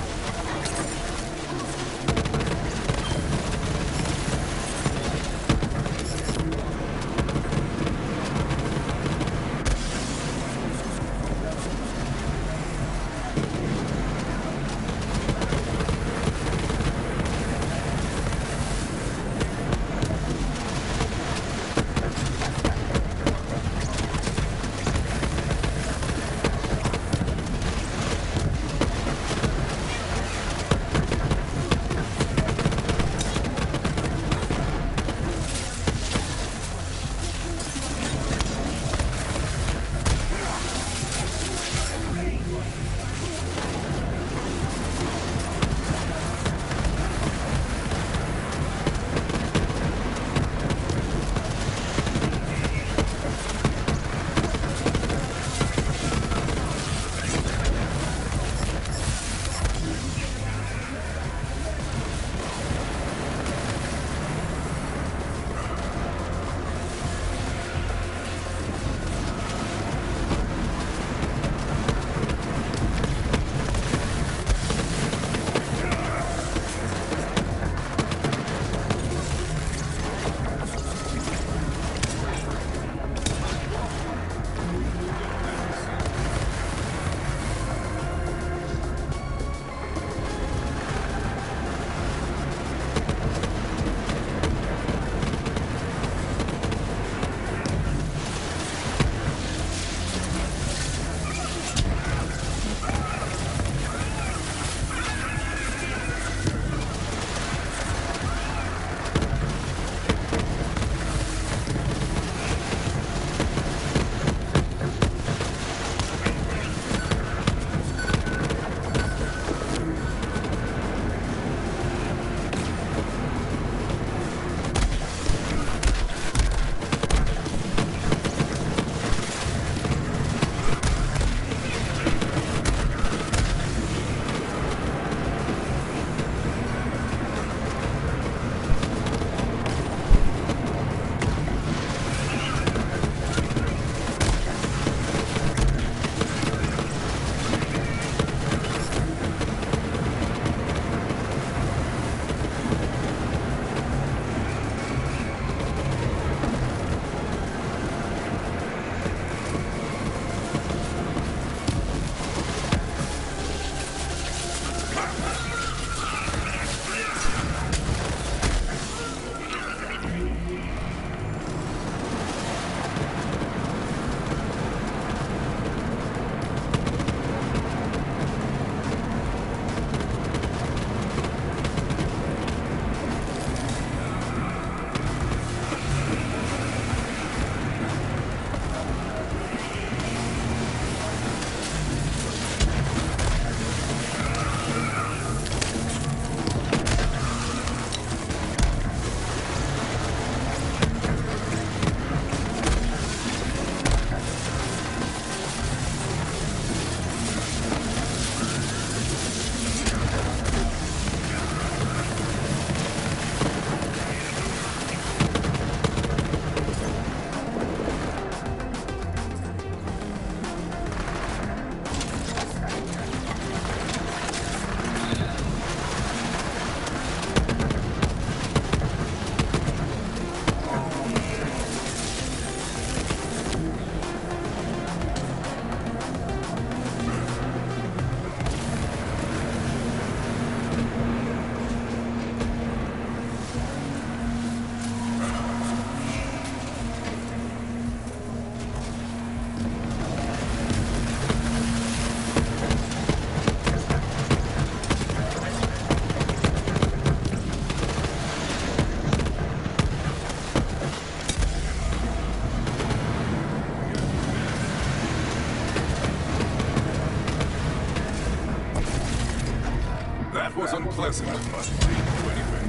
was unpleasant, but it didn't do anything.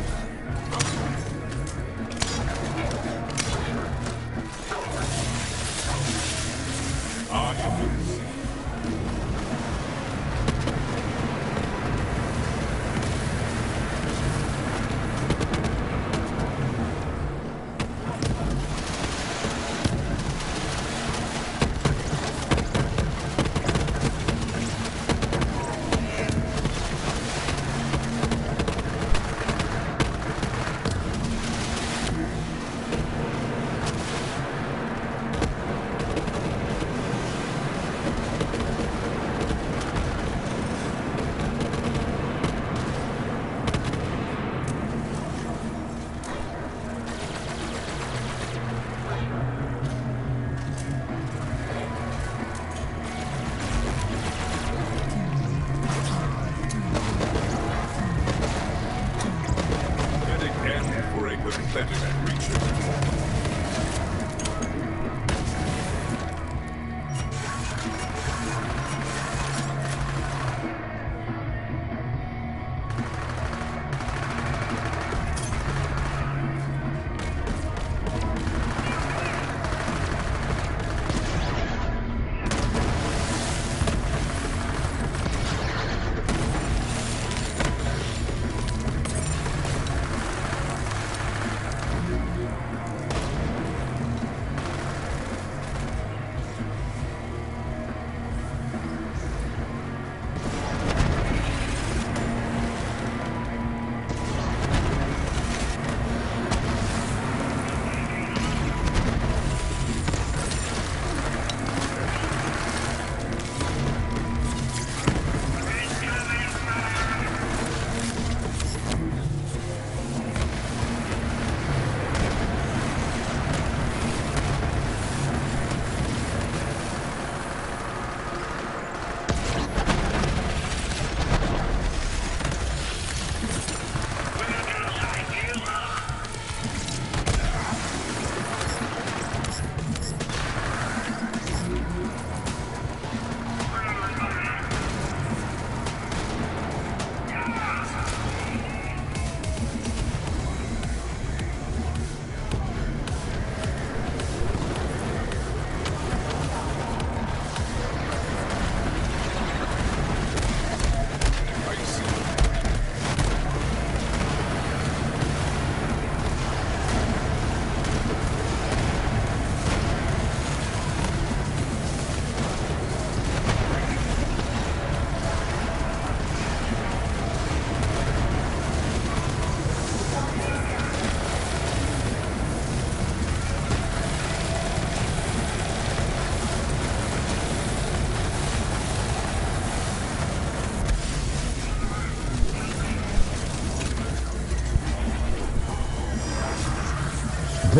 I am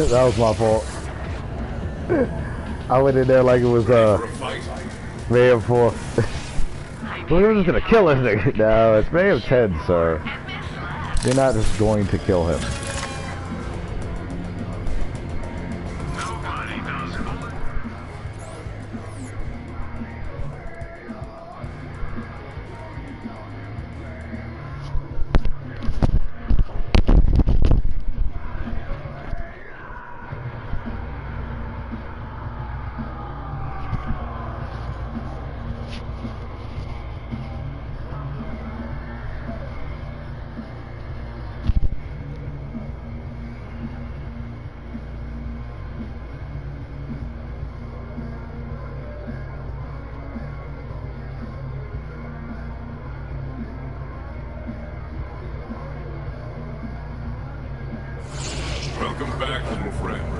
That was my fault. I went in there like it was Mayhem 4. We're just gonna kill this nigga. No, it's Mayhem 10, sir. You're not just going to kill him. Welcome back, little friend.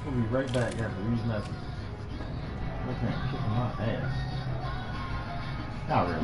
We'll be right back after these messages. Look at him kicking my ass. Not really.